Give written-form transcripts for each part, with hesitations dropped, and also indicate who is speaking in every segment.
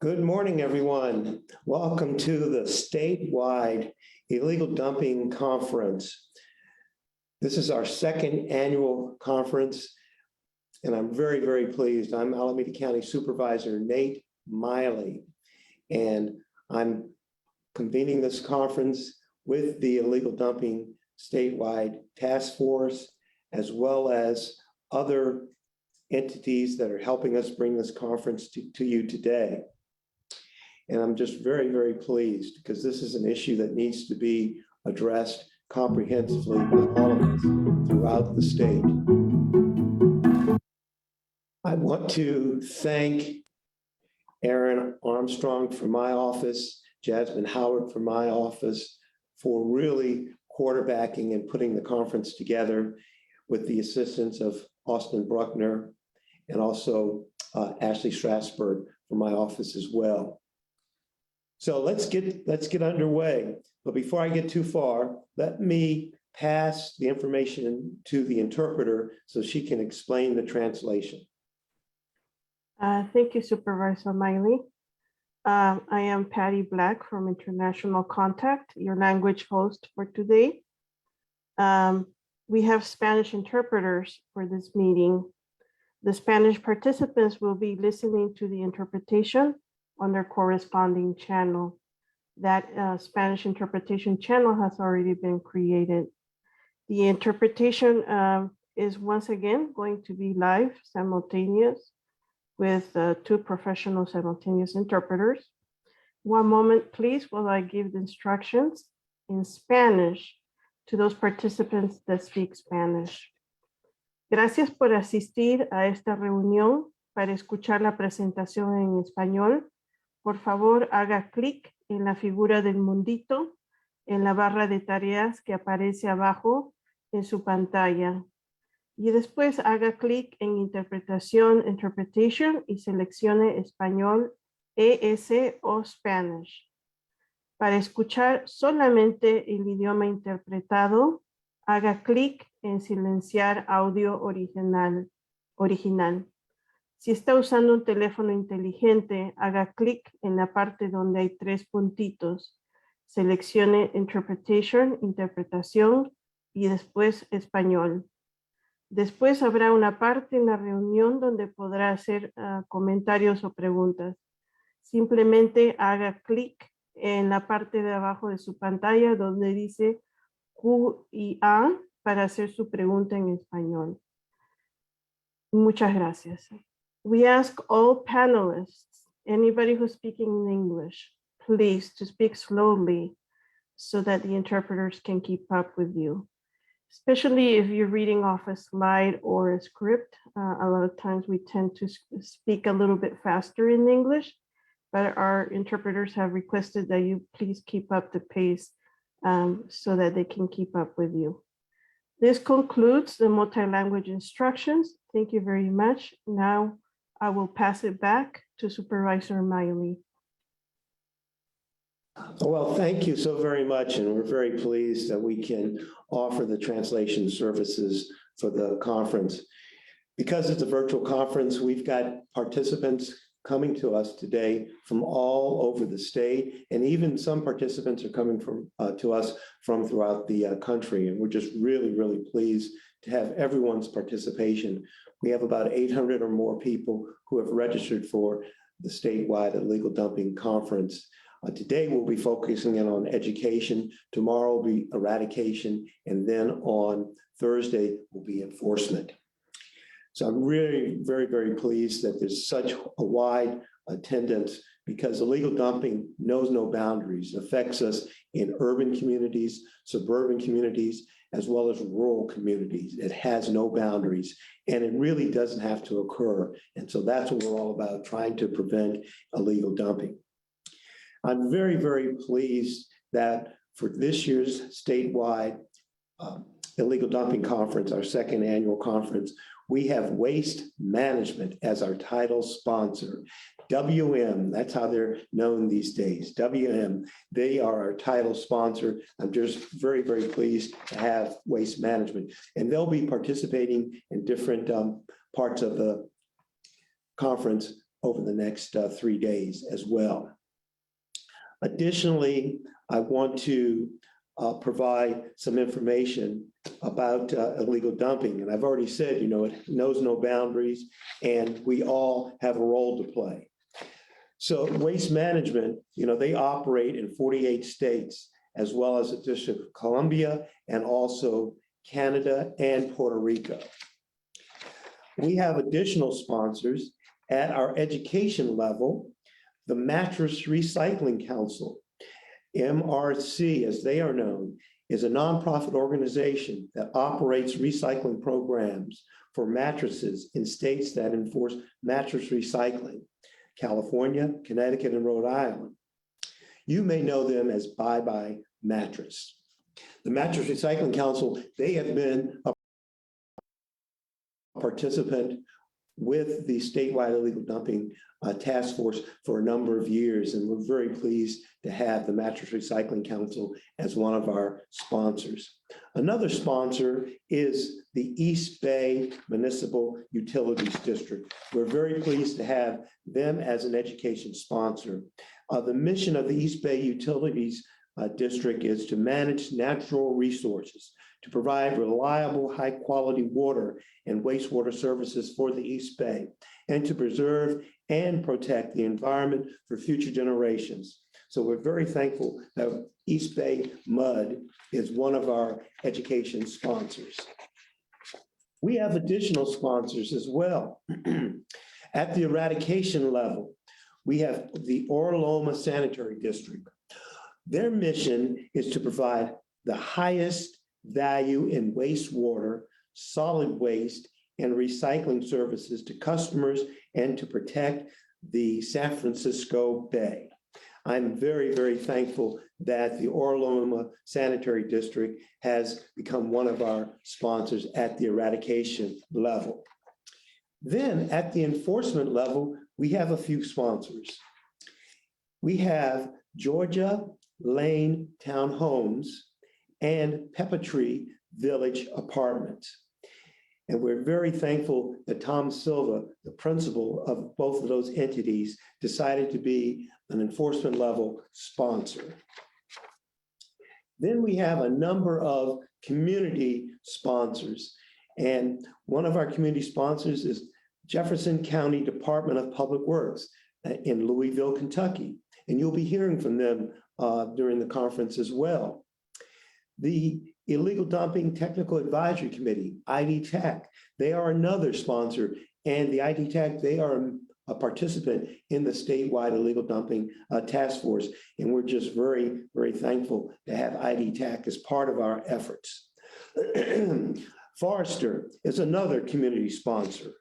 Speaker 1: Good morning, everyone. Welcome to the statewide illegal dumping conference. This is our second annual conference, and I'm very, very pleased. I'm Alameda County Supervisor Nate Miley, and I'm convening this conference with the illegal dumping statewide task force, as well as other entities that are helping us bring this conference to you today. And I'm just very, very pleased because this is an issue that needs to be addressed comprehensively by all of us throughout the state. I want to thank Aaron Armstrong from my office, Jasmine Howard from my office, for really quarterbacking and putting the conference together with the assistance of Austin Bruckner and also Ashley Strasberg from my office as well. So let's get underway. But before I get too far, let me pass the information to the interpreter so she can explain the translation.
Speaker 2: Thank you, Supervisor Miley. I am Patty Black from International Contact, your language host for today. We have Spanish interpreters for this meeting. The Spanish participants will be listening to the interpretation on their corresponding channel. That Spanish interpretation channel has already been created. The interpretation is once again going to be live, simultaneous, with two professional simultaneous interpreters. One moment, please, while I give the instructions in Spanish to those participants that speak Spanish. Gracias por asistir a esta reunión. Para escuchar la presentación en español, por favor, haga clic en la figura del mundito en la barra de tareas que aparece abajo en su pantalla. Y después haga clic en Interpretation y seleccione Español, ES o Spanish. Para escuchar solamente el idioma interpretado, haga clic en Silenciar audio original. Si está usando un teléfono inteligente, haga clic en la parte donde hay tres puntitos. Seleccione Interpretación y después Español. Después habrá una parte en la reunión donde podrá hacer comentarios o preguntas. Simplemente haga clic en la parte de abajo de su pantalla donde dice Q y A para hacer su pregunta en español. Muchas gracias. We ask all panelists, anybody who's speaking in English, please to speak slowly so that the interpreters can keep up with you. Especially if you're reading off a slide or a script, a lot of times we tend to speak a little bit faster in English, but our interpreters have requested that you please keep up the pace so that they can keep up with you. This concludes the multi-language instructions. Thank you very much. Now I will pass it back to Supervisor Miley.
Speaker 1: Well, thank you so very much, and we're very pleased that we can offer the translation services for the conference. Because it's a virtual conference, we've got participants coming to us today from all over the state, and even some participants are coming to us from throughout the country, and we're just really, really pleased to have everyone's participation. We have about 800 or more people who have registered for the statewide illegal dumping conference. Today, we'll be focusing in on education. Tomorrow will be eradication. And then on Thursday will be enforcement. So I'm really very, very pleased that there's such a wide attendance because illegal dumping knows no boundaries. It affects us in urban communities, suburban communities, as well as rural communities. It has no boundaries, and it really doesn't have to occur. And so that's what we're all about, trying to prevent illegal dumping. I'm very, very pleased that for this year's statewide illegal dumping conference, our second annual conference, we have Waste Management as our title sponsor. WM, that's how they're known these days. WM, they are our title sponsor. I'm just very, very pleased to have Waste Management. And they'll be participating in different parts of the conference over the next 3 days as well. Additionally, I want to provide some information about illegal dumping. And I've already said, it knows no boundaries, and we all have a role to play. So waste management, they operate in 48 states, as well as the District of Columbia, and also Canada and Puerto Rico. We have additional sponsors at our education level. The Mattress Recycling Council, MRC, as they are known, is a nonprofit organization that operates recycling programs for mattresses in states that enforce mattress recycling: California, Connecticut, and Rhode Island. You may know them as Bye Bye Mattress. The Mattress Recycling Council, they have been a participant with the statewide illegal dumping task force for a number of years, and we're very pleased to have the Mattress Recycling Council as one of our sponsors. Another sponsor is the East Bay Municipal Utilities District. We're very pleased to have them as an education sponsor. The mission of the East Bay Utilities District is to manage natural resources, to provide reliable, high-quality water and wastewater services for the East Bay, and to preserve and protect the environment for future generations. So we're very thankful that East Bay MUD is one of our education sponsors. We have additional sponsors as well. At the eradication level, we have the Orloma Sanitary District. Their mission is to provide the highest value in wastewater, solid waste, and recycling services to customers and to protect the San Francisco Bay. I'm very, very thankful that the Orloma Sanitary District has become one of our sponsors at the eradication level. Then at the enforcement level, we have a few sponsors. We have Georgia Lane Townhomes and Pepper Tree Village Apartments. And we're very thankful that Tom Silva, the principal of both of those entities, decided to be an enforcement level sponsor. Then we have a number of community sponsors. And one of our community sponsors is Jefferson County Department of Public Works in Louisville, Kentucky. And you'll be hearing from them during the conference as well. The Illegal Dumping Technical Advisory Committee, IDTAC, they are another sponsor. And the IDTAC, they are a participant in the statewide illegal dumping task force. And we're just very, very thankful to have IDTAC as part of our efforts. Forrester is another community sponsor.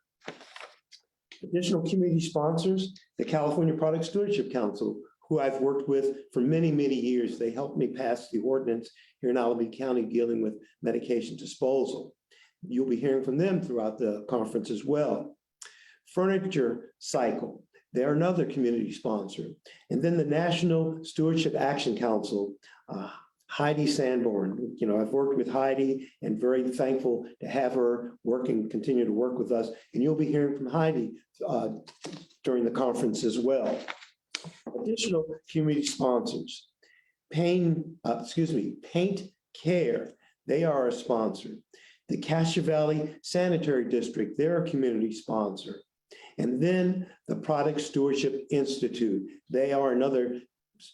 Speaker 1: Additional community sponsors, the California Product Stewardship Council, who I've worked with for many, many years. They helped me pass the ordinance here in Alameda County dealing with medication disposal. You'll be hearing from them throughout the conference as well. Furniture Cycle, they're another community sponsor. And then the National Stewardship Action Council, Heidi Sanborn. I've worked with Heidi and very thankful to have her continue to work with us. And you'll be hearing from Heidi during the conference as well. Additional community sponsors, Paint Care, they are a sponsor. The Castro Valley Sanitary District, they're a community sponsor. And then the Product Stewardship Institute, they are another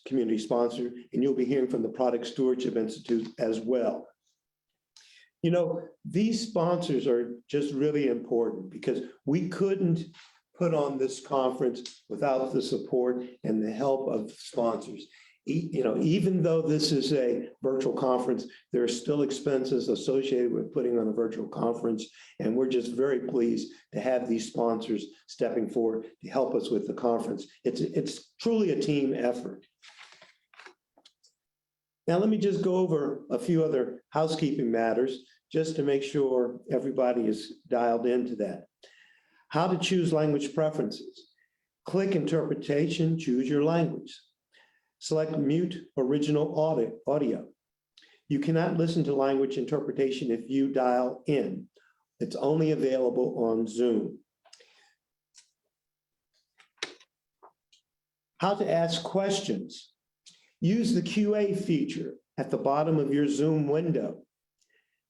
Speaker 1: community sponsor, and you'll be hearing from the Product Stewardship Institute as well. These sponsors are just really important because we couldn't put on this conference without the support and the help of sponsors. Even though this is a virtual conference, there are still expenses associated with putting on a virtual conference. And we're just very pleased to have these sponsors stepping forward to help us with the conference. It's truly a team effort. Now, let me just go over a few other housekeeping matters just to make sure everybody is dialed into that. How to choose language preferences. Click interpretation, choose your language. Select mute original audio. You cannot listen to language interpretation if you dial in. It's only available on Zoom. How to ask questions. Use the QA feature at the bottom of your Zoom window.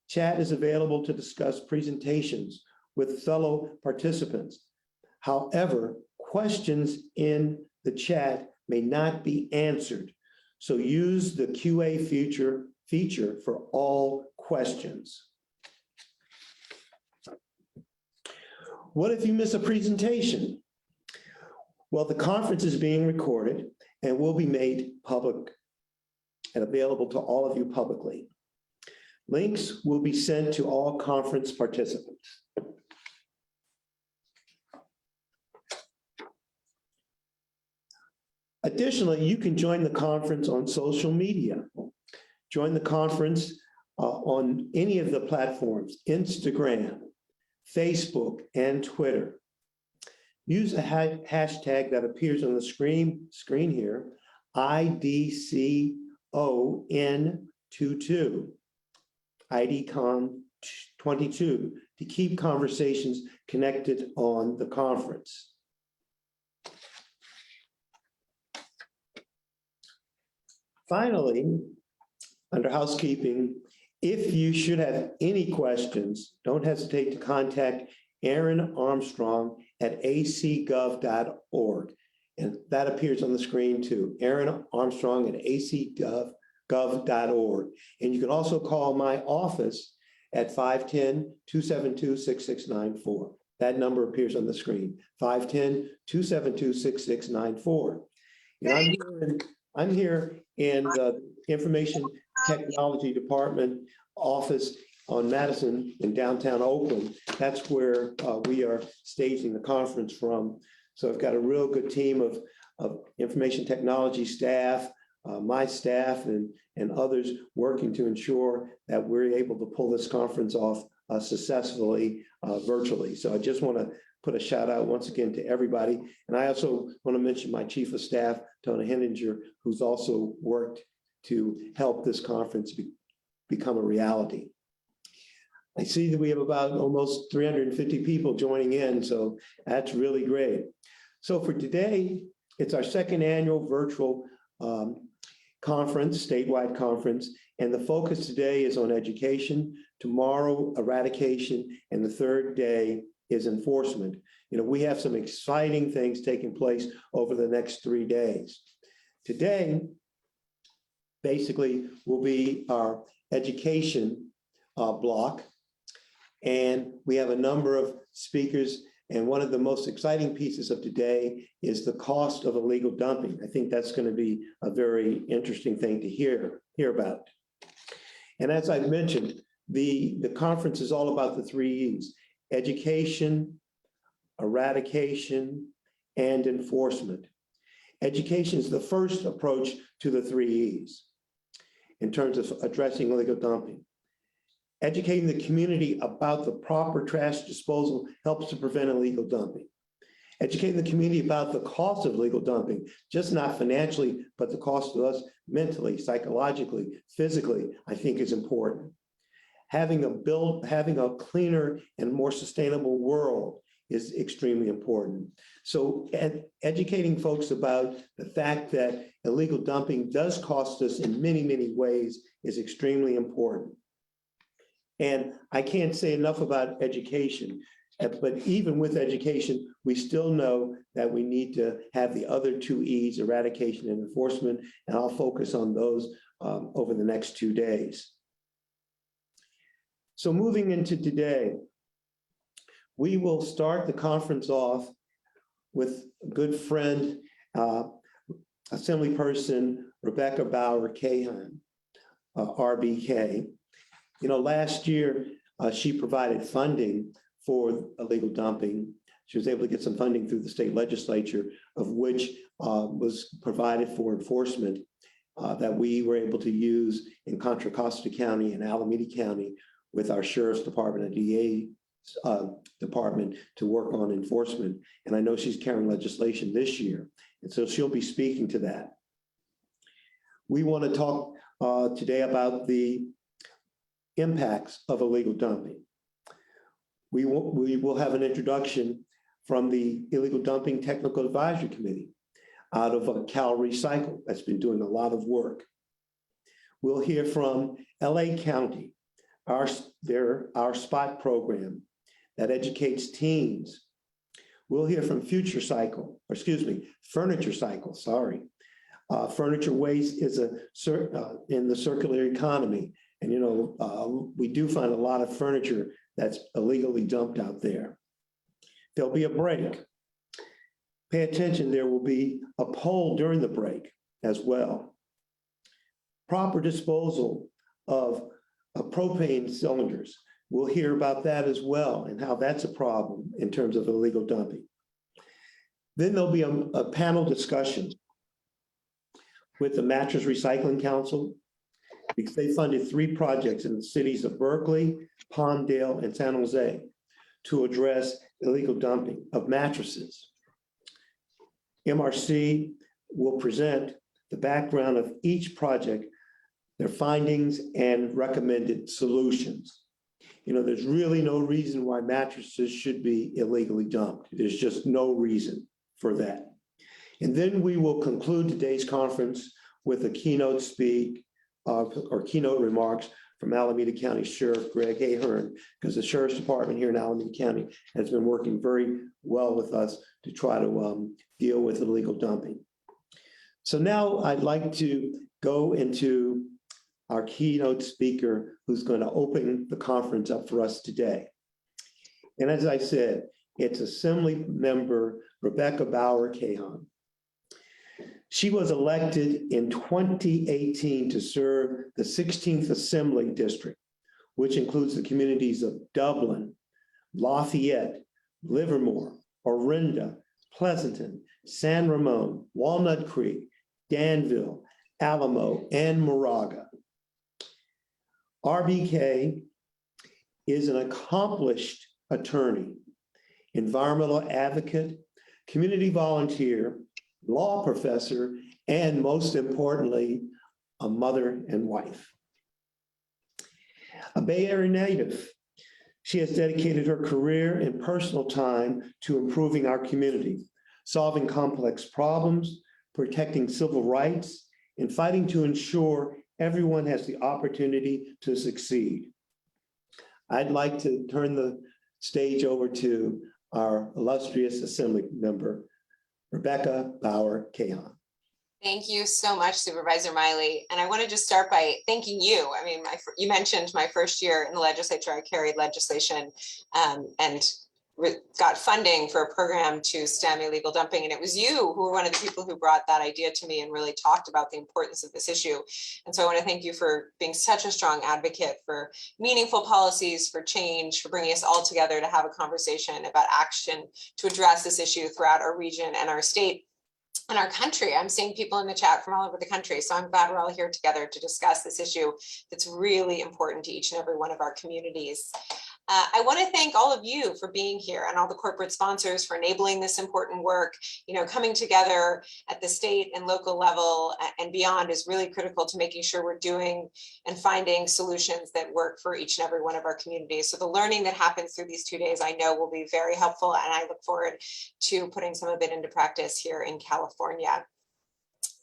Speaker 1: Chat is available to discuss presentations with fellow participants. However, questions in the chat may not be answered. So use the QA feature for all questions. What if you miss a presentation? Well, the conference is being recorded and will be made public and available to all of you publicly. Links will be sent to all conference participants. Additionally, you can join the conference on social media. Join the conference on any of the platforms, Instagram, Facebook, and Twitter. Use a hashtag that appears on the screen here, IDCON22, IDCON22, to keep conversations connected on the conference. Finally, under housekeeping, if you should have any questions, don't hesitate to contact Aaron Armstrong at acgov.org. And that appears on the screen too, Aaron Armstrong at acgov.org. And you can also call my office at 510-272-6694. That number appears on the screen, 510-272-6694. And I'm here in the Information Technology Department office on Madison in downtown Oakland. That's where we are staging the conference from. So I've got a real good team of information technology staff, my staff and others working to ensure that we're able to pull this conference off successfully virtually. So I just want to put a shout out once again to everybody. And I also want to mention my chief of staff, Tony Henninger, who's also worked to help this conference become a reality. I see that we have about almost 350 people joining in, so that's really great. So for today, it's our second annual virtual conference, statewide conference, and the focus today is on education, tomorrow eradication, and the third day is enforcement. You know, we have some exciting things taking place over the next 3 days. Today, basically, will be our education block. And we have a number of speakers. And one of the most exciting pieces of today is the cost of illegal dumping. I think that's going to be a very interesting thing to hear about. And as I've mentioned, the conference is all about the 3 E's: education, eradication, and enforcement. Education is the first approach to the 3 E's in terms of addressing illegal dumping. Educating the community about the proper trash disposal helps to prevent illegal dumping. Educating the community about the cost of illegal dumping, just not financially, but the cost to us mentally, psychologically, physically, I think is important. Having a cleaner and more sustainable world is extremely important. So educating folks about the fact that illegal dumping does cost us in many, many ways is extremely important. And I can't say enough about education, but even with education, we still know that we need to have the other 2 E's, eradication and enforcement, and I'll focus on those over the next 2 days. So moving into today, we will start the conference off with a good friend, Assemblyperson Rebecca Bauer-Kahan, RBK. You know, last year, she provided funding for illegal dumping. She was able to get some funding through the state legislature, of which was provided for enforcement that we were able to use in Contra Costa County and Alameda County with our Sheriff's Department and DA department to work on enforcement. And I know she's carrying legislation this year. And so she'll be speaking to that. We want to talk today about the impacts of illegal dumping. We will have an introduction from the Illegal Dumping Technical Advisory Committee. out of Cal Recycle that's been doing a lot of work. We'll hear from LA County, our SPOT program that educates teens. We'll hear from Furniture Cycle, sorry. Furniture waste is in the circular economy. And, you know, we do find a lot of furniture that's illegally dumped out there. There'll be a break. Pay attention, there will be a poll during the break as well. Proper disposal of propane cylinders. We'll hear about that as well and how that's a problem in terms of illegal dumping. Then there'll be a panel discussion with the Mattress Recycling Council, because they funded 3 projects in the cities of Berkeley, Palmdale, and San Jose to address illegal dumping of mattresses. MRC will present the background of each project, their findings, and recommended solutions. You know, there's really no reason why mattresses should be illegally dumped. There's just no reason for that. And then we will conclude today's conference with a keynote speak or keynote remarks from Alameda County Sheriff Greg Ahern, because the Sheriff's Department here in Alameda County has been working very well with us to try to deal with illegal dumping. So now I'd like to go into our keynote speaker, who's going to open the conference up for us today. And as I said, it's Assemblymember Rebecca Bauer-Kahan. She was elected in 2018 to serve the 16th Assembly District, which includes the communities of Dublin, Lafayette, Livermore, Orinda, Pleasanton, San Ramon, Walnut Creek, Danville, Alamo, and Moraga. RBK is an accomplished attorney, environmental advocate, community volunteer, law professor, and most importantly, a mother and wife. A Bay Area native, she has dedicated her career and personal time to improving our community, solving complex problems, protecting civil rights, and fighting to ensure everyone has the opportunity to succeed. I'd like to turn the stage over to our illustrious Assembly member, Rebecca Bauer-Kahan.
Speaker 3: Thank you so much, Supervisor Miley. And I want to just start by thanking you. I mean, you mentioned my first year in the legislature, I carried legislation and got funding for a program to stem illegal dumping. And it was you who were one of the people who brought that idea to me and really talked about the importance of this issue. And so I want to thank you for being such a strong advocate for meaningful policies, for change, for bringing us all together to have a conversation about action to address this issue throughout our region and our state and our country. I'm seeing people in the chat from all over the country. So I'm glad we're all here together to discuss this issue that's really important to each and every one of our communities. I want to thank all of you for being here and all the corporate sponsors for enabling this important work. You know, coming together at the state and local level and beyond is really critical to making sure we're doing and finding solutions that work for each and every one of our communities. So the learning that happens through these 2 days, I know will be very helpful, and I look forward to putting some of it into practice here in California.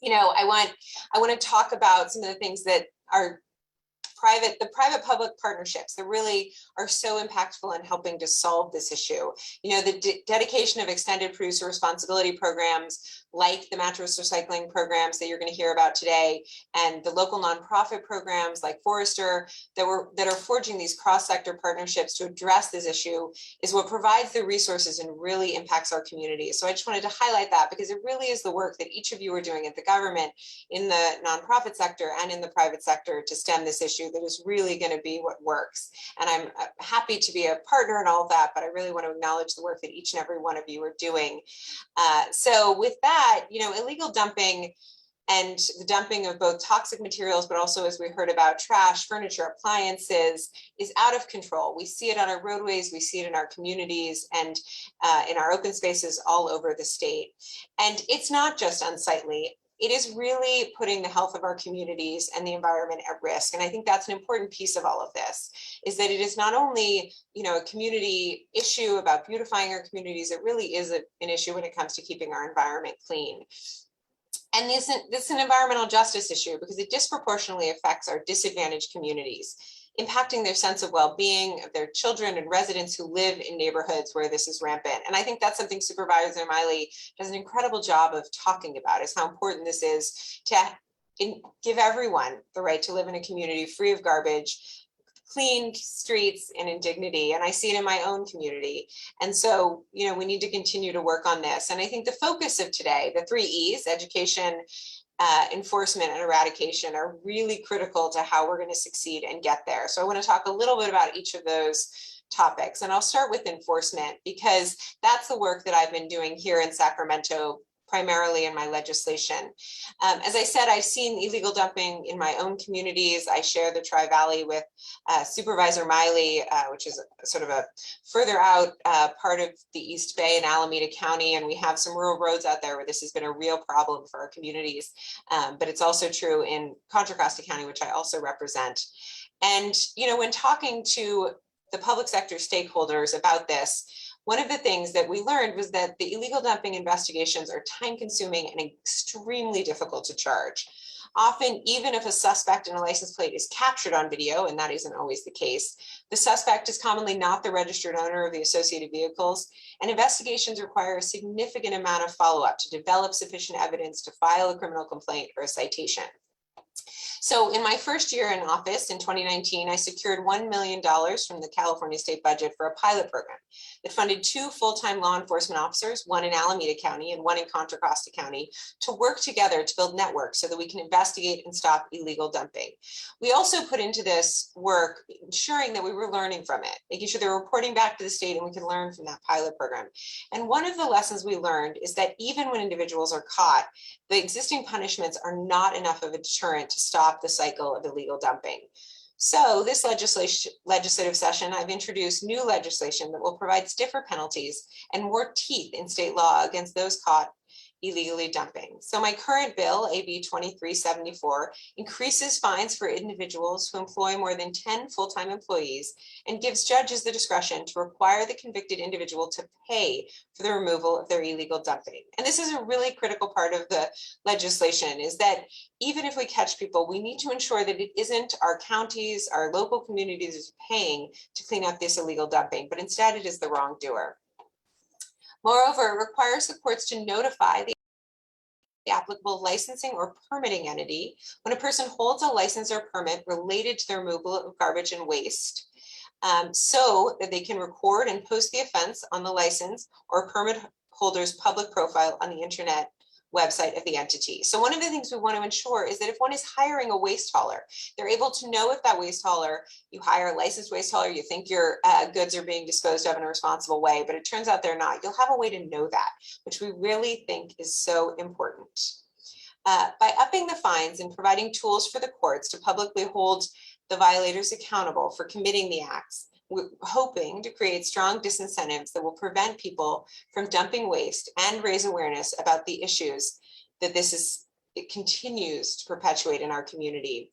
Speaker 3: You know, I want to talk about some of the things that are the private-public partnerships that really are so impactful in helping to solve this issue. You know, the dedication of extended producer responsibility programs like the mattress recycling programs that you're going to hear about today, and the local nonprofit programs like Forrester that are forging these cross-sector partnerships to address this issue is what provides the resources and really impacts our community. So I just wanted to highlight that because it really is the work that each of you are doing at the government, in the nonprofit sector, and in the private sector to stem this issue that is really going to be what works. And I'm happy to be a partner in all of that, but I really want to acknowledge the work that each and every one of you are doing. So with that, you know, illegal dumping and the dumping of both toxic materials, but also, as we heard about, trash, furniture, appliances, is out of control. We see it on our roadways, we see it in our communities, and in our open spaces all over the state. And it's not just unsightly. It is really putting the health of our communities and the environment at risk. And I think that's an important piece of all of this, is that it is not only, you know, a community issue about beautifying our communities, it really is an issue when it comes to keeping our environment clean. And this is an environmental justice issue because it disproportionately affects our disadvantaged communities, impacting their sense of well-being of their children and residents who live in neighborhoods where this is rampant. And I think that's something Supervisor Miley does an incredible job of talking about, is how important this is to give everyone the right to live in a community free of garbage, clean streets, and in dignity. And I see it in my own community. And so, we need to continue to work on this. And I think the focus of today, the 3 E's, education, enforcement, and eradication, are really critical to how we're going to succeed and get there. So I want to talk a little bit about each of those topics. And I'll start with enforcement, because that's the work that I've been doing here in Sacramento, primarily in my legislation. As I said, I've seen illegal dumping in my own communities. I share the Tri-Valley with Supervisor Miley, which is sort of a further out part of the East Bay in Alameda County. And we have some rural roads out there where this has been a real problem for our communities. But it's also true in Contra Costa County, which I also represent. And, when talking to the public sector stakeholders about this, one of the things that we learned was that the illegal dumping investigations are time consuming and extremely difficult to charge. Often, even if a suspect in a license plate is captured on video, and that isn't always the case, the suspect is commonly not the registered owner of the associated vehicles, and investigations require a significant amount of follow-up to develop sufficient evidence to file a criminal complaint or a citation. So in my first year in office in 2019, I secured $1 million from the California state budget for a pilot program that funded 2 full-time law enforcement officers, one in Alameda County and one in Contra Costa County, to work together to build networks so that we can investigate and stop illegal dumping. We also put into this work ensuring that we were learning from it, making sure they were reporting back to the state and we can learn from that pilot program. And one of the lessons we learned is that even when individuals are caught, the existing punishments are not enough of a deterrent to stop the cycle of illegal dumping. So this legislative session, I've introduced new legislation that will provide stiffer penalties and more teeth in state law against those caught illegally dumping. So my current bill, AB 2374, increases fines for individuals who employ more than 10 full-time employees and gives judges the discretion to require the convicted individual to pay for the removal of their illegal dumping. And this is a really critical part of the legislation, is that even if we catch people, we need to ensure that it isn't our counties, our local communities paying to clean up this illegal dumping, but instead it is the wrongdoer. Moreover, it requires the courts to notify the applicable licensing or permitting entity when a person holds a license or permit related to the removal of garbage and waste, so that they can record and post the offense on the license or permit holder's public profile on the internet website of the entity. So one of the things we want to ensure is that if one is hiring a waste hauler, they're able to know if that waste hauler, you hire a licensed waste hauler, you think your goods are being disposed of in a responsible way, but it turns out they're not. You'll have a way to know that, which we really think is so important. By upping the fines and providing tools for the courts to publicly hold the violators accountable for committing the acts, we're hoping to create strong disincentives that will prevent people from dumping waste and raise awareness about the issues that it continues to perpetuate in our community.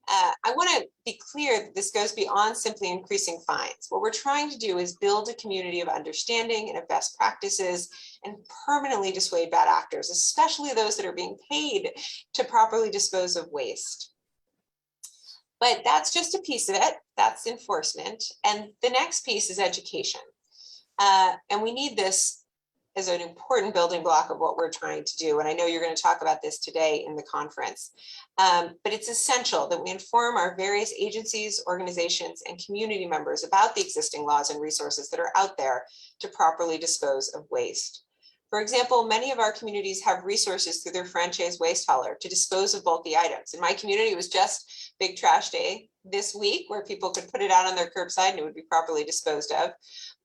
Speaker 3: I want to be clear that this goes beyond simply increasing fines. What we're trying to do is build a community of understanding and of best practices and permanently dissuade bad actors, especially those that are being paid to properly dispose of waste. But that's just a piece of it. That's enforcement. And the next piece is education. And we need this as an important building block of what we're trying to do. And I know you're going to talk about this today in the conference. But it's essential that we inform our various agencies, organizations, and community members about the existing laws and resources that are out there to properly dispose of waste. For example, many of our communities have resources through their franchise waste hauler to dispose of bulky items. In my community, it was just Big Trash Day this week where people could put it out on their curbside and it would be properly disposed of.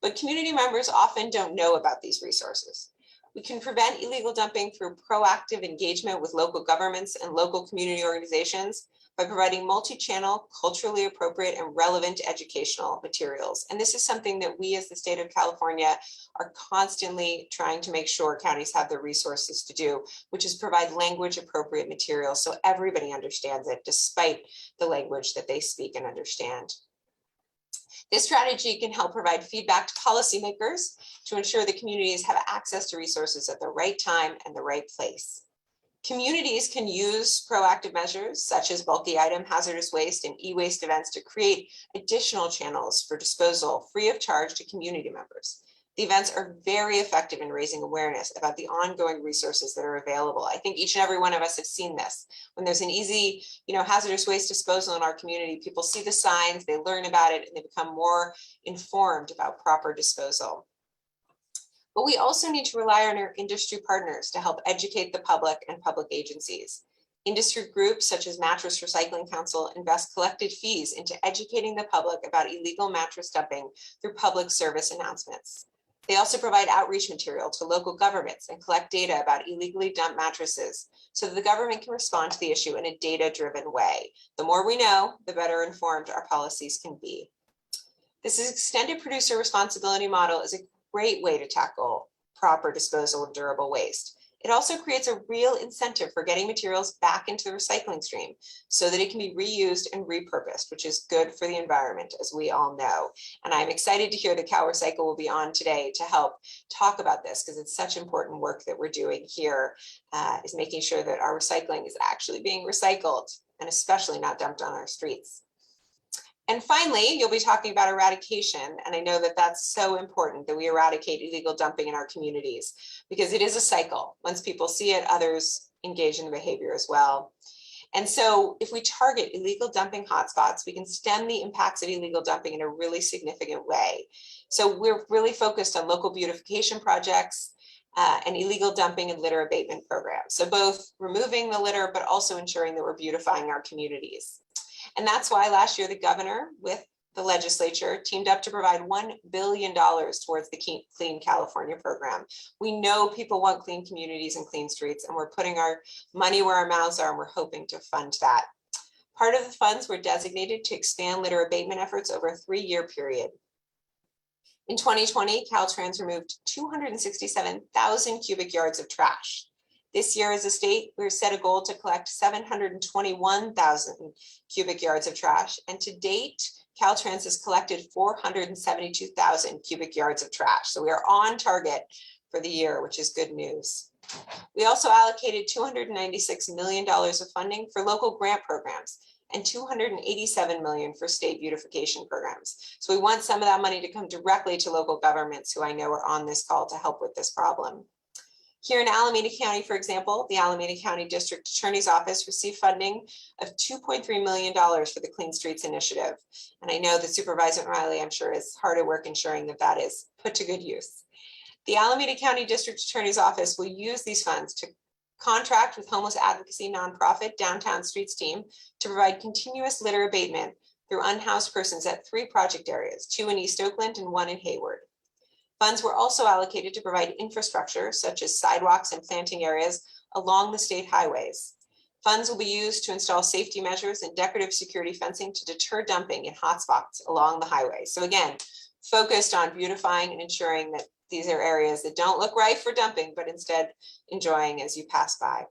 Speaker 3: But community members often don't know about these resources. We can prevent illegal dumping through proactive engagement with local governments and local community organizations by providing multi-channel, culturally appropriate and relevant educational materials. And this is something that we as the state of California are constantly trying to make sure counties have the resources to do, which is provide language appropriate materials so everybody understands it despite the language that they speak and understand. This strategy can help provide feedback to policymakers to ensure the communities have access to resources at the right time and the right place. Communities can use proactive measures such as bulky item, hazardous waste, and e-waste events to create additional channels for disposal free of charge to community members. The events are very effective in raising awareness about the ongoing resources that are available. I think each and every one of us have seen this. When there's an easy, hazardous waste disposal in our community, people see the signs, they learn about it, and they become more informed about proper disposal. But we also need to rely on our industry partners to help educate the public and public agencies. Industry groups such as Mattress Recycling Council invest collected fees into educating the public about illegal mattress dumping through public service announcements. They also provide outreach material to local governments and collect data about illegally dumped mattresses so that the government can respond to the issue in a data-driven way. The more we know, the better informed our policies can be. This extended producer responsibility model is a great way to tackle proper disposal of durable waste. It also creates a real incentive for getting materials back into the recycling stream so that it can be reused and repurposed, which is good for the environment, as we all know. And I'm excited to hear that Cal Recycle will be on today to help talk about this, because it's such important work that we're doing here, is making sure that our recycling is actually being recycled and especially not dumped on our streets. And finally, you'll be talking about eradication. And I know that that's so important that we eradicate illegal dumping in our communities, because it is a cycle. Once people see it, others engage in the behavior as well. And so if we target illegal dumping hotspots, we can stem the impacts of illegal dumping in a really significant way. So we're really focused on local beautification projects and illegal dumping and litter abatement programs. So both removing the litter, but also ensuring that we're beautifying our communities. And that's why last year, the governor with the legislature teamed up to provide $1 billion towards the Clean California program. We know people want clean communities and clean streets, and we're putting our money where our mouths are, and we're hoping to fund that. Part of the funds were designated to expand litter abatement efforts over a 3-year period. In 2020, Caltrans removed 267,000 cubic yards of trash. This year as a state, we've set a goal to collect 721,000 cubic yards of trash. And to date, Caltrans has collected 472,000 cubic yards of trash. So we are on target for the year, which is good news. We also allocated $296 million of funding for local grant programs and $287 million for state beautification programs. So we want some of that money to come directly to local governments who I know are on this call to help with this problem. Here in Alameda County, for example, the Alameda County District Attorney's Office received funding of $2.3 million for the Clean Streets Initiative. And I know that Supervisor Miley, I'm sure, is hard at work ensuring that that is put to good use. The Alameda County District Attorney's Office will use these funds to contract with homeless advocacy nonprofit Downtown Streets Team to provide continuous litter abatement through unhoused persons at 3 project areas, 2 in East Oakland and 1 in Hayward. Funds were also allocated to provide infrastructure such as sidewalks and planting areas along the state highways. Funds will be used to install safety measures and decorative security fencing to deter dumping in hotspots along the highway. So again, focused on beautifying and ensuring that these are areas that don't look right for dumping, but instead enjoying as you pass by.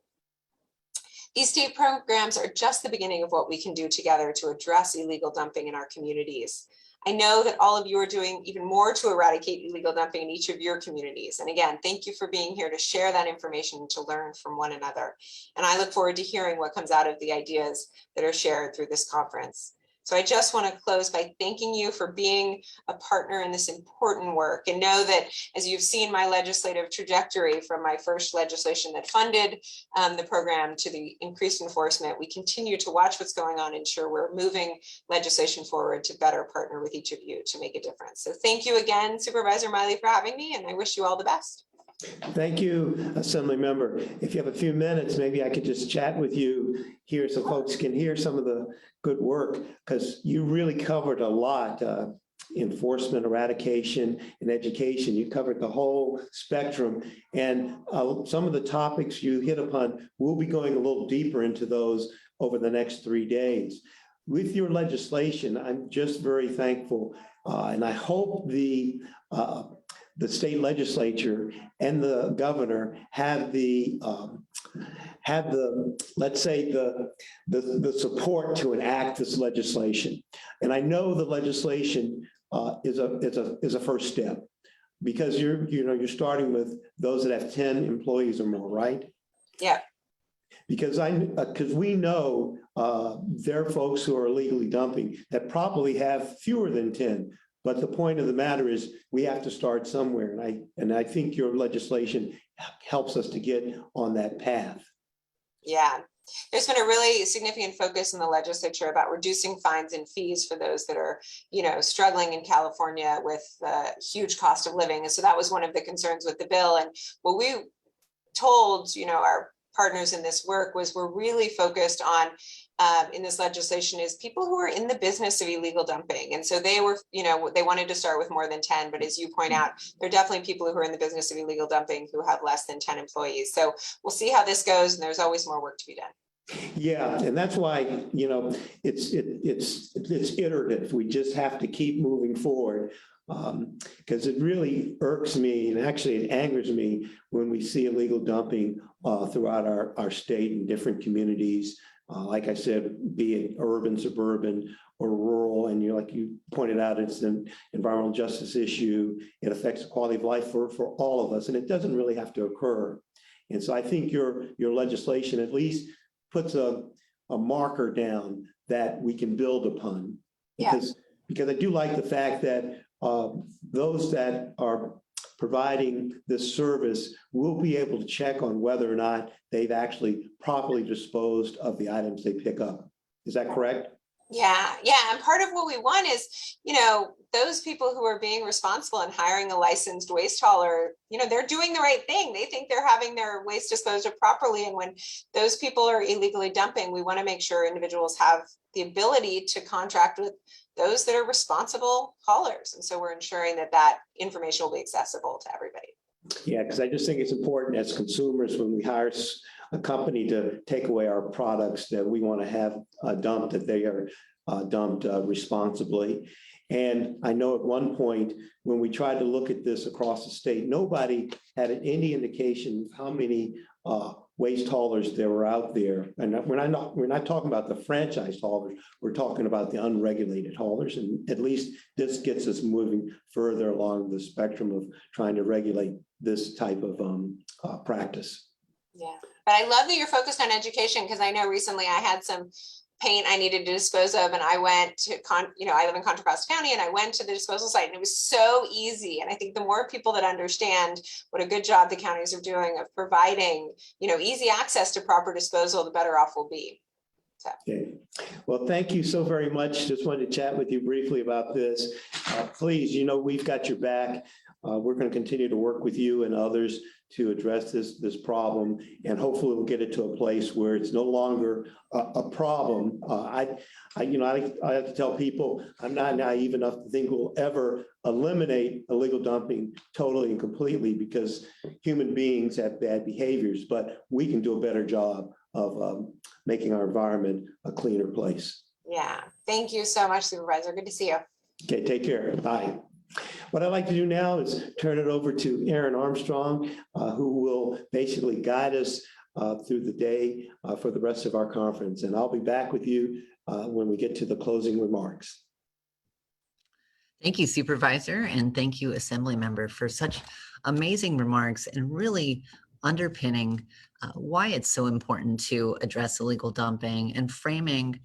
Speaker 3: These state programs are just the beginning of what we can do together to address illegal dumping in our communities. I know that all of you are doing even more to eradicate illegal dumping in each of your communities. And again, thank you for being here to share that information and to learn from one another. And I look forward to hearing what comes out of the ideas that are shared through this conference. So I just want to close by thanking you for being a partner in this important work, and know that as you've seen my legislative trajectory from my first legislation that funded the program to the increased enforcement, we continue to watch what's going on, ensure we're moving legislation forward to better partner with each of you to make a difference. So thank you again, Supervisor Miley, for having me, and I wish you all the best.
Speaker 1: Thank you, Assemblymember. If you have a few minutes, maybe I could just chat with you here so folks can hear some of the good work, because you really covered a lot, enforcement, eradication, and education. You covered the whole spectrum, and some of the topics you hit upon, we'll be going a little deeper into those over the next 3 days. With your legislation, I'm just very thankful, and I hope the state legislature and the governor have the let's say the support to enact this legislation. And I know the legislation is a first step, because you're starting with those that have 10 employees or more, right?
Speaker 3: Yeah.
Speaker 1: because we know there are folks who are illegally dumping that probably have fewer than 10. But the point of the matter is we have to start somewhere. And I think your legislation helps us to get on that path.
Speaker 3: Yeah. There's been a really significant focus in the legislature about reducing fines and fees for those that are, struggling in California with huge cost of living. And so that was one of the concerns with the bill. And what we told, our partners in this work was we're really focused on in this legislation is people who are in the business of illegal dumping. And so they were, they wanted to start with more than 10, but as you point out, there are definitely people who are in the business of illegal dumping who have less than 10 employees. So we'll see how this goes, and there's always more work to be done.
Speaker 1: Yeah, and that's why, it's iterative. We just have to keep moving forward. Because it really irks me, and actually it angers me when we see illegal dumping throughout our state in different communities. Like I said, be it urban, suburban, or rural, and like you pointed out, it's an environmental justice issue. It affects the quality of life for all of us, and it doesn't really have to occur. And so I think your legislation at least puts a marker down that we can build upon. Because I do like the fact that those that are providing this service will be able to check on whether or not they've actually properly disposed of the items they pick up. Is that correct?
Speaker 3: Yeah. And part of what we want is, those people who are being responsible and hiring a licensed waste hauler, they're doing the right thing. They think they're having their waste disposed of properly. And when those people are illegally dumping, we want to make sure individuals have the ability to contract with those that are responsible haulers. And so we're ensuring that information will be accessible to everybody. Yeah,
Speaker 1: because I just think it's important as consumers when we hire a company to take away our products that we want to have dumped, that they are dumped responsibly. And I know at one point when we tried to look at this across the state, nobody had any indication of how many waste haulers there were out there. And we're not talking about the franchise haulers. We're talking about the unregulated haulers. And at least this gets us moving further along the spectrum of trying to regulate this type of practice.
Speaker 3: Yeah, but I love that you're focused on education, because I know recently I had some paint I needed to dispose of, and I went to I live in Contra Costa County, and I went to the disposal site, and it was so easy. And I think the more people that understand what a good job the counties are doing of providing easy access to proper disposal, the better off we'll be. So.
Speaker 1: Okay. Well, thank you so very much. Just wanted to chat with you briefly about this. Please, we've got your back. We're going to continue to work with you and others to address this problem, and hopefully we'll get it to a place where it's no longer a problem. I have to tell people I'm not naive enough to think we'll ever eliminate illegal dumping totally and completely, because human beings have bad behaviors, but we can do a better job of making our environment a cleaner place.
Speaker 3: Yeah, thank you so much, Supervisor. Good to see you.
Speaker 1: Okay, take care. Bye. What I'd like to do now is turn it over to Aaron Armstrong, who will basically guide us through the day for the rest of our conference. And I'll be back with you when we get to the closing remarks.
Speaker 4: Thank you, Supervisor, and thank you, Assemblymember, for such amazing remarks and really underpinning why it's so important to address illegal dumping and framing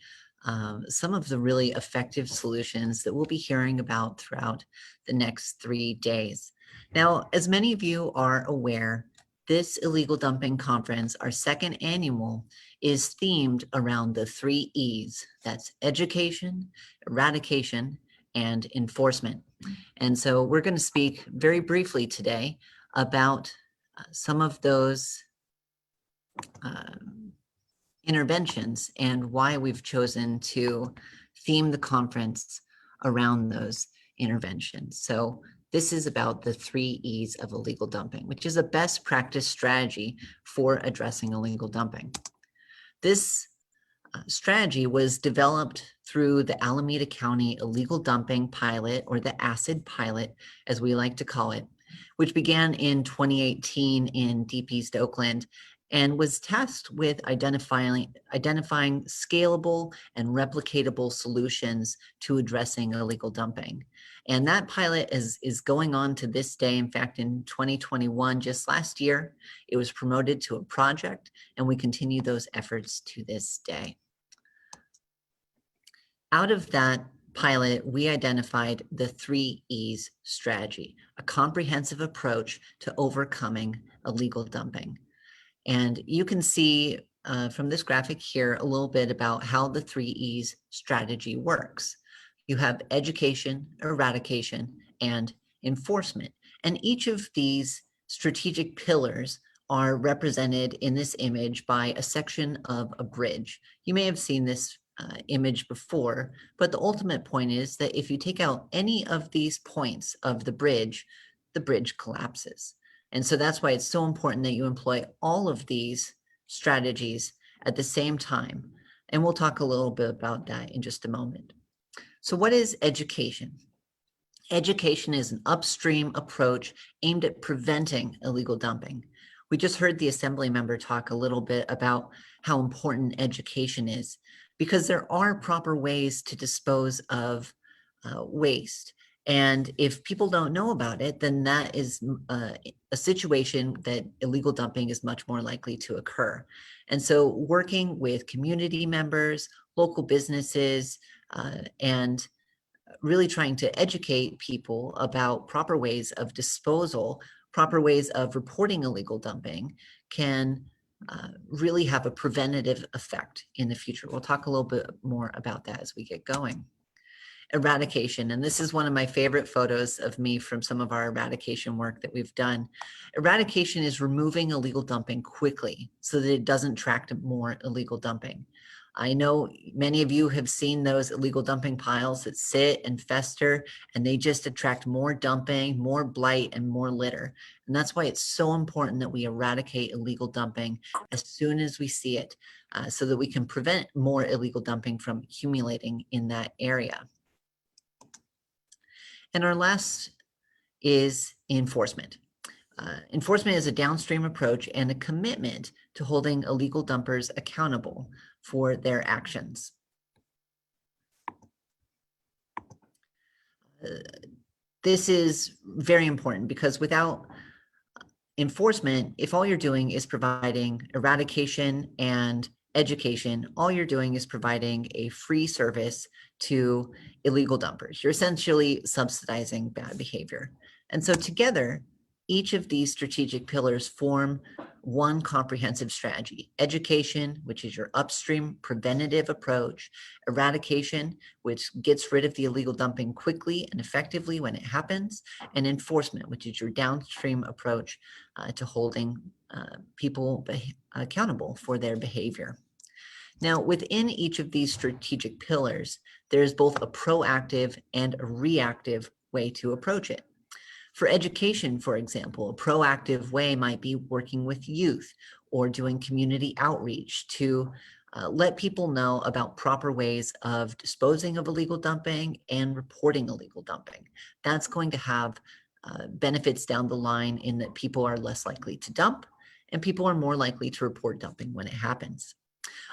Speaker 4: some of the really effective solutions that we'll be hearing about throughout the next 3 days. Now, as many of you are aware, this illegal dumping conference, our second annual, is themed around the 3 E's. That's education, eradication, and enforcement. And so we're going to speak very briefly today about some of those interventions and why we've chosen to theme the conference around those interventions. So this is about the 3 E's of illegal dumping, which is a best practice strategy for addressing illegal dumping. This strategy was developed through the Alameda County Illegal Dumping Pilot, or the ACID pilot, as we like to call it, which began in 2018 in Deep East Oakland, and was tasked with identifying scalable and replicatable solutions to addressing illegal dumping. And that pilot is going on to this day. In fact, in 2021, just last year, it was promoted to a project, and we continue those efforts to this day. Out of that pilot, we identified the 3 E's strategy, a comprehensive approach to overcoming illegal dumping. And you can see from this graphic here a little bit about how the 3 E's strategy works. You have education, eradication, and enforcement. And each of these strategic pillars are represented in this image by a section of a bridge. You may have seen this image before, but the ultimate point is that if you take out any of these points of the bridge collapses. And so that's why it's so important that you employ all of these strategies at the same time. And we'll talk a little bit about that in just a moment. So what is education? Education is an upstream approach aimed at preventing illegal dumping. We just heard the Assembly member talk a little bit about how important education is, because there are proper ways to dispose of waste. And if people don't know about it, then that is a situation that illegal dumping is much more likely to occur. And so working with community members, local businesses, and really trying to educate people about proper ways of disposal, proper ways of reporting illegal dumping can really have a preventative effect in the future. We'll talk a little bit more about that as we get going. Eradication, and this is one of my favorite photos of me from some of our eradication work that we've done. Eradication is removing illegal dumping quickly so that it doesn't attract more illegal dumping. I know many of you have seen those illegal dumping piles that sit and fester, and they just attract more dumping, more blight, and more litter. And that's why it's so important that we eradicate illegal dumping as soon as we see it, so that we can prevent more illegal dumping from accumulating in that area. And our last is enforcement. Enforcement is a downstream approach and a commitment to holding illegal dumpers accountable for their actions. This is very important because without enforcement, if all you're doing is providing eradication and education, all you're doing is providing a free service to illegal dumpers. You're essentially subsidizing bad behavior. And so together, each of these strategic pillars form one comprehensive strategy: education, which is your upstream preventative approach; eradication, which gets rid of the illegal dumping quickly and effectively when it happens; and enforcement, which is your downstream approach to holding people accountable for their behavior. Now, within each of these strategic pillars, there is both a proactive and a reactive way to approach it. For education, for example, a proactive way might be working with youth or doing community outreach to let people know about proper ways of disposing of illegal dumping and reporting illegal dumping. That's going to have benefits down the line in that people are less likely to dump and people are more likely to report dumping when it happens.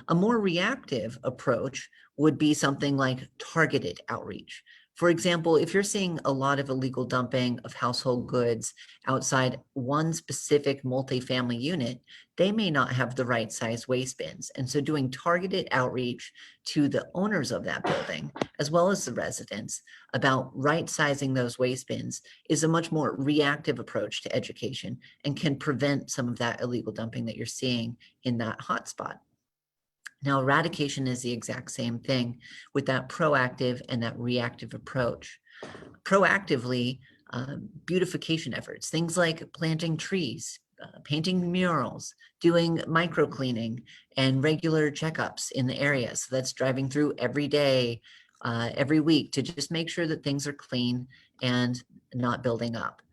Speaker 4: A more reactive approach would be something like targeted outreach. For example, if you're seeing a lot of illegal dumping of household goods outside one specific multifamily unit, they may not have the right size waste bins. And so doing targeted outreach to the owners of that building, as well as the residents, about right sizing those waste bins is a much more reactive approach to education and can prevent some of that illegal dumping that you're seeing in that hotspot. Now, eradication is the exact same thing with that proactive and that reactive approach. Proactively, beautification efforts, things like planting trees, painting murals, doing micro cleaning and regular checkups in the area. So that's driving through every day, every week to just make sure that things are clean and not building up.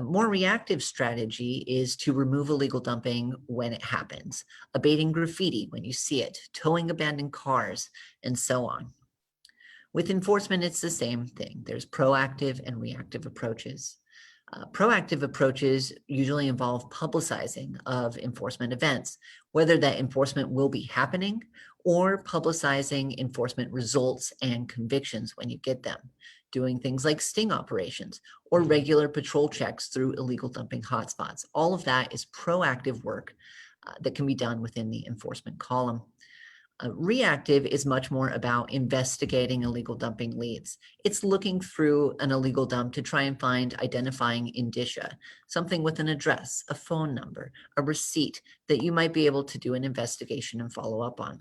Speaker 4: More reactive strategy is to remove illegal dumping when it happens, abating graffiti when you see it, towing abandoned cars, and so on. With enforcement, it's the same thing. There's proactive and reactive approaches. Proactive approaches usually involve publicizing of enforcement events, whether that enforcement will be happening or publicizing enforcement results and convictions when you get them. doing things like sting operations or regular patrol checks through illegal dumping hotspots. All of that is proactive work that can be done within the enforcement column. Reactive is much more about investigating illegal dumping leads. It's looking through an illegal dump to try and find identifying indicia, something with an address, a phone number, a receipt that you might be able to do an investigation and follow up on.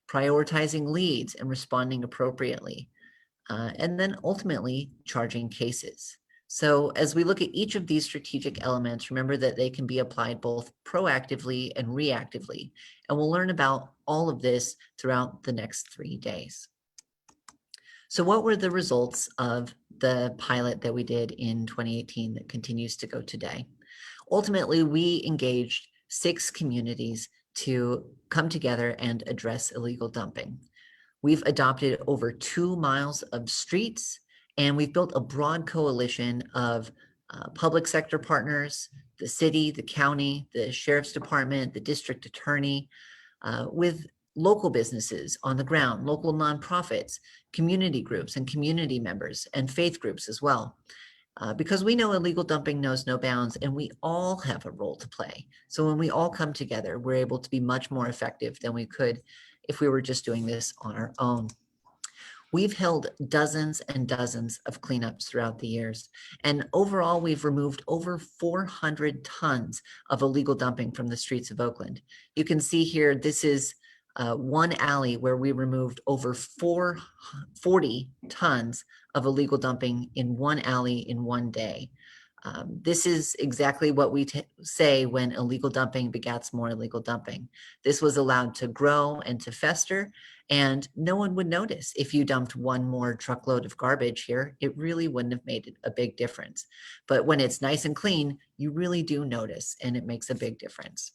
Speaker 4: Prioritizing leads and responding appropriately, and then ultimately charging cases. So as we look at each of these strategic elements, remember that they can be applied both proactively and reactively. And we'll learn about all of this throughout the next 3 days. So what were the results of the pilot that we did in 2018 that continues to go today? Ultimately, we engaged 6 communities to come together and address illegal dumping. We've adopted over 2 miles of streets, and we've built a broad coalition of public sector partners, the city, the county, the sheriff's department, the district attorney, with local businesses on the ground, local nonprofits, community groups and community members, and faith groups as well. Because we know illegal dumping knows no bounds, and we all have a role to play. So when we all come together, we're able to be much more effective than we could if we were just doing this on our own. We've held dozens and dozens of cleanups throughout the years, and overall we've removed over 400 tons of illegal dumping from the streets of Oakland. You can see here, this is one alley where we removed over 40 tons of illegal dumping in one alley in one day. This is exactly what we say when illegal dumping begats more illegal dumping. This was allowed to grow and to fester, and no one would notice if you dumped one more truckload of garbage here. It really wouldn't have made a big difference. But when it's nice and clean, you really do notice, and it makes a big difference.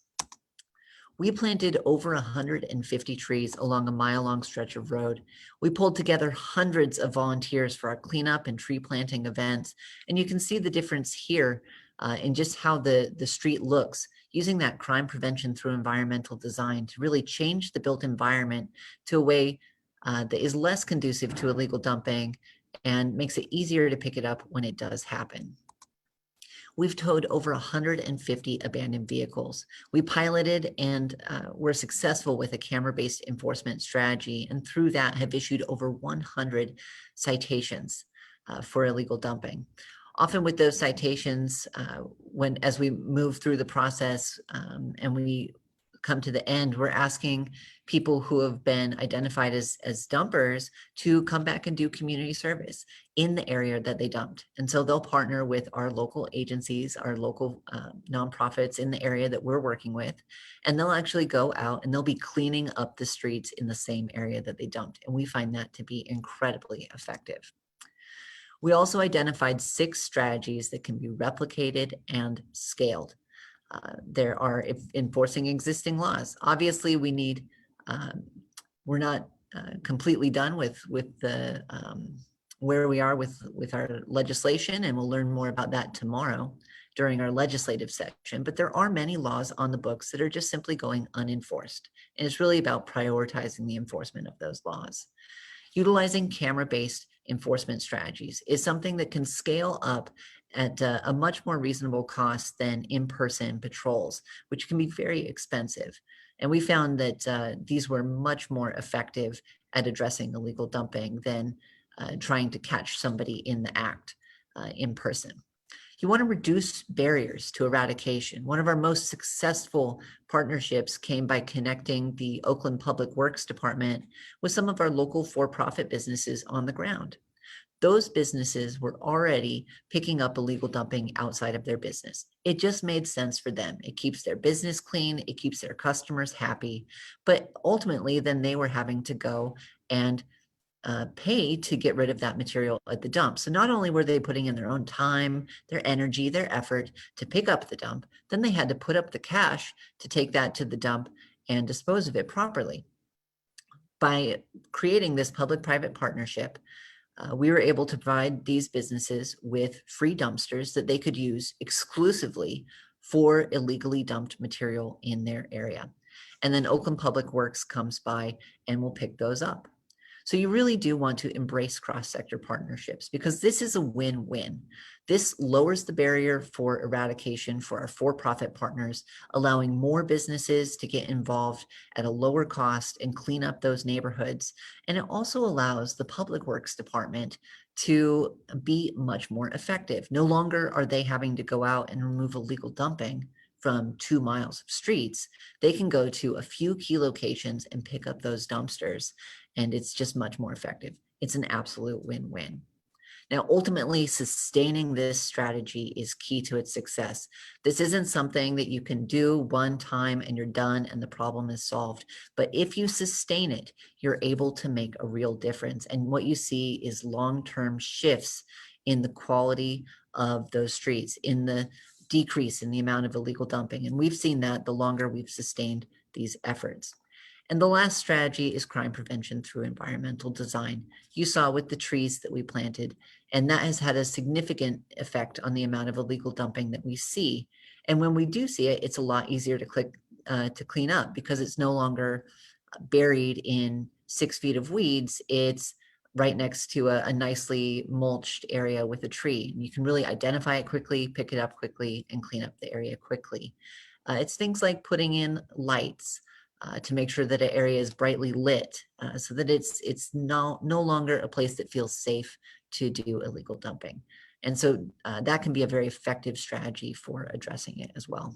Speaker 4: We planted over 150 trees along a mile-long stretch of road. We pulled together hundreds of volunteers for our cleanup and tree planting events. And you can see the difference here in just how the street looks, using that crime prevention through environmental design to really change the built environment to a way that is less conducive to illegal dumping and makes it easier to pick it up when it does happen. We've towed over 150 abandoned vehicles. We piloted and were successful with a camera-based enforcement strategy, and through that have issued over 100 citations for illegal dumping. Often with those citations, as we move through the process and we come to the end, we're asking people who have been identified as dumpers to come back and do community service in the area that they dumped. And so they'll partner with our local agencies, our local nonprofits in the area that we're working with, and they'll actually go out and they'll be cleaning up the streets in the same area that they dumped. And we find that to be incredibly effective. We also identified 6 strategies that can be replicated and scaled. There are enforcing existing laws. Obviously, we need, we're not completely done with the where we are with our legislation, and we'll learn more about that tomorrow during our legislative section. But there are many laws on the books that are just simply going unenforced. And it's really about prioritizing the enforcement of those laws. Utilizing camera-based enforcement strategies is something that can scale up at a much more reasonable cost than in-person patrols, which can be very expensive. And we found that these were much more effective at addressing illegal dumping than trying to catch somebody in the act in person. You want to reduce barriers to eradication. One of our most successful partnerships came by connecting the Oakland Public Works Department with some of our local for-profit businesses on the ground. Those businesses were already picking up illegal dumping outside of their business. It just made sense for them. It keeps their business clean, it keeps their customers happy, but ultimately then they were having to go and pay to get rid of that material at the dump. So not only were they putting in their own time, their energy, their effort to pick up the dump, then they had to put up the cash to take that to the dump and dispose of it properly. By creating this public-private partnership, we were able to provide these businesses with free dumpsters that they could use exclusively for illegally dumped material in their area. And then Oakland Public Works comes by and will pick those up. So you really do want to embrace cross-sector partnerships because this is a win-win. This lowers the barrier for eradication for our for-profit partners, allowing more businesses to get involved at a lower cost and clean up those neighborhoods. And it also allows the Public Works Department to be much more effective. No longer are they having to go out and remove illegal dumping from 2 miles of streets. They can go to a few key locations and pick up those dumpsters, and it's just much more effective. It's an absolute win-win. Now, ultimately, sustaining this strategy is key to its success. This isn't something that you can do one time and you're done and the problem is solved. But if you sustain it, you're able to make a real difference. And what you see is long-term shifts in the quality of those streets, in the decrease in the amount of illegal dumping. And we've seen that the longer we've sustained these efforts. And the last strategy is crime prevention through environmental design. You saw with the trees that we planted, and that has had a significant effect on the amount of illegal dumping that we see. And when we do see it, it's a lot easier to clean up because it's no longer buried in 6 feet of weeds. It's right next to a nicely mulched area with a tree. You can really identify it quickly, pick it up quickly, and clean up the area quickly. It's things like putting in lights to make sure that an area is brightly lit so that it's no longer a place that feels safe to do illegal dumping. And so that can be a very effective strategy for addressing it as well.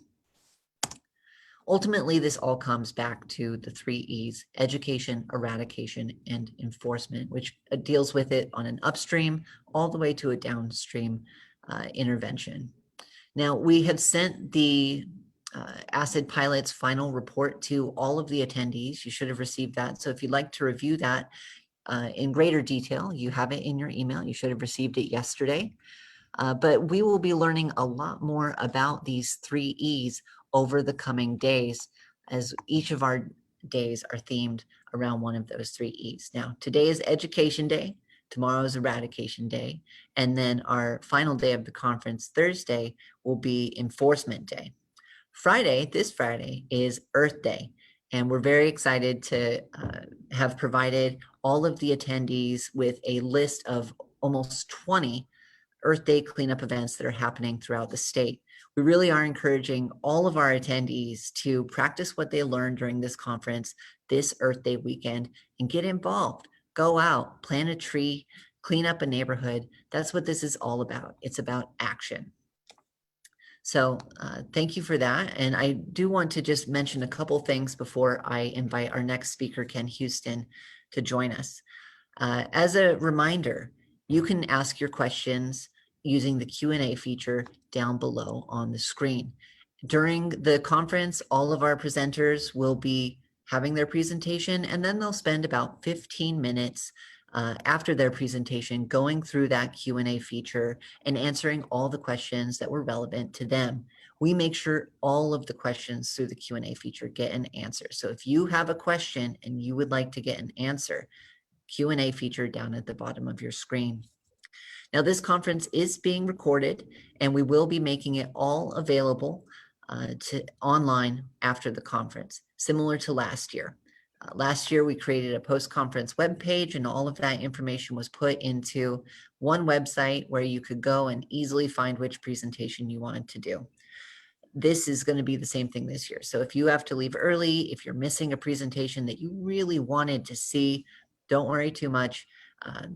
Speaker 4: Ultimately, this all comes back to the 3 E's: education, eradication, and enforcement, which deals with it on an upstream all the way to a downstream intervention. Now, we had sent the acid pilot's final report to all of the attendees. You should have received that. So if you'd like to review that in greater detail, you have it in your email. You should have received it yesterday. But we will be learning a lot more about these 3 E's over the coming days, as each of our days are themed around one of those 3 E's. Now, today is Education Day. Tomorrow is Eradication Day. And then our final day of the conference, Thursday, will be Enforcement Day. Friday, this Friday, is Earth Day. And we're very excited to have provided all of the attendees with a list of almost 20 Earth Day cleanup events that are happening throughout the state. We really are encouraging all of our attendees to practice what they learned during this conference this Earth Day weekend and get involved. Go out, plant a tree, clean up a neighborhood. That's what this is all about. It's about action. So thank you for that. And I do want to just mention a couple things before I invite our next speaker, Ken Houston, to join us. As a reminder, you can ask your questions using the Q&A feature down below on the screen. During the conference, all of our presenters will be having their presentation, and then they'll spend about 15 minutes after their presentation going through that Q&A feature and answering all the questions that were relevant to them. We make sure all of the questions through the Q&A feature get an answer. So if you have a question and you would like to get an answer, Q&A feature down at the bottom of your screen. Now, this conference is being recorded, and we will be making it all available online after the conference, similar to last year. Last year, we created a post-conference webpage, and all of that information was put into one website where you could go and easily find which presentation you wanted to do. This is going to be the same thing this year. So if you have to leave early, if you're missing a presentation that you really wanted to see, don't worry too much.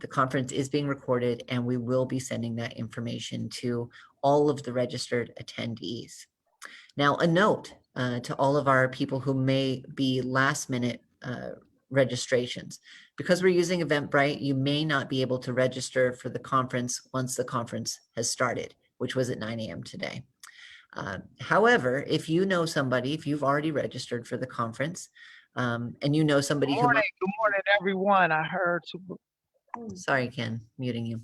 Speaker 4: The conference is being recorded, and we will be sending that information to all of the registered attendees. Now, a note to all of our people who may be last-minute registrations. Because we're using Eventbrite, you may not be able to register for the conference once the conference has started, which was at 9 a.m. today. However, if you know somebody, if you've already registered for the conference, and you know somebody
Speaker 5: Good morning, everyone. I heard.
Speaker 4: Sorry, Ken, muting you.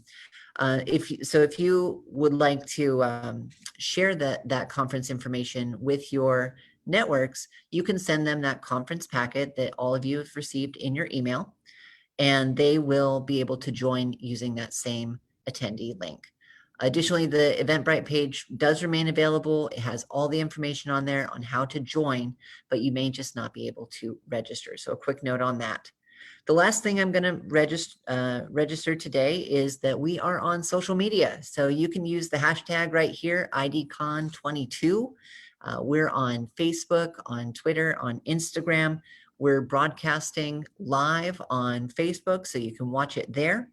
Speaker 4: If you would like to share that conference information with your networks, you can send them that conference packet that all of you have received in your email, and they will be able to join using that same attendee link. Additionally, the Eventbrite page does remain available. It has all the information on there on how to join, but you may just not be able to register. So a quick note on that. The last thing I'm going to register today is that we are on social media. So you can use the hashtag right here, IDCon22. We're on Facebook, on Twitter, on Instagram. We're broadcasting live on Facebook, so you can watch it there.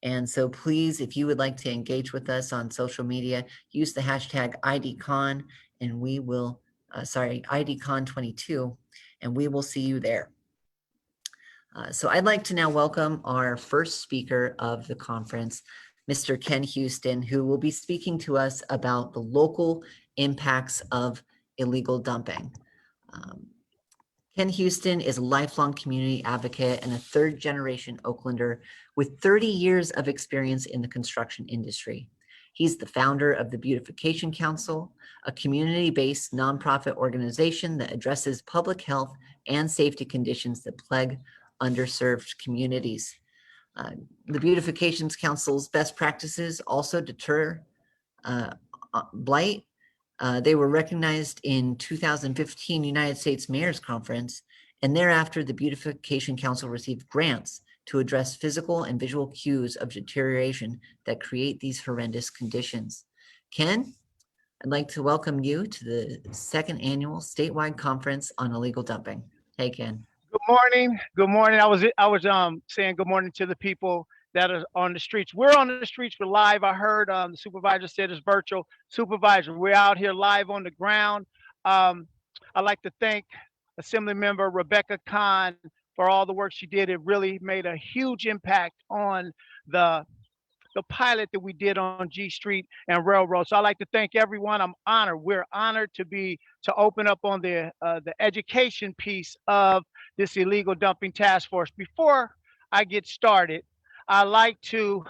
Speaker 4: And so please, if you would like to engage with us on social media, use the hashtag IDCon and we will, IDCon22, and we will see you there. So I'd like to now welcome our first speaker of the conference, Mr. Ken Houston, who will be speaking to us about the local impacts of illegal dumping. Ken Houston is a lifelong community advocate and a third-generation Oaklander with 30 years of experience in the construction industry. He's the founder of the Beautification Council, a community-based nonprofit organization that addresses public health and safety conditions that plague underserved communities. The Beautification Council's best practices also deter blight. They were recognized in 2015 United States Mayor's Conference, and thereafter the Beautification Council received grants to address physical and visual cues of deterioration that create these horrendous conditions. Ken, I'd like to welcome you to the second annual statewide conference on illegal dumping. Hey, Ken.
Speaker 5: Good morning. Good morning. I was saying good morning to the people that are on the streets. We're on the streets. We're live. I heard the supervisor said it's virtual. Supervisor, we're out here live on the ground. I'd like to thank Assemblymember Rebecca Bauer-Kahan for all the work she did. It really made a huge impact on the pilot that we did on G Street and Railroad. So I'd like to thank everyone. I'm honored. We're honored to open up on the education piece of this illegal dumping task force. Before I get started, I'd like to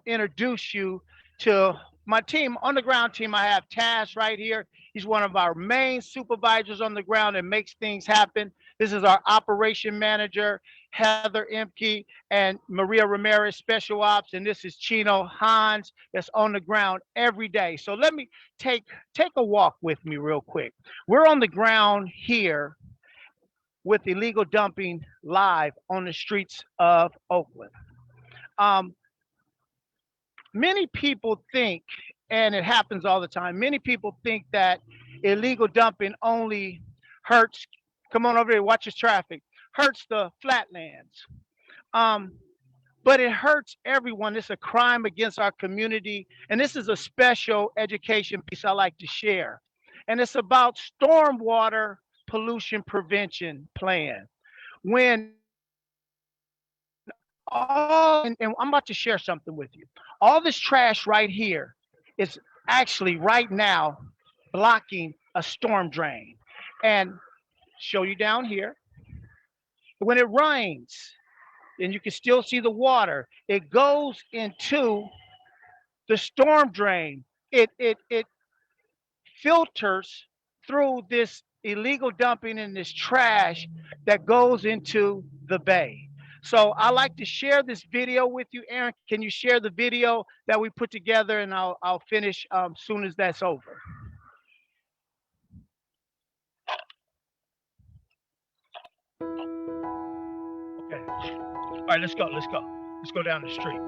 Speaker 5: introduce you to my team. On the ground team, I have Taz right here. He's one of our main supervisors on the ground and makes things happen. This is our operation manager, Heather Imke, and Maria Ramirez, special ops. And this is Chino Hans, that's on the ground every day. So let me take a walk with me real quick. We're on the ground here with illegal dumping live on the streets of Oakland. Many people think, and it happens all the time, many people think that illegal dumping only hurts, come on over here, watch this traffic, hurts the flatlands. But it hurts everyone. It's a crime against our community. And this is a special education piece I like to share. And it's about stormwater pollution prevention plan. And I'm about to share something with you. All this trash right here is actually right now blocking a storm drain. And show you down here, when it rains, and you can still see the water, it goes into the storm drain. It filters through this illegal dumping and this trash that goes into the bay. So I like to share this video with you. Aaron, can you share the video that we put together, and I'll finish soon as that's over. Okay. All right, let's go. Let's go down the street.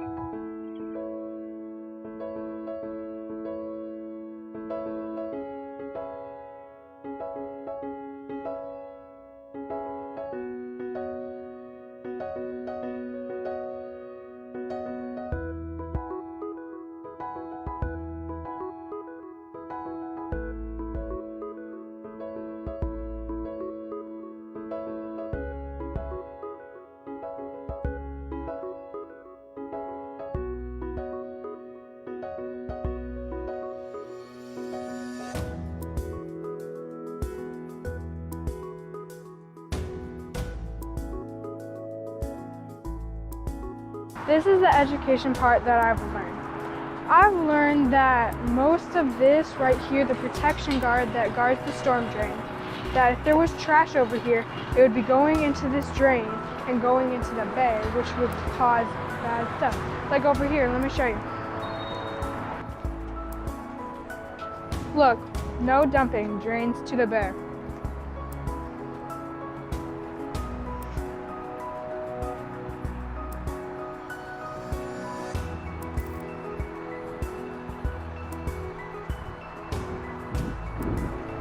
Speaker 6: This is the education part that I've learned. I've learned that most of this right here, the protection guard that guards the storm drain, that if there was trash over here, it would be going into this drain and going into the bay, which would cause bad stuff. Like over here, let me show you. Look, no dumping, drains to the bay.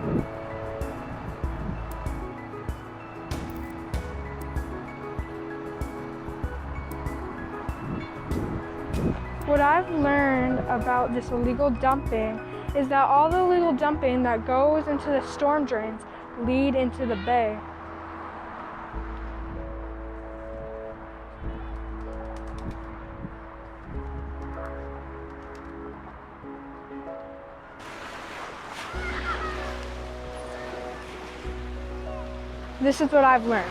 Speaker 6: What I've learned about this illegal dumping is that all the illegal dumping that goes into the storm drains lead into the bay. This is what I've learned.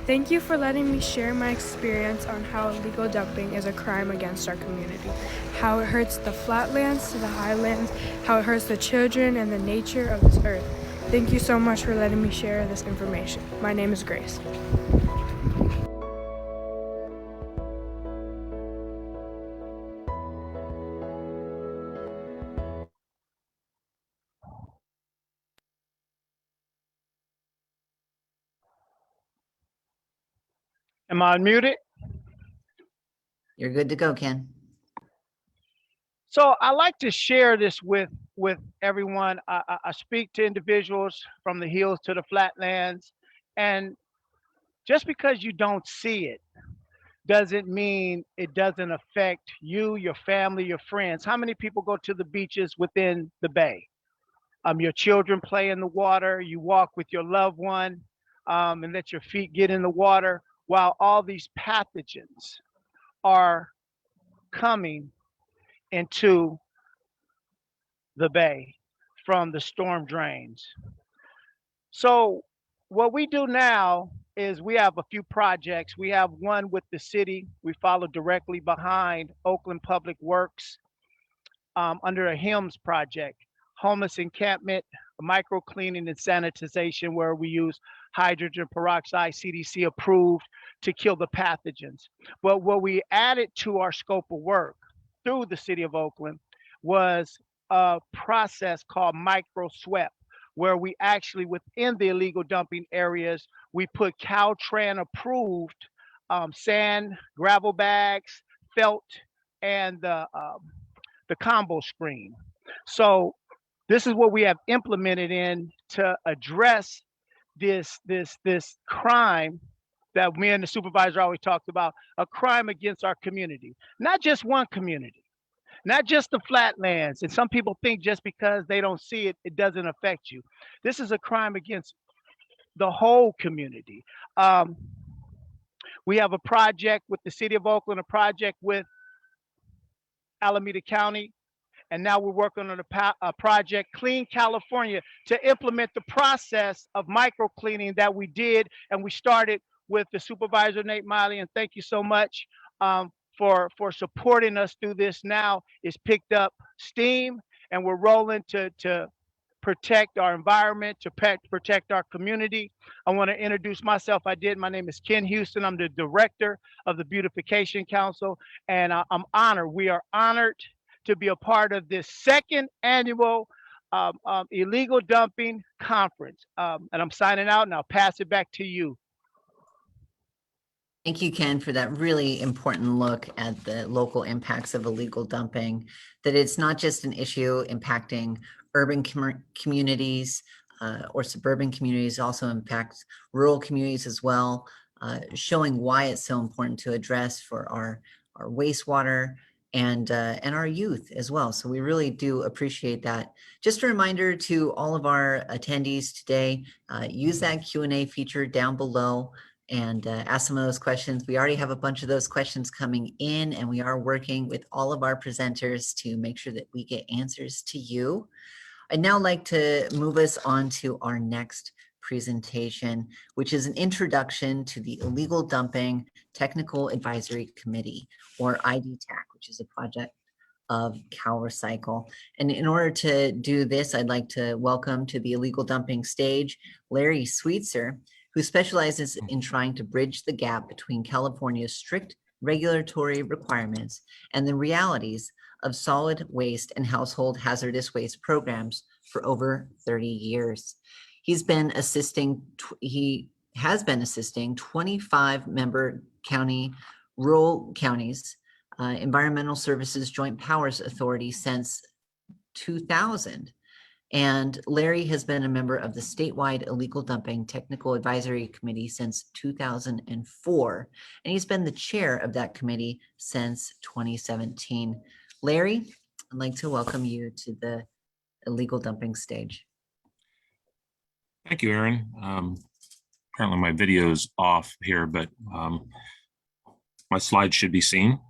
Speaker 6: Thank you for letting me share my experience on how illegal dumping is a crime against our community, how it hurts the flatlands to the highlands, how it hurts the children and the nature of this earth. Thank you so much for letting me share this information. My name is Grace.
Speaker 5: Am I unmuted?
Speaker 4: You're good to go, Ken.
Speaker 5: So I like to share this with everyone. I speak to individuals from the hills to the flatlands, and just because you don't see it doesn't mean it doesn't affect you, your family, your friends. How many people go to the beaches within the bay? Your children play in the water. You walk with your loved one and let your feet get in the water while all these pathogens are coming into the bay from the storm drains. So what we do now is we have a few projects. We have one with the city. We follow directly behind Oakland Public Works under a HIMSS project, homeless encampment, micro cleaning and sanitization, where we use hydrogen peroxide, CDC approved, to kill the pathogens. But what we added to our scope of work through the city of Oakland was a process called micro swept, where we actually, within the illegal dumping areas, we put Caltrans approved sand, gravel bags, felt, and the combo screen. So this is what we have implemented in to address this crime that me and the supervisor always talked about, a crime against our community. Not just one community, not just the flatlands. And some people think just because they don't see it, it doesn't affect you. This is a crime against the whole community. We have a project with the city of Oakland, a project with Alameda County, and now we're working on a project, Clean California, to implement the process of micro cleaning that we did, and we started with the supervisor, Nate Miley, and thank you so much for supporting us through this. Now it's picked up steam, and we're rolling to protect our environment, to protect our community. I want to introduce myself. My name is Ken Houston. I'm the director of the Beautification Council, and I'm honored. We are honored to be a part of this second annual illegal dumping conference. And I'm signing out, and I'll pass it back to you.
Speaker 4: Thank you, Ken, for that really important look at the local impacts of illegal dumping, that it's not just an issue impacting urban communities or suburban communities, also impacts rural communities as well, showing why it's so important to address for our wastewater and our youth as well. So we really do appreciate that. Just a reminder to all of our attendees today, use that Q&A feature down below and ask some of those questions. We already have a bunch of those questions coming in, and we are working with all of our presenters to make sure that we get answers to you. I'd now like to move us on to our next presentation, which is an introduction to the Illegal Dumping Technical Advisory Committee, or IDTAC, which is a project of CalRecycle. And in order to do this, I'd like to welcome to the illegal dumping stage, Larry Sweetser, who specializes in trying to bridge the gap between California's strict regulatory requirements and the realities of solid waste and household hazardous waste programs for over 30 years. He has been assisting 25 member rural counties Environmental Services Joint Powers Authority since 2000. And Larry has been a member of the Statewide Illegal Dumping Technical Advisory Committee since 2004. And he's been the chair of that committee since 2017. Larry, I'd like to welcome you to the illegal dumping stage.
Speaker 7: Thank you, Erin. Apparently my video is off here, but my slides should be seen.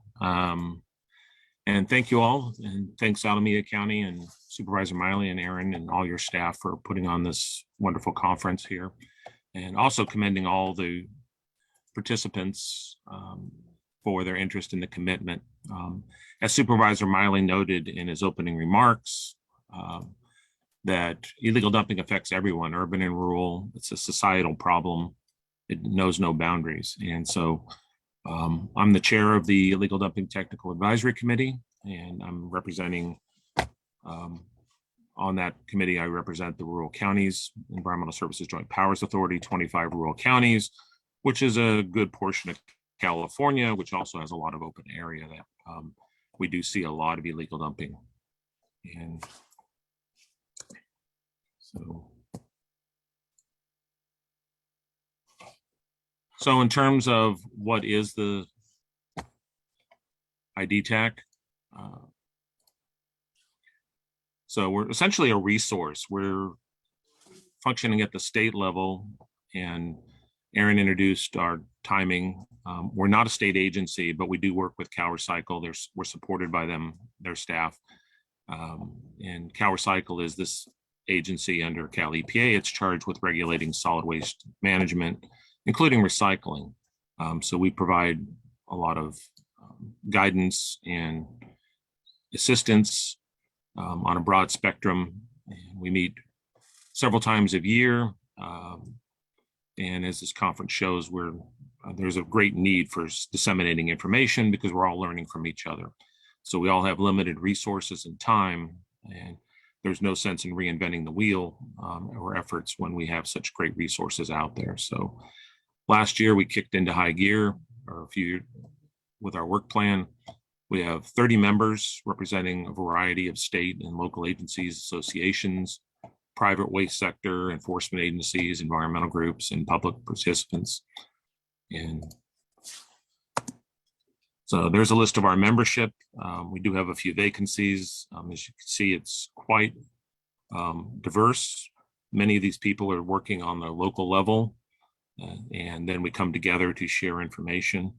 Speaker 7: And thank you all, and thanks Alameda County and Supervisor Miley and Erin and all your staff for putting on this wonderful conference here. And also commending all the participants for their interest in the commitment. As Supervisor Miley noted in his opening remarks, that illegal dumping affects everyone, urban and rural. It's a societal problem. It knows no boundaries. And so I'm the chair of the Illegal Dumping Technical Advisory Committee, and I'm representing, on that committee, I represent the rural counties, Environmental Services Joint Powers Authority, 25 rural counties, which is a good portion of California, which also has a lot of open area that we do see a lot of illegal dumping. And so in terms of what is the IDTAC, so we're essentially a resource. We're functioning at the state level, and Erin introduced our timing. We're not a state agency, but we do work with CalRecycle. We're supported by them, their staff. And CalRecycle is this agency under Cal EPA. It's charged with regulating solid waste management, including recycling. So we provide a lot of guidance and assistance on a broad spectrum. We meet several times a year. And as this conference shows, there's a great need for disseminating information because we're all learning from each other. So we all have limited resources and time, and there's no sense in reinventing the wheel or efforts when we have such great resources out there. So last year we kicked into high gear, with our work plan. We have 30 members representing a variety of state and local agencies, associations, private waste sector, enforcement agencies, environmental groups, and public participants. And so there's a list of our membership. We do have a few vacancies. As you can see, it's quite diverse. Many of these people are working on the local level, and then we come together to share information.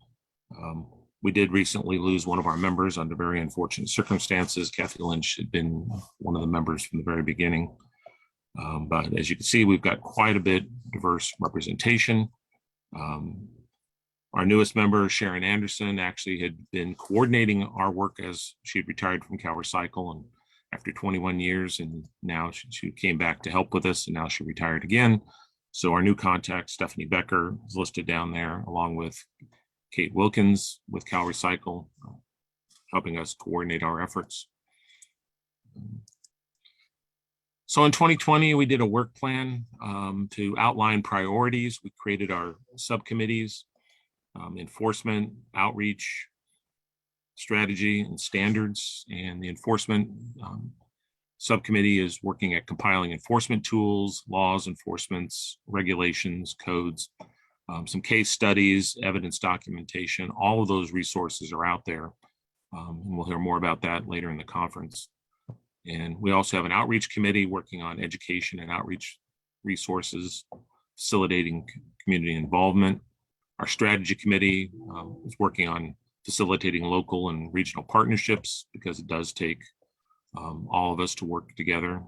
Speaker 7: We did recently lose one of our members under very unfortunate circumstances. Kathy Lynch had been one of the members from the very beginning. But as you can see, we've got quite a bit diverse representation. Our newest member, Sharon Anderson, actually had been coordinating our work as she had retired from CalRecycle, and after 21 years, and now she came back to help with us, and now she retired again. So our new contact, Stephanie Becker, is listed down there, along with Kate Wilkins with CalRecycle, helping us coordinate our efforts. So in 2020, we did a work plan to outline priorities. We created our subcommittees, enforcement, outreach, strategy, and standards. And the enforcement subcommittee is working at compiling enforcement tools, laws, enforcements, regulations, codes, some case studies, evidence documentation. All of those resources are out there. And we'll hear more about that later in the conference. And we also have an outreach committee working on education and outreach resources, facilitating community involvement. Our strategy committee is working on facilitating local and regional partnerships, because it does take all of us to work together.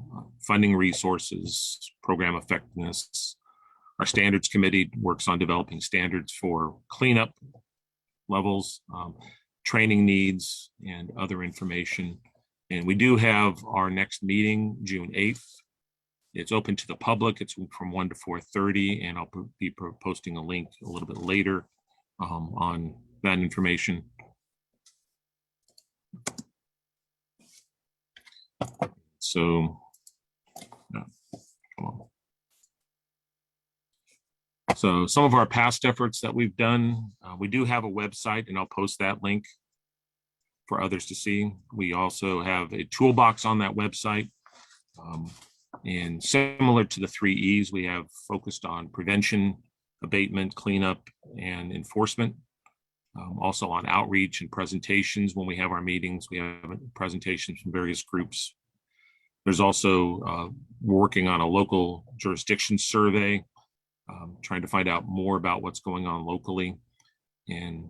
Speaker 7: Funding resources, program effectiveness. Our standards committee works on developing standards for cleanup levels, training needs, and other information. And we do have our next meeting, June 8th. It's open to the public. It's from 1 to 4:30, and I'll be posting a link a little bit later on that information. So, so some of our past efforts that we've done, we do have a website, and I'll post that link. for others to see. We also have a toolbox on that website. And similar to the 3 E's, we have focused on prevention, abatement, cleanup, and enforcement. Also on outreach and presentations. When we have our meetings, we have presentations from various groups. There's also working on a local jurisdiction survey, trying to find out more about what's going on locally, and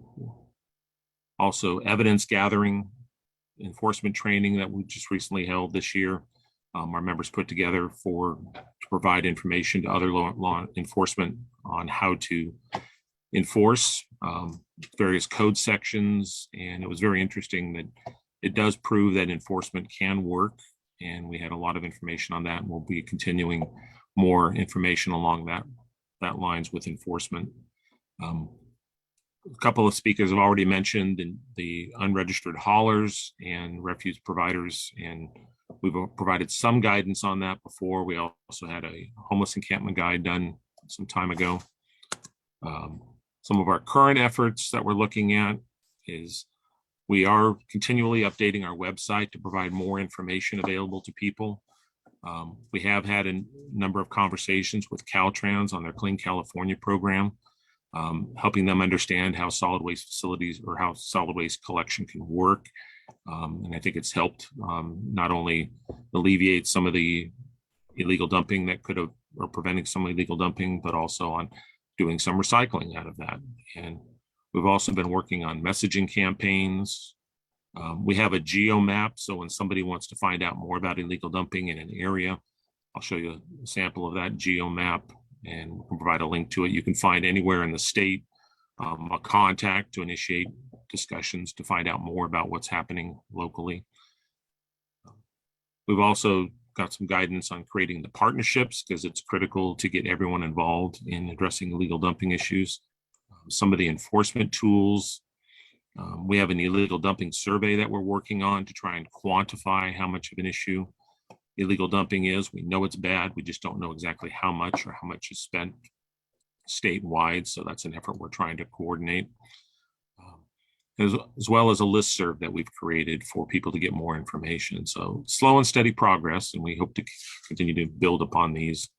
Speaker 7: also evidence gathering, enforcement training that we just recently held this year. Our members put together to provide information to other law enforcement on how to enforce various code sections. And it was very interesting that it does prove that enforcement can work. And we had a lot of information on that, and we'll be continuing more information along that lines with enforcement. A couple of speakers have already mentioned the unregistered haulers and refuse providers, and we've provided some guidance on that before. We also had a homeless encampment guide done some time ago. Some of our current efforts that we're looking at is we are continually updating our website to provide more information available to people. We have had a number of conversations with Caltrans on their Clean California program, helping them understand how solid waste facilities or how solid waste collection can work. And I think it's helped not only alleviate some of the illegal dumping that could have, or preventing some illegal dumping, but also on doing some recycling out of that. And we've also been working on messaging campaigns. We have a geo map, so when somebody wants to find out more about illegal dumping in an area, I'll show you a sample of that geo map, and we can provide a link to it. You can find anywhere in the state a contact to initiate discussions to find out more about what's happening locally. We've also got some guidance on creating the partnerships, because it's critical to get everyone involved in addressing illegal dumping issues. Some of the enforcement tools. We have an illegal dumping survey that we're working on to try and quantify how much of an issue illegal dumping is. We know it's bad. We just don't know exactly how much or how much is spent statewide. So that's an effort we're trying to coordinate. As well as a listserv that we've created for people to get more information. So slow and steady progress, and we hope to continue to build upon these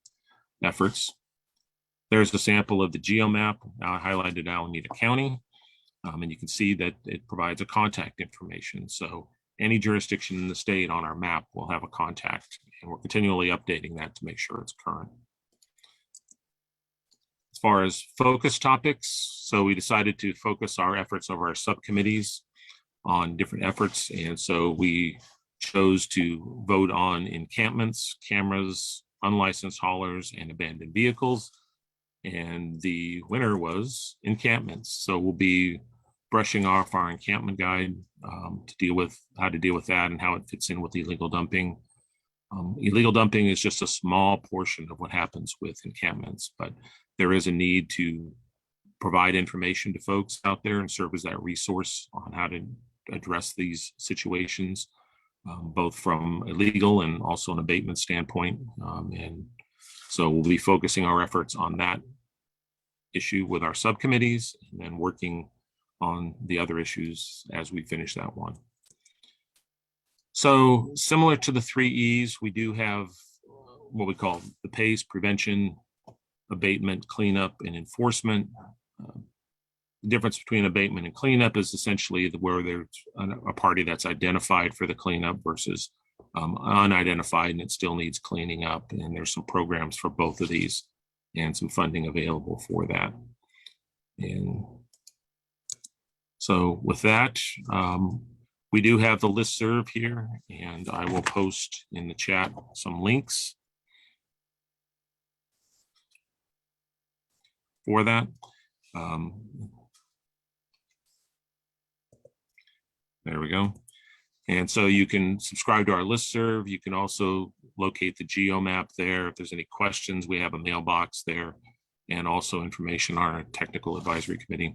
Speaker 7: efforts. There's a sample of the geomap highlighted Alameda County, and you can see that it provides a contact information. So any jurisdiction in the state on our map will have a contact, and we're continually updating that to make sure it's current. As far as focus topics, so we decided to focus our efforts of our subcommittees on different efforts. And so we chose to vote on encampments, cameras, unlicensed haulers, and abandoned vehicles. And the winner was encampments. So we'll be brushing off our encampment guide to deal with how to deal with that and how it fits in with illegal dumping. Illegal dumping is just a small portion of what happens with encampments, but there is a need to provide information to folks out there and serve as that resource on how to address these situations, both from a legal and also an abatement standpoint. And so we'll be focusing our efforts on that issue with our subcommittees, and then working on the other issues as we finish that one. So similar to the 3 E's, we do have what we call the PACE: prevention, abatement, cleanup, and enforcement. The difference between abatement and cleanup is essentially where there's a party that's identified for the cleanup versus unidentified and it still needs cleaning up. And there's some programs for both of these and some funding available for that. And so with that, we do have the listserv here, and I will post in the chat some links for that. There we go. And so you can subscribe to our listserv. You can also locate the geomap there. If there's any questions, we have a mailbox there, and also information on our technical advisory committee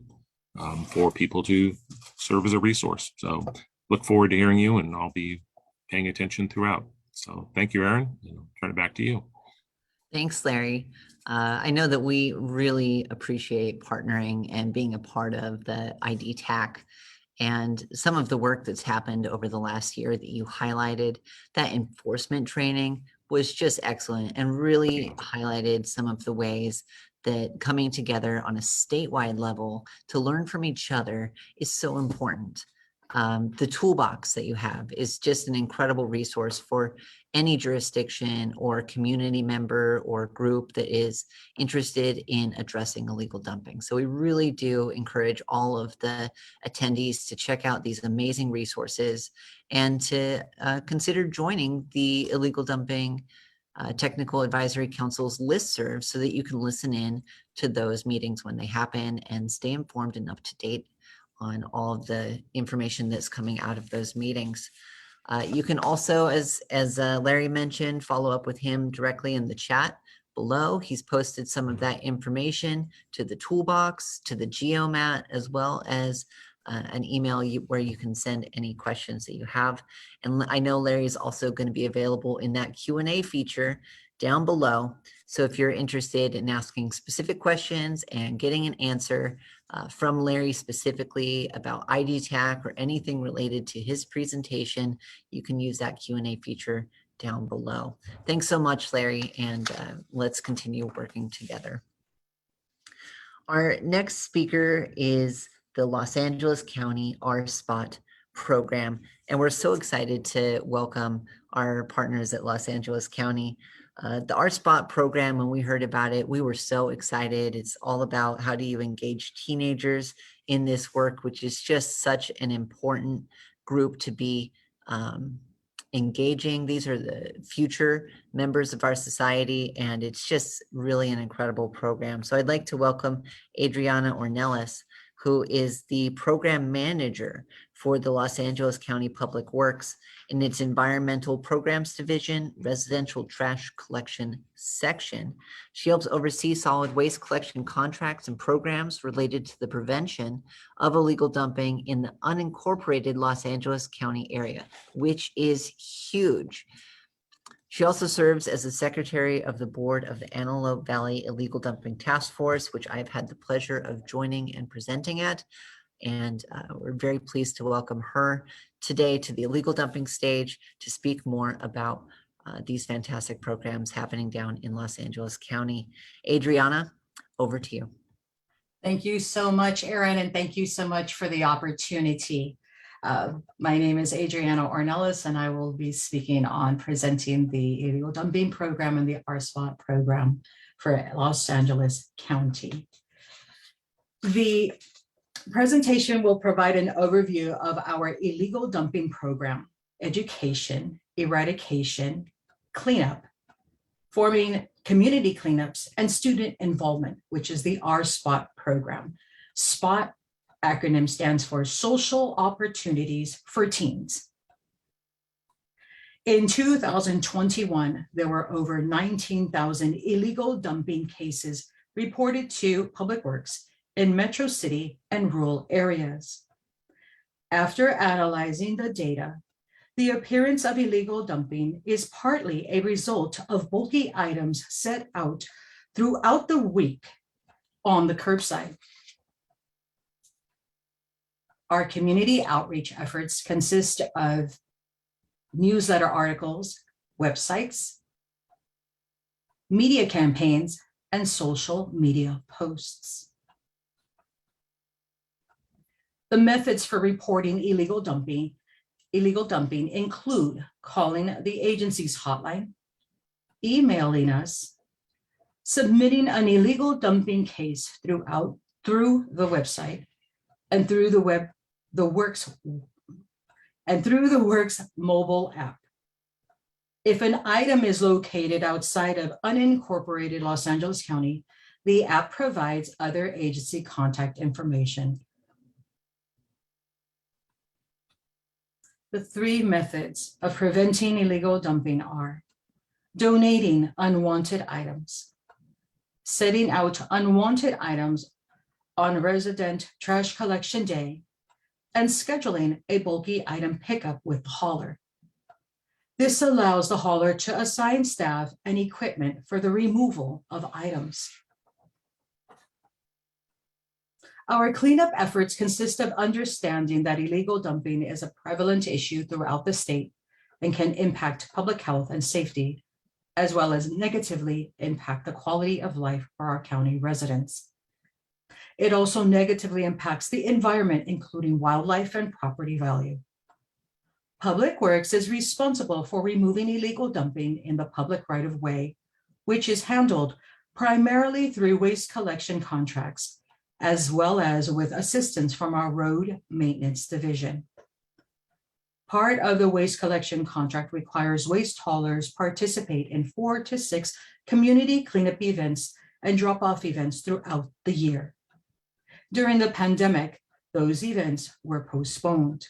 Speaker 7: for people to serve as a resource. So look forward to hearing you, and I'll be paying attention throughout. So thank you, Aaron. I'll turn it back to you.
Speaker 4: Thanks, Larry. I know that we really appreciate partnering and being a part of the ID TAC And some of the work that's happened over the last year that you highlighted, that enforcement training was just excellent and really highlighted some of the ways that coming together on a statewide level to learn from each other is so important. The toolbox that you have is just an incredible resource for any jurisdiction or community member or group that is interested in addressing illegal dumping. So we really do encourage all of the attendees to check out these amazing resources and to consider joining the Illegal Dumping Technical Advisory Council's listserv so that you can listen in to those meetings when they happen and stay informed and up to date on all of the information that's coming out of those meetings. You can also, as Larry mentioned, follow up with him directly in the chat below. He's posted some of that information to the toolbox, to the GeoMat, as well as an email where you can send any questions that you have. And I know Larry is also going to be available in that Q&A feature down below. So if you're interested in asking specific questions and getting an answer from Larry specifically about IDTAC or anything related to his presentation, you can use that Q&A feature down below. Thanks so much, Larry, and let's continue working together. Our next speaker is the Los Angeles County RSpot program, and we're so excited to welcome our partners at Los Angeles County. The RSpot program, when we heard about it, we were so excited. It's all about how do you engage teenagers in this work, which is just such an important group to be engaging. These are the future members of our society, and it's just really an incredible program. So I'd like to welcome Adriana Ornelas, who is the program manager for the Los Angeles County Public Works in its Environmental Programs Division, Residential Trash Collection Section. She helps oversee solid waste collection contracts and programs related to the prevention of illegal dumping in the unincorporated Los Angeles County area, which is huge. She also serves as the secretary of the board of the Antelope Valley Illegal Dumping Task Force, which I've had the pleasure of joining and presenting at. And we're very pleased to welcome her today to the illegal dumping stage to speak more about these fantastic programs happening down in Los Angeles County. Adriana, over to you.
Speaker 8: Thank you so much, Erin, and thank you so much for the opportunity. My name is Adriana Ornelas, and I will be speaking on presenting the illegal dumping program and the RSpot program for Los Angeles County. The presentation will provide an overview of our illegal dumping program, education, eradication, cleanup, forming community cleanups, and student involvement, which is the RSpot program. SPOT acronym stands for Social Opportunities for Teens. In 2021, there were over 19,000 illegal dumping cases reported to Public Works in Metro City and rural areas. After analyzing the data, the appearance of illegal dumping is partly a result of bulky items set out throughout the week on the curbside. Our community outreach efforts consist of newsletter articles, websites, media campaigns, and social media posts. The methods for reporting illegal dumping include calling the agency's hotline, emailing us, submitting an illegal dumping case through the website and through the Works mobile app. If an item is located outside of unincorporated Los Angeles County, the app provides other agency contact information. The three methods of preventing illegal dumping are donating unwanted items, setting out unwanted items on resident trash collection day, and scheduling a bulky item pickup with the hauler. This allows the hauler to assign staff and equipment for the removal of items. Our cleanup efforts consist of understanding that illegal dumping is a prevalent issue throughout the state and can impact public health and safety, as well as negatively impact the quality of life for our county residents. It also negatively impacts the environment, including wildlife and property value. Public Works is responsible for removing illegal dumping in the public right-of-way, which is handled primarily through waste collection contracts, as well as with assistance from our Road Maintenance Division. Part of the waste collection contract requires waste haulers participate in 4 to 6 community cleanup events and drop-off events throughout the year. During the pandemic, those events were postponed.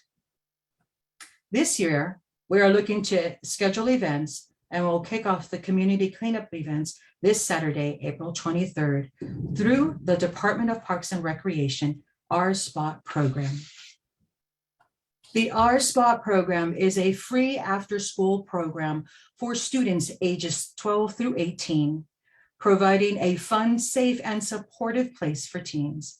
Speaker 8: This year, we are looking to schedule events and will kick off the community cleanup events this Saturday, April 23rd, through the Department of Parks and Recreation R-Spot program. The R-Spot program is a free after-school program for students ages 12 through 18, providing a fun, safe, and supportive place for teens.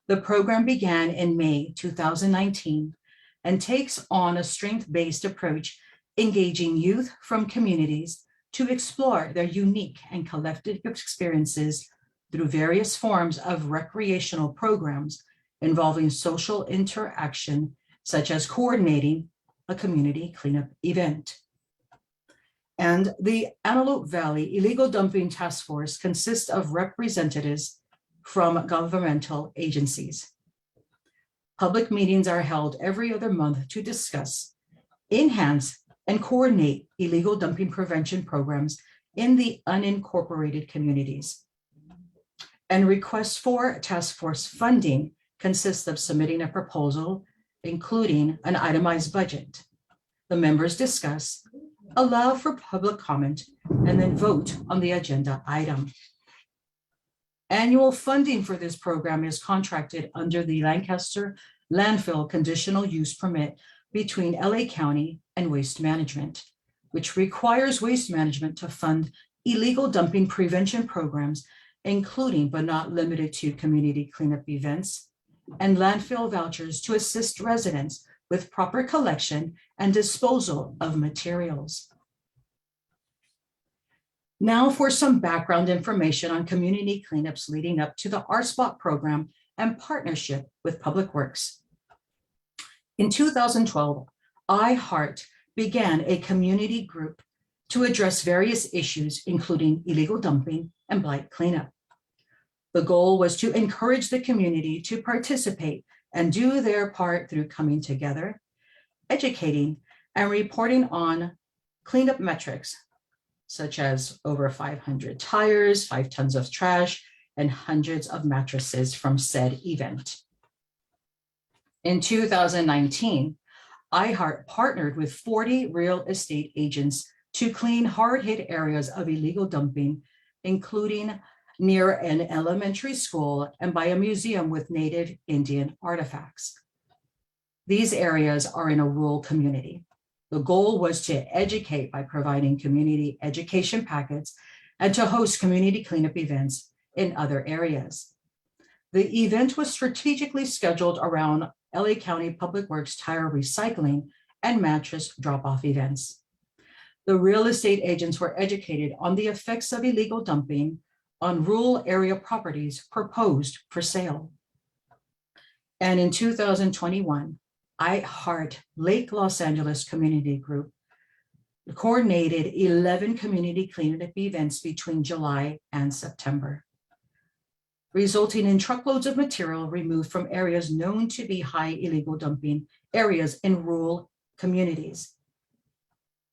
Speaker 8: The program began in May 2019 and takes on a strength-based approach, engaging youth from communities to explore their unique and collective experiences through various forms of recreational programs involving social interaction, such as coordinating a community cleanup event. And the Antelope Valley Illegal Dumping Task Force consists of representatives from governmental agencies. Public meetings are held every other month to discuss, enhance, and coordinate illegal dumping prevention programs in the unincorporated communities. And requests for task force funding consist of submitting a proposal, including an itemized budget. The members discuss, allow for public comment, and then vote on the agenda item. Annual funding for this program is contracted under the Lancaster Landfill Conditional Use Permit between LA County and Waste Management, which requires Waste Management to fund illegal dumping prevention programs, including but not limited to community cleanup events and landfill vouchers to assist residents with proper collection and disposal of materials. Now for some background information on community cleanups leading up to the R-Spot program and partnership with Public Works. In 2012, iHeart began a community group to address various issues, including illegal dumping and blight cleanup. The goal was to encourage the community to participate and do their part through coming together, educating, and reporting on cleanup metrics, such as over 500 tires, 5 tons of trash, and hundreds of mattresses from said event. In 2019, iHeart partnered with 40 real estate agents to clean hard-hit areas of illegal dumping, including near an elementary school and by a museum with Native Indian artifacts. These areas are in a rural community. The goal was to educate by providing community education packets and to host community cleanup events in other areas. The event was strategically scheduled around LA County Public Works tire recycling and mattress drop-off events. The real estate agents were educated on the effects of illegal dumping on rural area properties proposed for sale. And in 2021, iHeart Lake Los Angeles Community Group coordinated 11 community cleanup events between July and September, resulting in truckloads of material removed from areas known to be high illegal dumping areas in rural communities.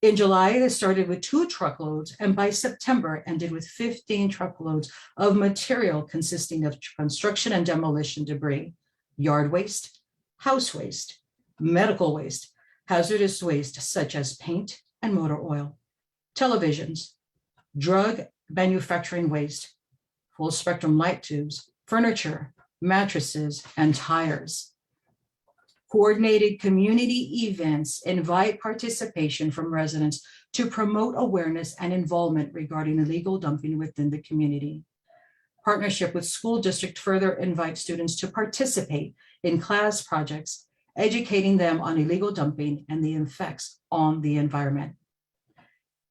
Speaker 8: In July, they started with 2 truckloads, and by September ended with 15 truckloads of material consisting of construction and demolition debris, yard waste, house waste, medical waste, hazardous waste such as paint and motor oil, televisions, drug manufacturing waste, full spectrum light tubes, furniture, mattresses, and tires. Coordinated community events invite participation from residents to promote awareness and involvement regarding illegal dumping within the community. partnership with school district further invites students to participate in class projects, educating them on illegal dumping and the effects on the environment.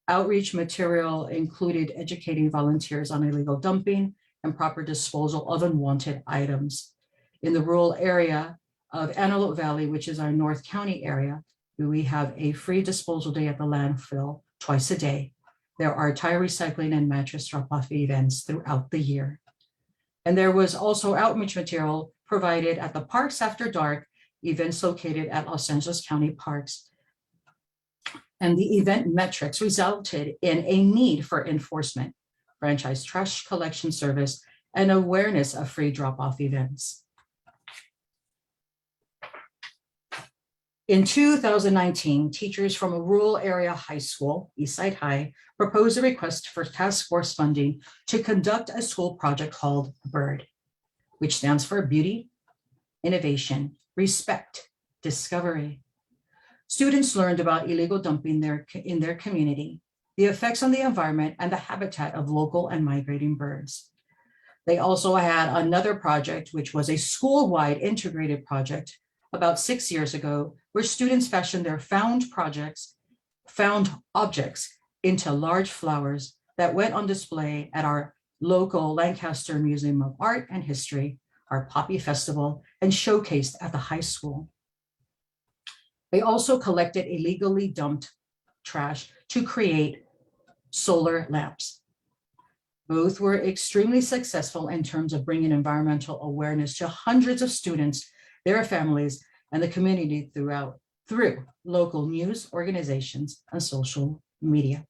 Speaker 8: Outreach material included educating volunteers on illegal dumping and proper disposal of unwanted items. In the rural area of Antelope Valley, which is our North County area, we have a free disposal day at the landfill twice a day. There are tire recycling and mattress drop-off events throughout the year. And there was also outreach material provided at the Parks After Dark, events located at Los Angeles County Parks. And the event metrics resulted in a need for enforcement, franchise trash collection service, and awareness of free drop-off events. In 2019, teachers from a rural area high school, Eastside High, proposed a request for task force funding to conduct a school project called BIRD, which stands for Beauty, Innovation, Respect, Discovery. Students learned about illegal dumping in their community, the effects on the environment, and the habitat of local and migrating birds. They also had another project, which was a school-wide integrated project about 6 years ago, where students fashioned their found objects into large flowers that went on display at our local Lancaster Museum of Art and History, our Poppy Festival, and showcased at the high school. They also collected illegally dumped trash to create solar lamps. Both were extremely successful in terms of bringing environmental awareness to hundreds of students, their families, and the community through local news organizations and social media.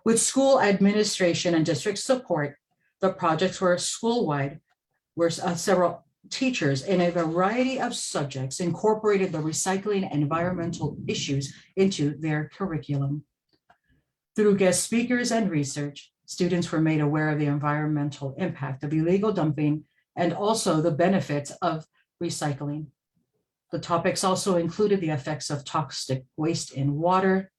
Speaker 8: With school administration and district support, the projects were school-wide, where several teachers in a variety of subjects incorporated the recycling and environmental issues into their curriculum. Through guest speakers and research, students were made aware of the environmental impact of illegal dumping and also the benefits of recycling. The topics also included the effects of toxic waste in water,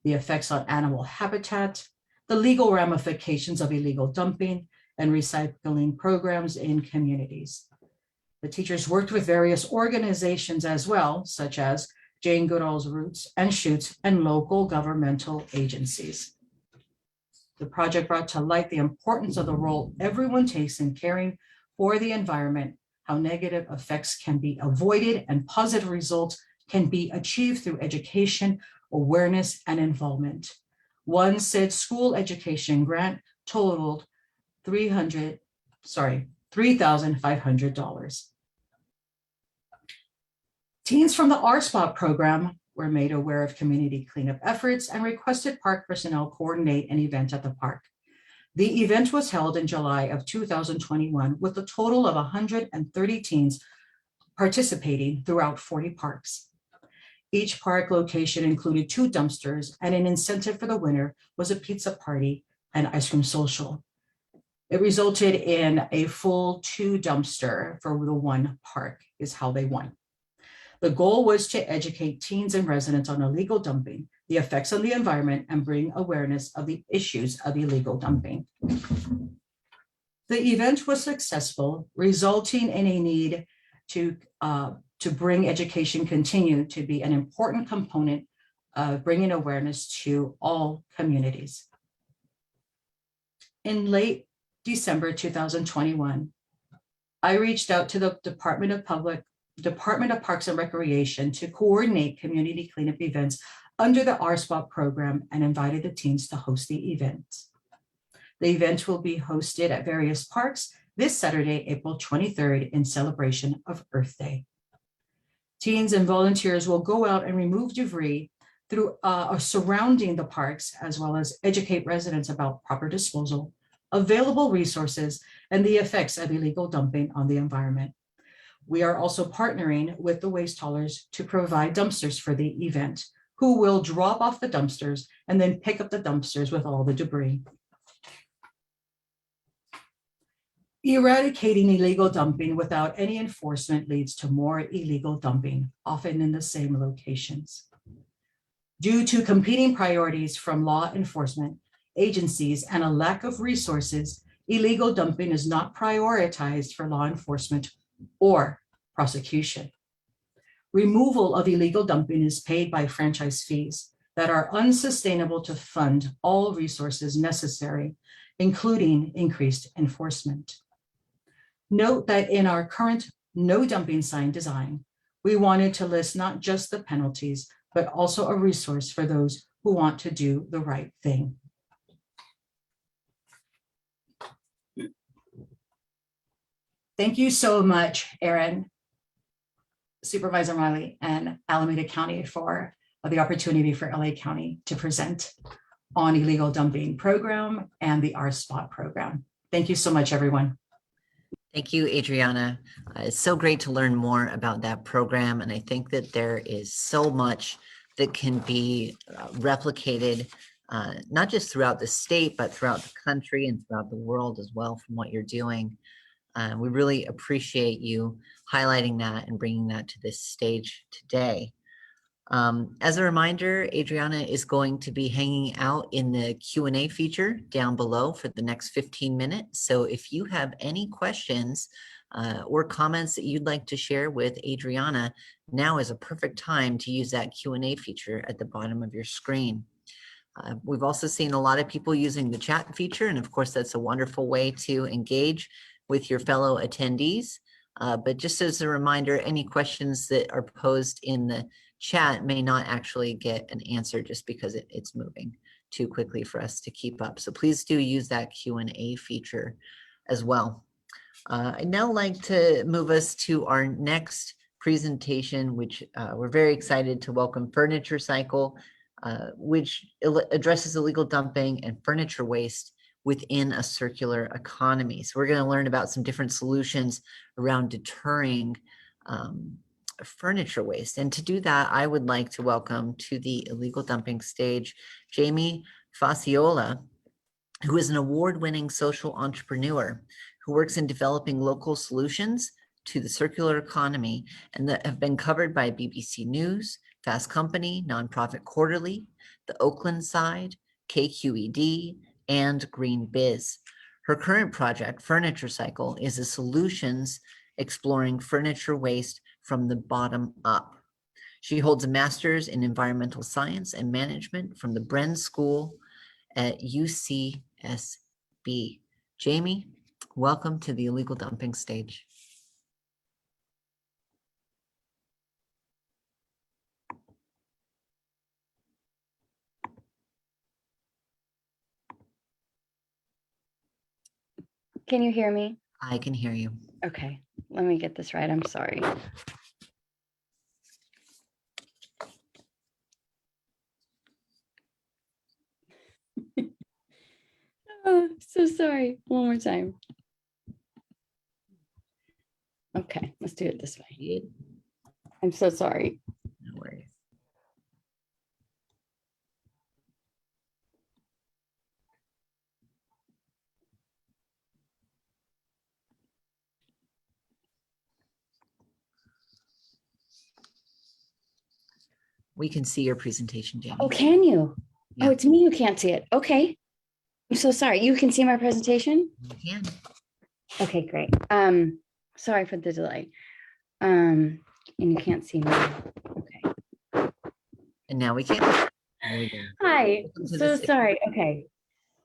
Speaker 8: the effects on animal habitat, the legal ramifications of illegal dumping, and recycling programs in communities. The teachers worked with various organizations as well, such as Jane Goodall's Roots and Shoots and local governmental agencies. The project brought to light the importance of the role everyone takes in caring for the environment, how negative effects can be avoided and positive results can be achieved through education, awareness, and involvement. One said school education grant totaled $3,500. Teens from the RSPOT program were made aware of community cleanup efforts and requested park personnel coordinate an event at the park. The event was held in July of 2021 with a total of 130 teens participating throughout 40 parks. Each park location included 2 dumpsters, and an incentive for the winner was a pizza party and ice cream social. It resulted in a full 2 dumpster for the 1 park is how they won. The goal was to educate teens and residents on illegal dumping, the effects on the environment, and bring awareness of the issues of illegal dumping. The event was successful, resulting in a need to bring education continue to be an important component of bringing awareness to all communities. In late December 2021, I reached out to the Department of Parks and Recreation to coordinate community cleanup events under the RSPOT program and invited the teens to host the event. The event will be hosted at various parks this Saturday, April 23rd, in celebration of Earth Day. Teens and volunteers will go out and remove debris through surrounding the parks, as well as educate residents about proper disposal, available resources, and the effects of illegal dumping on the environment. We are also partnering with the waste haulers to provide dumpsters for the event, who will drop off the dumpsters and then pick up the dumpsters with all the debris. Eradicating illegal dumping without any enforcement leads to more illegal dumping, often in the same locations. Due to competing priorities from law enforcement agencies and a lack of resources, illegal dumping is not prioritized for law enforcement or prosecution. Removal of illegal dumping is paid by franchise fees that are unsustainable to fund all resources necessary, including increased enforcement. Note that in our current no dumping sign design, we wanted to list not just the penalties, but also a resource for those who want to do the right thing. Thank you so much, Aaron, Supervisor Miley, and Alameda County for the opportunity for LA County to present on illegal dumping program and the R-Spot program. Thank you so much, everyone.
Speaker 4: Thank you, Adriana. It's so great to learn more about that program. And I think that there is so much that can be replicated, not just throughout the state, but throughout the country and throughout the world as well from what you're doing. We really appreciate you highlighting that and bringing that to this stage today. As a reminder, Adriana is going to be hanging out in the Q&A feature down below for the next 15 minutes. So if you have any questions or comments that you'd like to share with Adriana, now is a perfect time to use that Q&A feature at the bottom of your screen. We've also seen a lot of people using the chat feature, and of course, that's a wonderful way to engage with your fellow attendees. But just as a reminder, any questions that are posed in the chat may not actually get an answer just because it's moving too quickly for us to keep up. So please do use that Q&A feature as well. I'd now like to move us to our next presentation, which we're very excited to welcome Furniture Cycle, which addresses illegal dumping and furniture waste within a circular economy. So we're going to learn about some different solutions around deterring furniture waste. And to do that, I would like to welcome to the illegal dumping stage, Jamie Faciola, who is an award-winning social entrepreneur who works in developing local solutions to the circular economy and that have been covered by BBC News, Fast Company, Nonprofit Quarterly, the Oakland Side, KQED, and Green Biz. Her current project, Furniture Cycle, is a solutions exploring furniture waste from the bottom up. She holds a master's in environmental science and management from the Bren School at UCSB. Jamie, welcome to the illegal dumping stage.
Speaker 9: Can you hear me?
Speaker 4: I can hear you.
Speaker 9: Okay, let me get this right. I'm sorry. Oh, so sorry. One more time. Okay, let's do it this way. I'm so sorry.
Speaker 4: No worries. We can see your presentation, Jamie.
Speaker 9: Oh, can you?
Speaker 4: Yeah.
Speaker 9: Oh, it's me who can't see it. Okay. I'm so sorry. You can see my presentation?
Speaker 4: You can.
Speaker 9: Okay, great. Sorry for the delay. And you can't see me. Okay.
Speaker 4: And now we can. There we go.
Speaker 9: Hi.
Speaker 4: Welcome to
Speaker 9: So
Speaker 4: the
Speaker 9: sorry. Okay.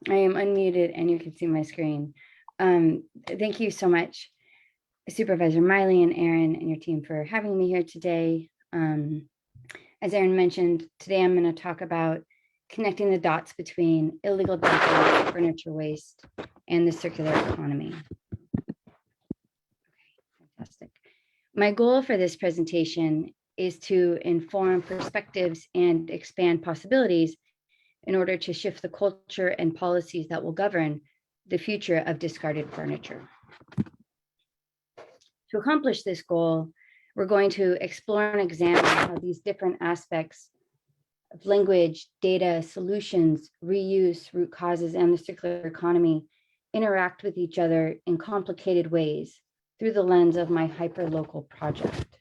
Speaker 9: I am unmuted and you can see my screen. Thank you so much, Supervisor Miley and Aaron and your team for having me here today. As Aaron mentioned, today I'm going to talk about connecting the dots between illegal dumping, furniture waste, and the circular economy. Okay, fantastic. My goal for this presentation is to inform perspectives and expand possibilities in order to shift the culture and policies that will govern the future of discarded furniture. To accomplish this goal, we're going to explore and examine how these different aspects of language, data, solutions, reuse, root causes, and the circular economy interact with each other in complicated ways through the lens of my hyperlocal project.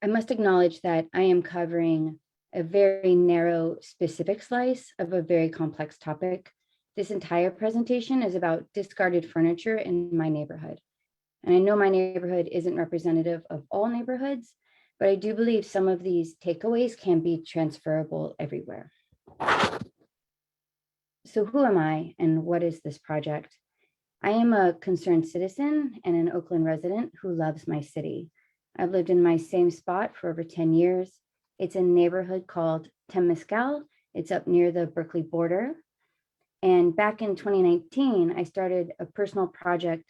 Speaker 9: I must acknowledge that I am covering a very narrow, specific slice of a very complex topic, This entire presentation is about discarded furniture in my neighborhood. And I know my neighborhood isn't representative of all neighborhoods, but I do believe some of these takeaways can be transferable everywhere. So who am I and what is this project? I am a concerned citizen and an Oakland resident who loves my city. I've lived in my same spot for over 10 years. It's a neighborhood called Temescal. It's up near the Berkeley border. And back in 2019, I started a personal project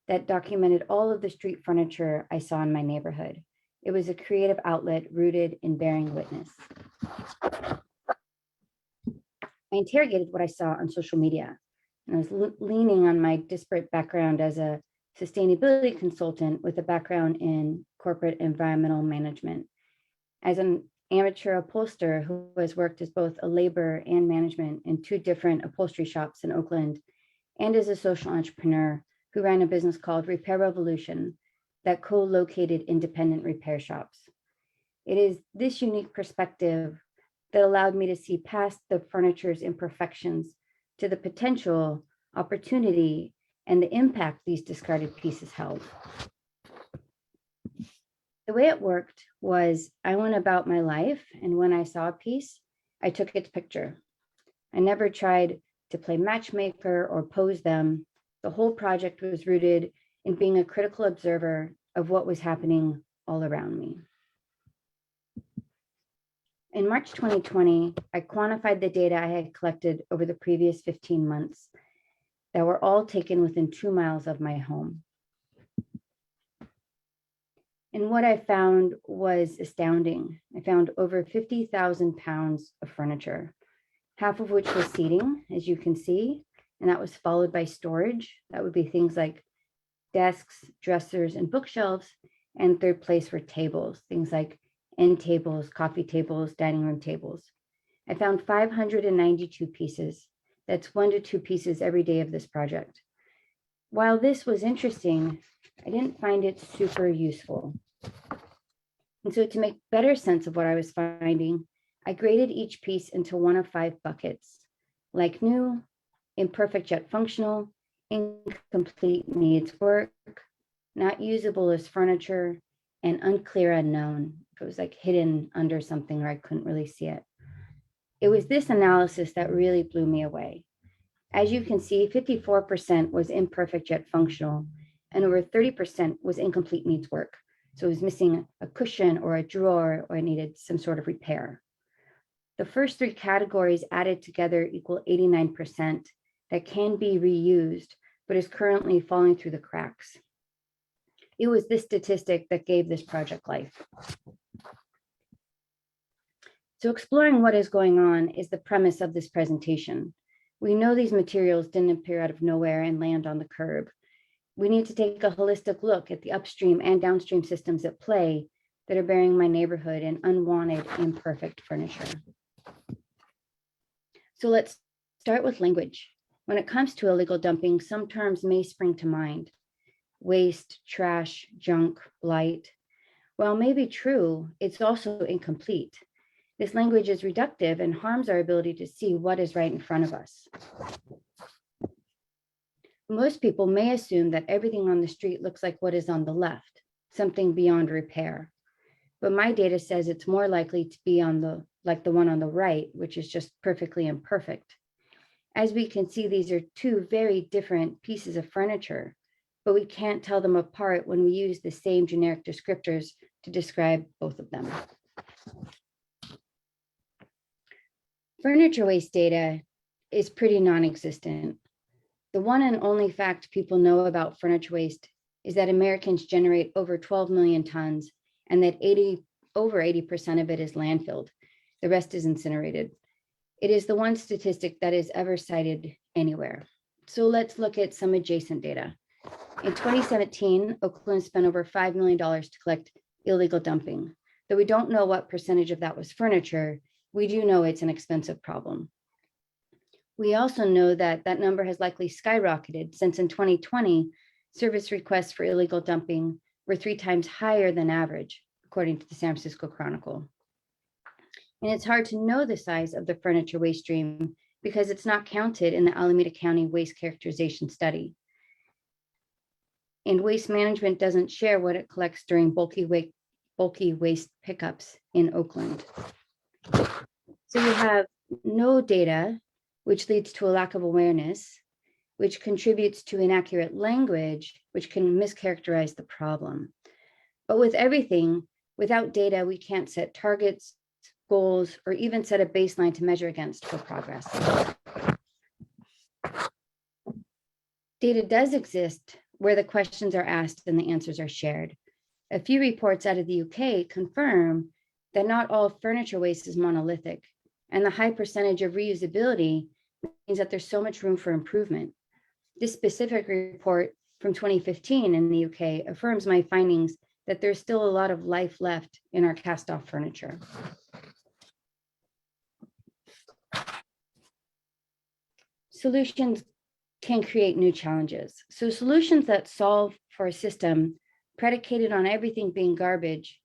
Speaker 9: that documented all of the street furniture I saw in my neighborhood. It was a creative outlet rooted in bearing witness. I interrogated what I saw on social media, and I was leaning on my disparate background as a sustainability consultant with a background in corporate environmental management. As an amateur upholsterer who has worked as both a laborer and management in 2 different upholstery shops in Oakland, and as a social entrepreneur who ran a business called Repair Revolution that co-located independent repair shops. It is this unique perspective that allowed me to see past the furniture's imperfections to the potential, opportunity, and the impact these discarded pieces held. The way it worked was I went about my life, and when I saw a piece, I took its picture. I never tried to play matchmaker or pose them. The whole project was rooted in being a critical observer of what was happening all around me. In March 2020, I quantified the data I had collected over the previous 15 months that were all taken within 2 miles of my home. And what I found was astounding. I found over 50,000 pounds of furniture, half of which was seating, as you can see, and that was followed by storage. That would be things like desks, dressers, and bookshelves. And third place were tables, things like end tables, coffee tables, dining room tables. I found 592 pieces. That's 1 to 2 pieces every day of this project. While this was interesting, I didn't find it super useful. And so to make better sense of what I was finding, I graded each piece into 1 of 5 buckets: like new, imperfect yet functional, incomplete needs work, not usable as furniture, and unclear unknown. It was like hidden under something or I couldn't really see it. It was this analysis that really blew me away. As you can see, 54% was imperfect yet functional, and over 30% was incomplete needs work. So it was missing a cushion or a drawer, or it needed some sort of repair. The first 3 categories added together equal 89% that can be reused, but is currently falling through the cracks. It was this statistic that gave this project life. So exploring what is going on is the premise of this presentation. We know these materials didn't appear out of nowhere and land on the curb. We need to take a holistic look at the upstream and downstream systems at play that are bearing my neighborhood in unwanted, imperfect furniture. So let's start with language. When it comes to illegal dumping, some terms may spring to mind: waste, trash, junk, blight. While may be true, it's also incomplete. This language is reductive and harms our ability to see what is right in front of us. Most people may assume that everything on the street looks like what is on the left, something beyond repair. But my data says it's more likely to be like the one on the right, which is just perfectly imperfect. As we can see, these are 2 very different pieces of furniture, but we can't tell them apart when we use the same generic descriptors to describe both of them. Furniture waste data is pretty non-existent. The one and only fact people know about furniture waste is that Americans generate over 12 million tons and that over 80% of it is landfilled. The rest is incinerated. It is the one statistic that is ever cited anywhere. So let's look at some adjacent data. In 2017, Oakland spent over $5 million to collect illegal dumping. Though we don't know what percentage of that was furniture, we do know it's an expensive problem. We also know that that number has likely skyrocketed since in 2020, service requests for illegal dumping were 3 times higher than average, according to the San Francisco Chronicle. And it's hard to know the size of the furniture waste stream because it's not counted in the Alameda County waste characterization study. And waste management doesn't share what it collects during bulky waste pickups in Oakland. So you have no data, which leads to a lack of awareness, which contributes to inaccurate language, which can mischaracterize the problem. But with everything, without data, we can't set targets, goals, or even set a baseline to measure against for progress. Data does exist where the questions are asked and the answers are shared. A few reports out of the UK confirm that not all furniture waste is monolithic, and the high percentage of reusability means that there's so much room for improvement. This specific report from 2015 in the UK affirms my findings that there's still a lot of life left in our cast-off furniture. Solutions can create new challenges. So solutions that solve for a system predicated on everything being garbage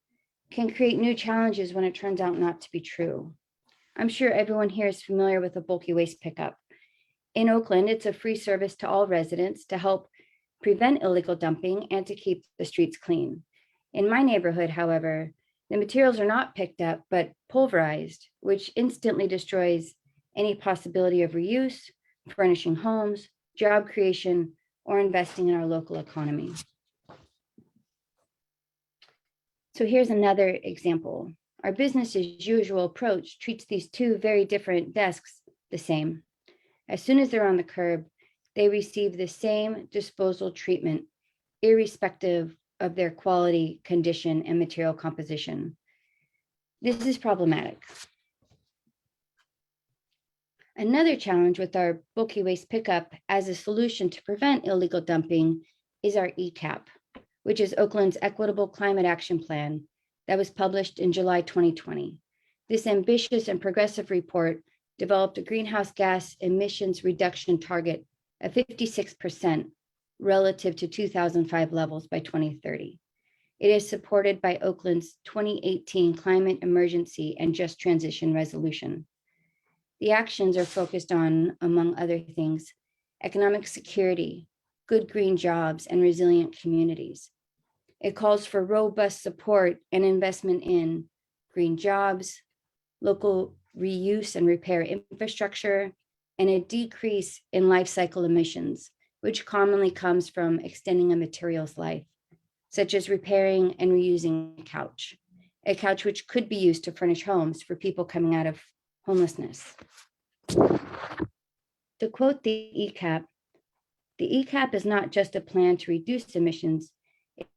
Speaker 9: can create new challenges when it turns out not to be true. I'm sure everyone here is familiar with a bulky waste pickup. In Oakland, it's a free service to all residents to help prevent illegal dumping and to keep the streets clean. In my neighborhood, however, the materials are not picked up, but pulverized, which instantly destroys any possibility of reuse, furnishing homes, job creation, or investing in our local economy. So here's another example. Our business as usual approach treats these two very different desks the same. As soon as they're on the curb, they receive the same disposal treatment, irrespective of their quality, condition, and material composition. This is problematic. Another challenge with our bulky waste pickup as a solution to prevent illegal dumping is our ECAP, which is Oakland's Equitable Climate Action Plan that was published in July 2020. This ambitious and progressive report developed a greenhouse gas emissions reduction target of 56% relative to 2005 levels by 2030. It is supported by Oakland's 2018 Climate Emergency and Just Transition Resolution. The actions are focused on, among other things, economic security, good green jobs, and resilient communities. It calls for robust support and investment in green jobs, local reuse and repair infrastructure, and a decrease in life cycle emissions, which commonly comes from extending a material's life, such as repairing and reusing a couch which could be used to furnish homes for people coming out of homelessness. To quote the ECAP is not just a plan to reduce emissions, it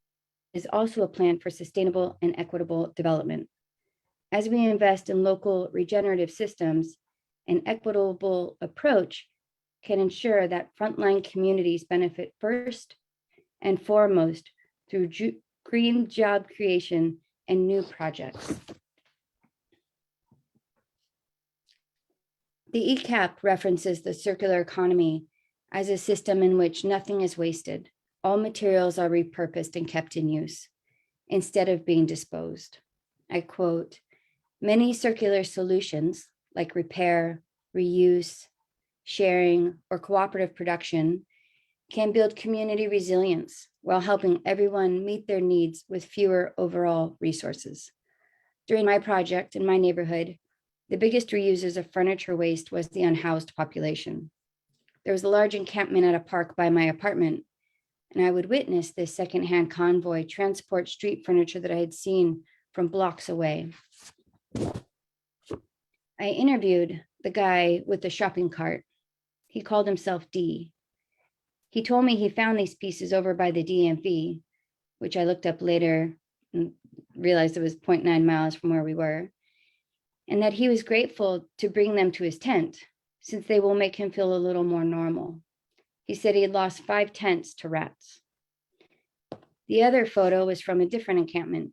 Speaker 9: is also a plan for sustainable and equitable development. As we invest in local regenerative systems, an equitable approach can ensure that frontline communities benefit first and foremost through green job creation and new projects. The ECAP references the circular economy as a system in which nothing is wasted. All materials are repurposed and kept in use instead of being disposed. I quote, "Many circular solutions like repair, reuse, sharing, or cooperative production can build community resilience while helping everyone meet their needs with fewer overall resources. During my project in my neighborhood, the biggest reusers of furniture waste was the unhoused population. There was a large encampment at a park by my apartment, and I would witness this secondhand convoy transport street furniture that I had seen from blocks away. I interviewed the guy with the shopping cart. He called himself D. He told me he found these pieces over by the DMV, which I looked up later and realized it was 0.9 miles from where we were, and that he was grateful to bring them to his tent since they will make him feel a little more normal. He said he had lost 5 tents to rats. The other photo was from a different encampment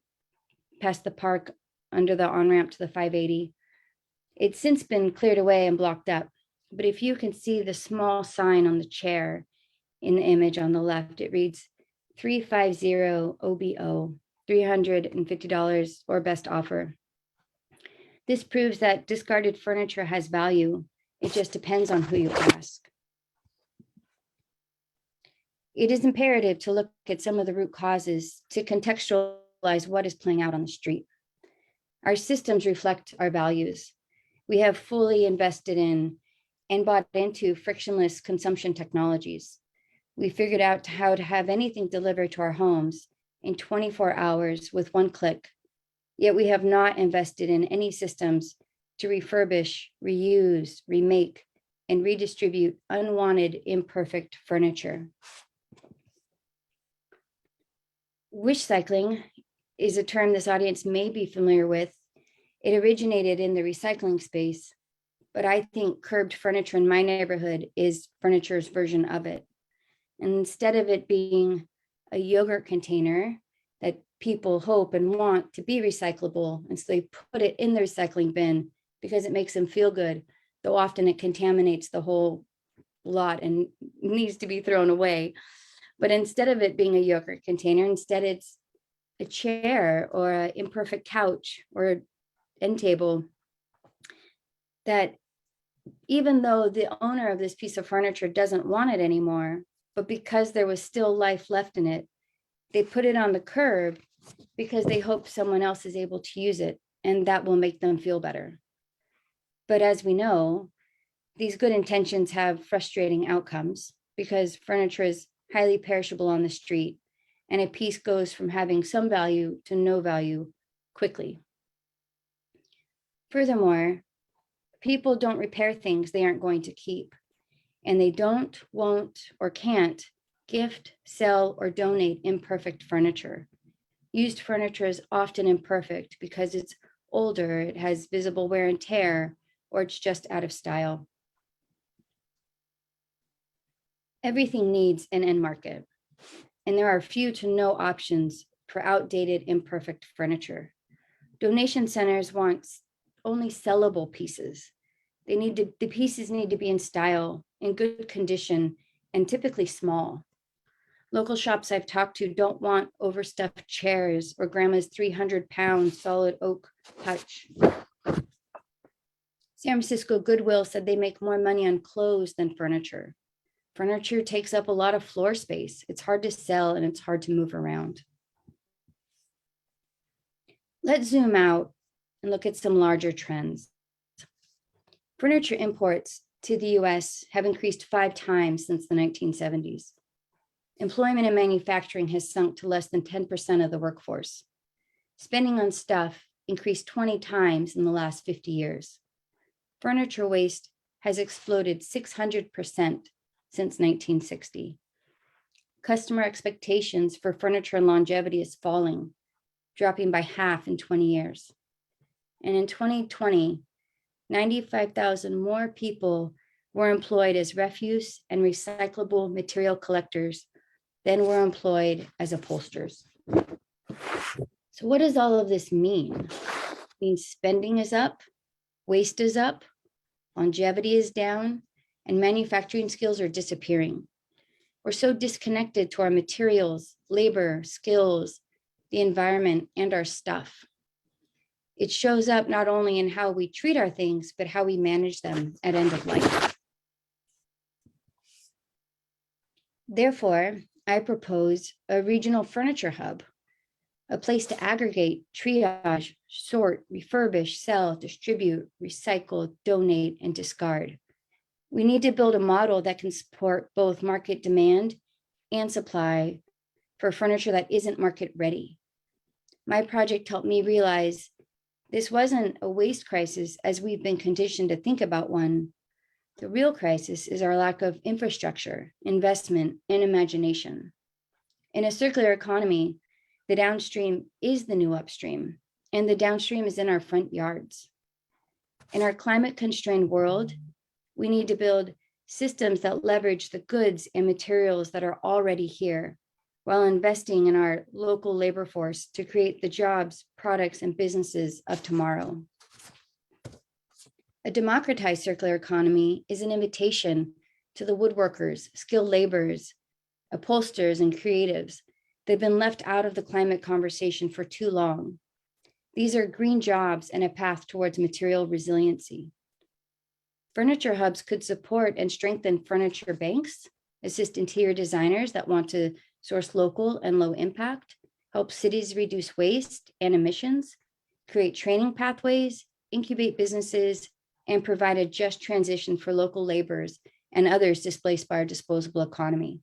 Speaker 9: past the park under the on-ramp to the 580. It's since been cleared away and blocked up, but if you can see the small sign on the chair in the image on the left, it reads 350 OBO, $350 or best offer. This proves that discarded furniture has value It just depends on who you ask. It is imperative to look at some of the root causes to contextualize what is playing out on the street. Our systems reflect our values. We have fully invested in and bought into frictionless consumption technologies. We figured out how to have anything delivered to our homes in 24 hours with one click, yet we have not invested in any systems to refurbish, reuse, remake, and redistribute unwanted, imperfect furniture. Wish cycling is a term this audience may be familiar with. It originated in the recycling space, but I think curbed furniture in my neighborhood is furniture's version of it. And instead of it being a yogurt container that people hope and want to be recyclable, and so they put it in the recycling bin because it makes them feel good, though often it contaminates the whole lot and needs to be thrown away. But instead of it being a yogurt container, instead it's a chair or an imperfect couch or end table that, even though the owner of this piece of furniture doesn't want it anymore, but because there was still life left in it, they put it on the curb because they hope someone else is able to use it and that will make them feel better. But as we know, these good intentions have frustrating outcomes because furniture is highly perishable on the street, and a piece goes from having some value to no value quickly. Furthermore, people don't repair things they aren't going to keep, and they don't, won't, or can't gift, sell, or donate imperfect furniture. Used furniture is often imperfect because it's older, it has visible wear and tear, or it's just out of style. Everything needs an end market, and there are few to no options for outdated, imperfect furniture. Donation centers want only sellable pieces. The pieces need to be in style, in good condition, and typically small. Local shops I've talked to don't want overstuffed chairs or grandma's 300-pound solid oak couch. San Francisco Goodwill said they make more money on clothes than furniture. Furniture takes up a lot of floor space. It's hard to sell and it's hard to move around. Let's zoom out and look at some larger trends. Furniture imports to the US have increased 5 times since the 1970s. Employment in manufacturing has sunk to less than 10% of the workforce. Spending on stuff increased 20 times in the last 50 years. Furniture waste has exploded 600% since 1960. Customer expectations for furniture and longevity is falling, dropping by half in 20 years. And in 2020, 95,000 more people were employed as refuse and recyclable material collectors than were employed as upholsterers. So what does all of this mean? It means spending is up, waste is up, longevity is down, and manufacturing skills are disappearing. We're so disconnected to our materials, labor, skills, the environment, and our stuff. It shows up not only in how we treat our things, but how we manage them at end of life. Therefore, I propose a regional furniture hub, a place to aggregate, triage, sort, refurbish, sell, distribute, recycle, donate, and discard. We need to build a model that can support both market demand and supply for furniture that isn't market ready. My project helped me realize this wasn't a waste crisis as we've been conditioned to think about one. The real crisis is our lack of infrastructure, investment, and imagination. In a circular economy, the downstream is the new upstream, and the downstream is in our front yards. In our climate-constrained world, we need to build systems that leverage the goods and materials that are already here, while investing in our local labor force to create the jobs, products, and businesses of tomorrow. A democratized circular economy is an invitation to the woodworkers, skilled laborers, upholsterers, and creatives that have been left out of the climate conversation for too long. These are green jobs and a path towards material resiliency. furniture hubs could support and strengthen furniture banks, assist interior designers that want to source local and low impact, help cities reduce waste and emissions, create training pathways, incubate businesses, and provide a just transition for local laborers and others displaced by our disposable economy,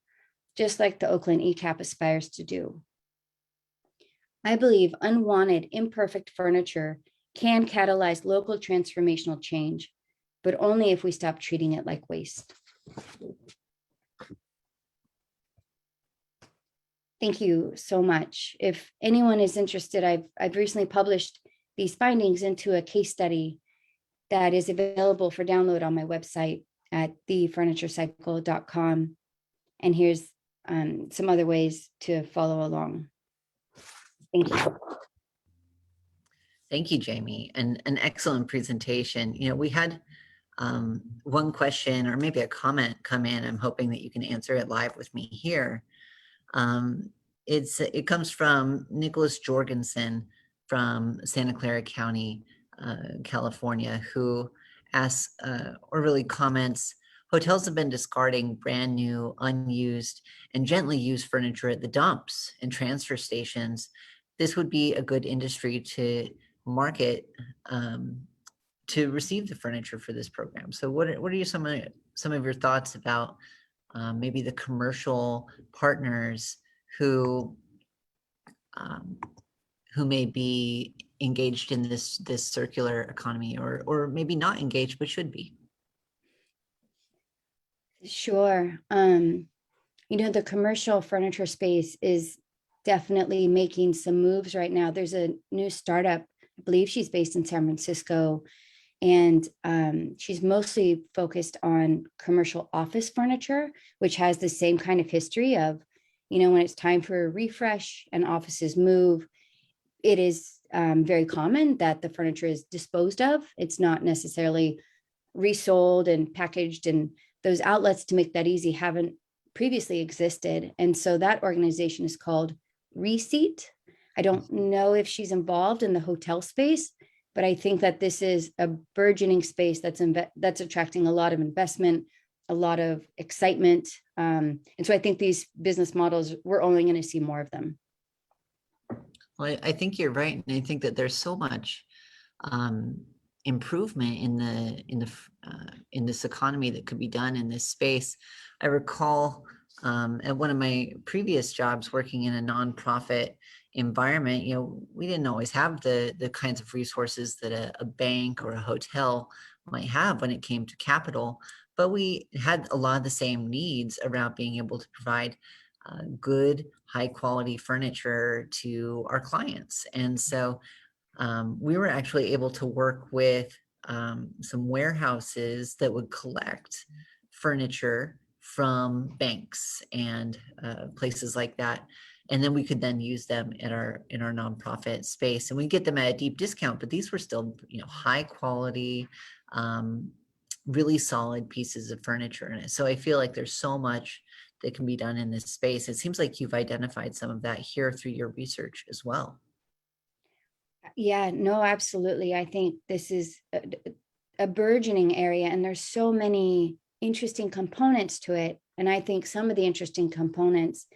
Speaker 9: just like the Oakland ECAP aspires to do. I believe unwanted, imperfect furniture can catalyze local transformational change, but only if we stop treating it like waste. Thank you so much. If anyone is interested, I've recently published these findings into a case study that is available for download on my website at thefurniturecycle.com. And here's some other ways to follow along. Thank you.
Speaker 4: Thank you, Jamie, and an excellent presentation. You know, we had one question or maybe a comment come in. I'm hoping that you can answer it live with me here. It comes from Nicholas Jorgensen from Santa Clara County, California, who asks or really comments, hotels have been discarding brand new, unused, and gently used furniture at the dumps and transfer stations. This would be a good industry to market to receive the furniture for this program. So what are some of your thoughts about maybe the commercial partners who may be engaged in this circular economy, or maybe not engaged but should be?
Speaker 9: Sure. The commercial furniture space is definitely making some moves right now. There's a new startup, I believe she's based in San Francisco, and she's mostly focused on commercial office furniture, which has the same kind of history of, when it's time for a refresh and offices move, it is very common that the furniture is disposed of. It's not necessarily resold and packaged, and those outlets to make that easy haven't previously existed. And so that organization is called Reseat. I don't know if she's involved in the hotel space, but I think that this is a burgeoning space that's attracting a lot of investment, a lot of excitement. And so I think these business models, we're only going to see more of them.
Speaker 4: Well, I think you're right, and I think that there's so much improvement in this economy that could be done in this space. I recall at one of my previous jobs working in a nonprofit environment, we didn't always have the kinds of resources that a bank or a hotel might have when it came to capital, but we had a lot of the same needs around being able to provide good, high quality furniture to our clients. And so we were actually able to work with some warehouses that would collect furniture from banks and places like that. And then we could then use them in our nonprofit space, and we get them at a deep discount, but these were still, high quality, really solid pieces of furniture. And so I feel like there's so much that can be done in this space. It seems like you've identified some of that here through your research as well.
Speaker 9: Yeah, no, absolutely. I think this is a burgeoning area, and there's so many interesting components to it. And I think some of the interesting components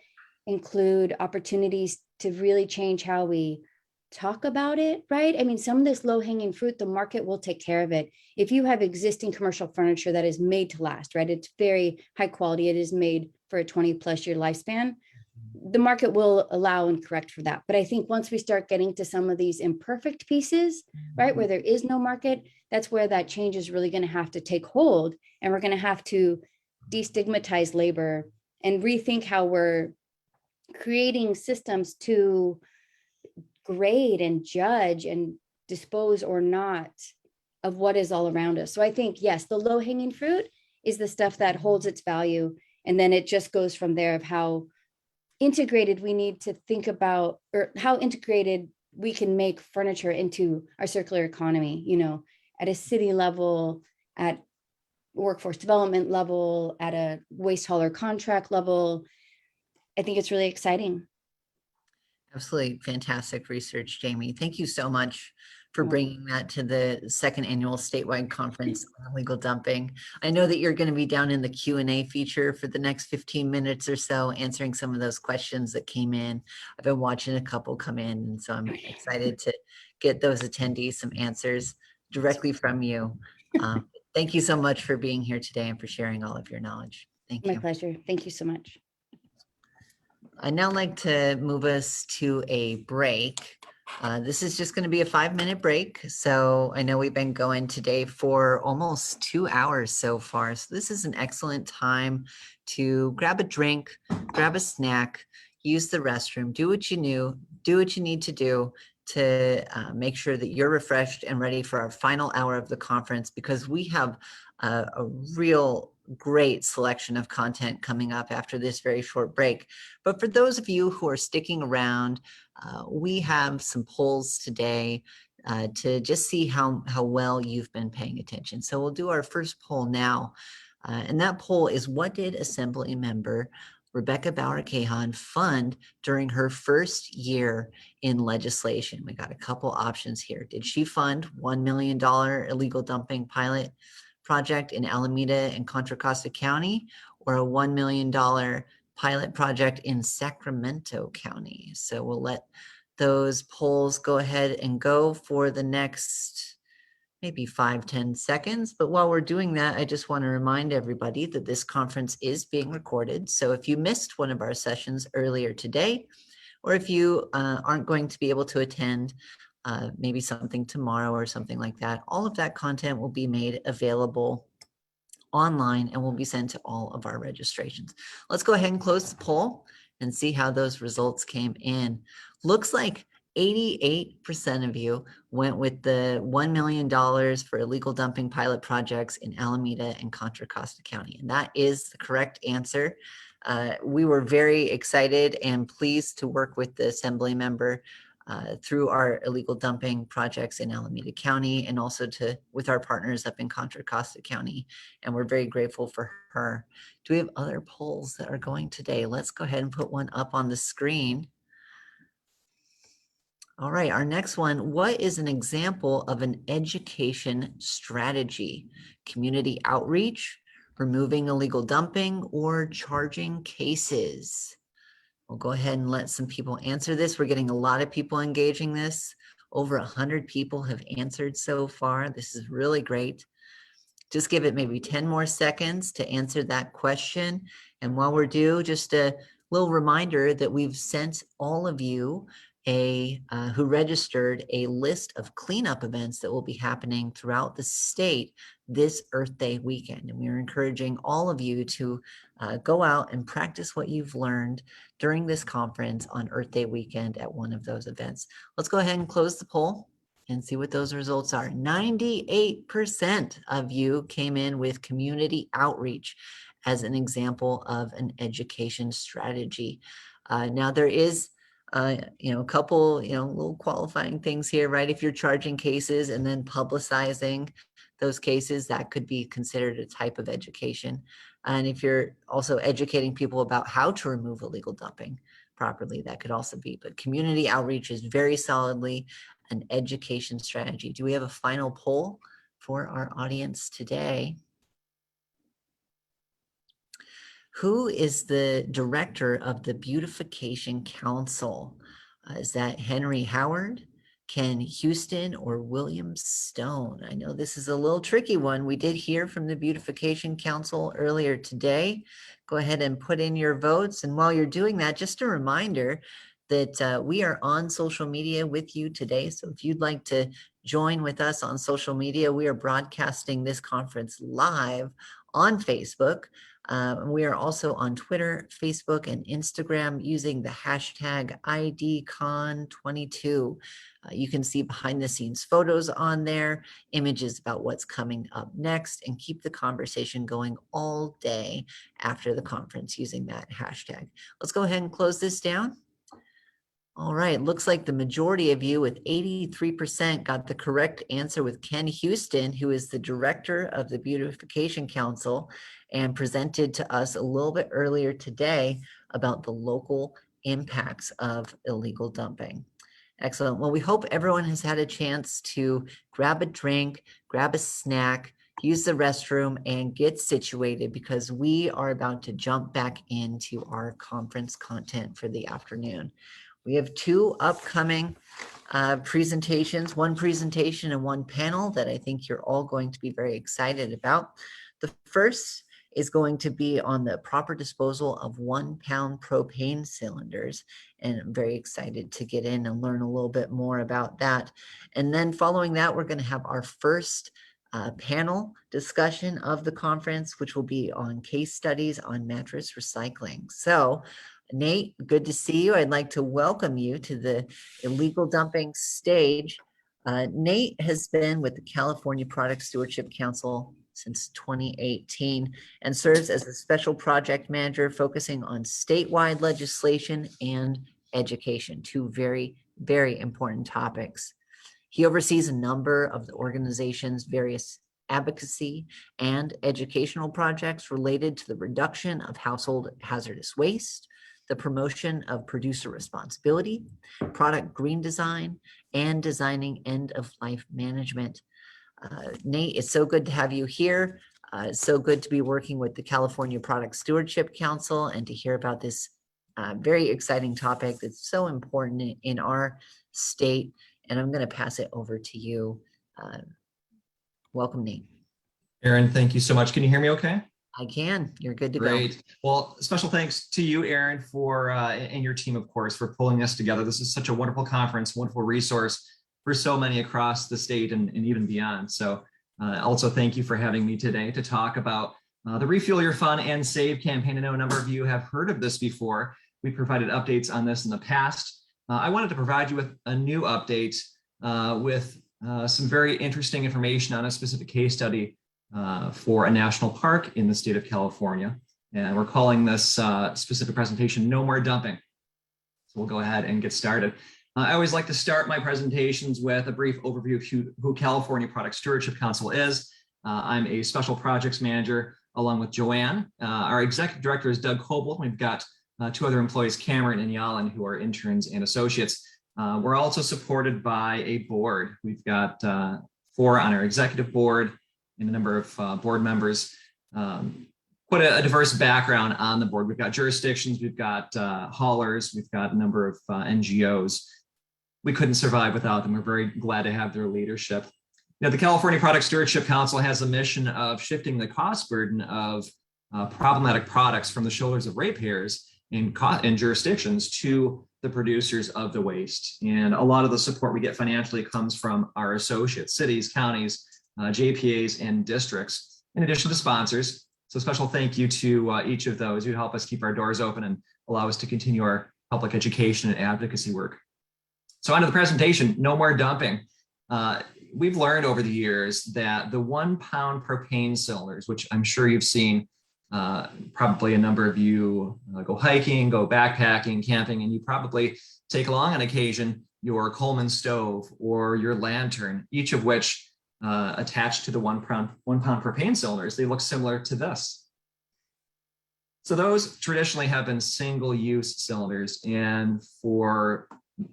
Speaker 9: include opportunities to really change how we talk about it, right? I mean, some of this low-hanging fruit, the market will take care of it. If you have existing commercial furniture that is made to last, right? It's very high quality. It is made for a 20+ year lifespan. The market will allow and correct for that. But I think once we start getting to some of these imperfect pieces, right, where there is no market, that's where that change is really going to have to take hold. And we're going to have to destigmatize labor and rethink how we're creating systems to grade and judge and dispose or not of what is all around us. So I think, yes, the low-hanging fruit is the stuff that holds its value. And then it just goes from there of how integrated we need to think about, or how integrated we can make furniture into our circular economy, at a city level, at workforce development level, at a waste hauler contract level. I think it's really exciting.
Speaker 4: Absolutely fantastic research, Jamie. Thank you so much for
Speaker 9: Yeah.
Speaker 4: bringing that to the second annual statewide conference on illegal dumping. I know that you're going to be down in the Q&A feature for the next 15 minutes or so, answering some of those questions that came in. I've been watching a couple come in, and so I'm excited to get those attendees some answers directly from you. Thank you so much for being here today and for sharing all of your knowledge. Thank
Speaker 9: My
Speaker 4: you.
Speaker 9: pleasure. Thank you so much.
Speaker 4: I'd now like to move us to a break. This is just going to be a 5-minute break. So I know we've been going today for almost 2 hours so far. So this is an excellent time to grab a drink, grab a snack, use the restroom, do what you need to do to make sure that you're refreshed and ready for our final hour of the conference, because we have a real great selection of content coming up after this very short break. But for those of you who are sticking around, we have some polls today to just see how well you've been paying attention. So we'll do our first poll now. And that poll is, what did Assemblymember Rebecca Bauer-Kahan fund during her first year in legislation? We got a couple options here. Did she fund $1 million illegal dumping pilot project in Alameda and Contra Costa County, or a $1 million pilot project in Sacramento County? So we'll let those polls go ahead and go for the next maybe 5-10 seconds. But while we're doing that, I just want to remind everybody that this conference is being recorded. So if you missed one of our sessions earlier today, or if you aren't going to be able to attend maybe something tomorrow or something like that, all of that content will be made available online and will be sent to all of our registrations. Let's go ahead and close the poll and see how those results came in. Looks like 88% of you went with the $1 million for illegal dumping pilot projects in Alameda and Contra Costa County. And that is the correct answer. We were very excited and pleased to work with the Assembly member through our illegal dumping projects in Alameda County, and also with our partners up in Contra Costa County. And we're very grateful for her. Do we have other polls that are going today? Let's go ahead and put one up on the screen. All right, our next one. What is an example of an education strategy? Community outreach, removing illegal dumping, or charging cases? We'll go ahead and let some people answer this. We're getting a lot of people engaging this. Over 100 people have answered so far. This is really great. Just give it maybe 10 more seconds to answer that question. And while we're due, just a little reminder that we've sent all of you who registered a list of cleanup events that will be happening throughout the state this Earth Day weekend. And we're encouraging all of you to go out and practice what you've learned during this conference on Earth Day weekend at one of those events. Let's go ahead and close the poll and see what those results are. 98% of you came in with community outreach as an example of an education strategy. Now there is a couple, little qualifying things here, right? If you're charging cases and then publicizing those cases, that could be considered a type of education. And if you're also educating people about how to remove illegal dumping properly, that could also be. But community outreach is very solidly an education strategy. Do we have a final poll for our audience today? Who is the director of the Beautification Council? Is that Henry Howard, Ken Houston, or William Stone? I know this is a little tricky one. We did hear from the Beautification Council earlier today. Go ahead and put in your votes. And while you're doing that, just a reminder that we are on social media with you today. So if you'd like to join with us on social media, we are broadcasting this conference live on Facebook. We are also on Twitter, Facebook, and Instagram using the hashtag IDCon22. You can see behind the scenes photos on there, images about what's coming up next, and keep the conversation going all day after the conference using that hashtag. Let's go ahead and close this down. All right, looks like the majority of you with 83% got the correct answer with Ken Houston, who is the director of the Beautification Council and presented to us a little bit earlier today about the local impacts of illegal dumping. Excellent. Well, we hope everyone has had a chance to grab a drink, grab a snack, use the restroom, and get situated because we are about to jump back into our conference content for the afternoon. We have two upcoming presentations, one presentation and one panel that I think you're all going to be very excited about. The first is going to be on the proper disposal of 1 pound propane cylinders. And I'm very excited to get in and learn a little bit more about that. And then following that, we're going to have our first panel discussion of the conference, which will be on case studies on mattress recycling. So Nate, good to see you. I'd like to welcome you to the illegal dumping stage. Nate has been with the California Product Stewardship Council since 2018 and serves as a special project manager focusing on statewide legislation and education, two very, very important topics. He oversees a number of the organization's various advocacy and educational projects related to the reduction of household hazardous waste, the promotion of producer responsibility, product green design, and designing end-of-life management. Nate, it's so good to have you here. It's so good to be working with the California Product Stewardship Council and to hear about this very exciting topic that's so important in our state. And I'm going to pass it over to you. Welcome, Nate.
Speaker 10: Aaron, thank you so much. Can you hear me okay?
Speaker 4: I can. You're good to go.
Speaker 10: Great. Well, special thanks to you, Aaron, for and your team, of course, for pulling us together. This is such a wonderful conference, wonderful resource for so many across the state and even beyond. So also thank you for having me today to talk about the Refuel Your Fun and Save campaign. I know a number of you have heard of this before. We provided updates on this in the past. I wanted to provide you with a new update with some very interesting information on a specific case study for a national park in the state of California. And we're calling this specific presentation, No More Dumping. So we'll go ahead and get started. I always like to start my presentations with a brief overview of who California Product Stewardship Council is. I'm a special projects manager along with Joanne. Our executive director is Doug Coble. We've got two other employees, Cameron and Yalan, who are interns and associates. We're also supported by a board. We've got 4 on our executive board and a number of board members. Quite a diverse background on the board. We've got jurisdictions, we've got haulers, we've got a number of NGOs. We couldn't survive without them. We're very glad to have their leadership. Now, the California Product Stewardship Council has a mission of shifting the cost burden of problematic products from the shoulders of ratepayers in jurisdictions to the producers of the waste. And a lot of the support we get financially comes from our associates, cities, counties, JPAs, and districts, in addition to sponsors. So special thank you to each of those who help us keep our doors open and allow us to continue our public education and advocacy work. So on to the presentation, No More Dumping. We've learned over the years that the 1 pound propane cylinders, which I'm sure you've seen, probably a number of you go hiking, go backpacking, camping, and you probably take along on occasion your Coleman stove or your lantern, each of which attached to the 1 pound propane cylinders. They look similar to this. So those traditionally have been single-use cylinders, and for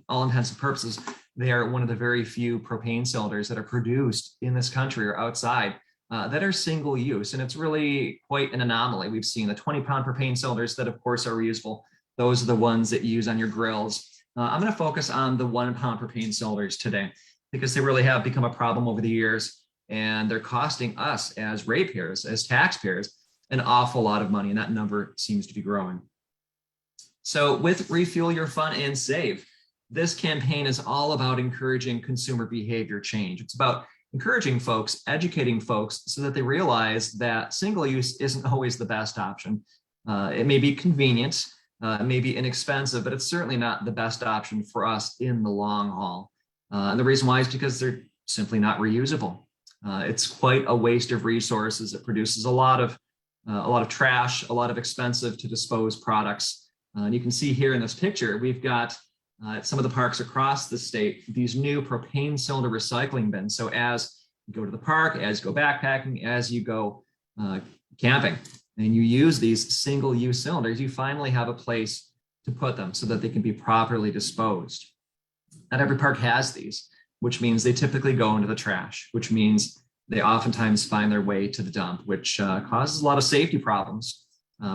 Speaker 10: all intents and purposes, they are one of the very few propane cylinders that are produced in this country or outside that are single use. And it's really quite an anomaly. We've seen the 20-pound propane cylinders that, of course, are reusable. Those are the ones that you use on your grills. I'm going to focus on the 1 pound propane cylinders today because they really have become a problem over the years, and they're costing us as ratepayers, as taxpayers, an awful lot of money, and that number seems to be growing. So with Refuel Your Fun and Save, this campaign is all about encouraging consumer behavior change. It's about encouraging folks, educating folks so that they realize that single use isn't always the best option. It may be convenient, it may be inexpensive, but it's certainly not the best option for us in the long haul. And the reason why is because they're simply not reusable. It's quite a waste of resources. It produces a lot of trash, a lot of expensive to dispose products. And you can see here in this picture, we've got at some of the parks across the state, these new propane cylinder recycling bins. So as you go to the park, as you go backpacking, as you go camping, and you use these single-use cylinders, you finally have a place to put them so that they can be properly disposed. Not every park has these, which means they typically go into the trash, which means they oftentimes find their way to the dump, which causes a lot of safety problems,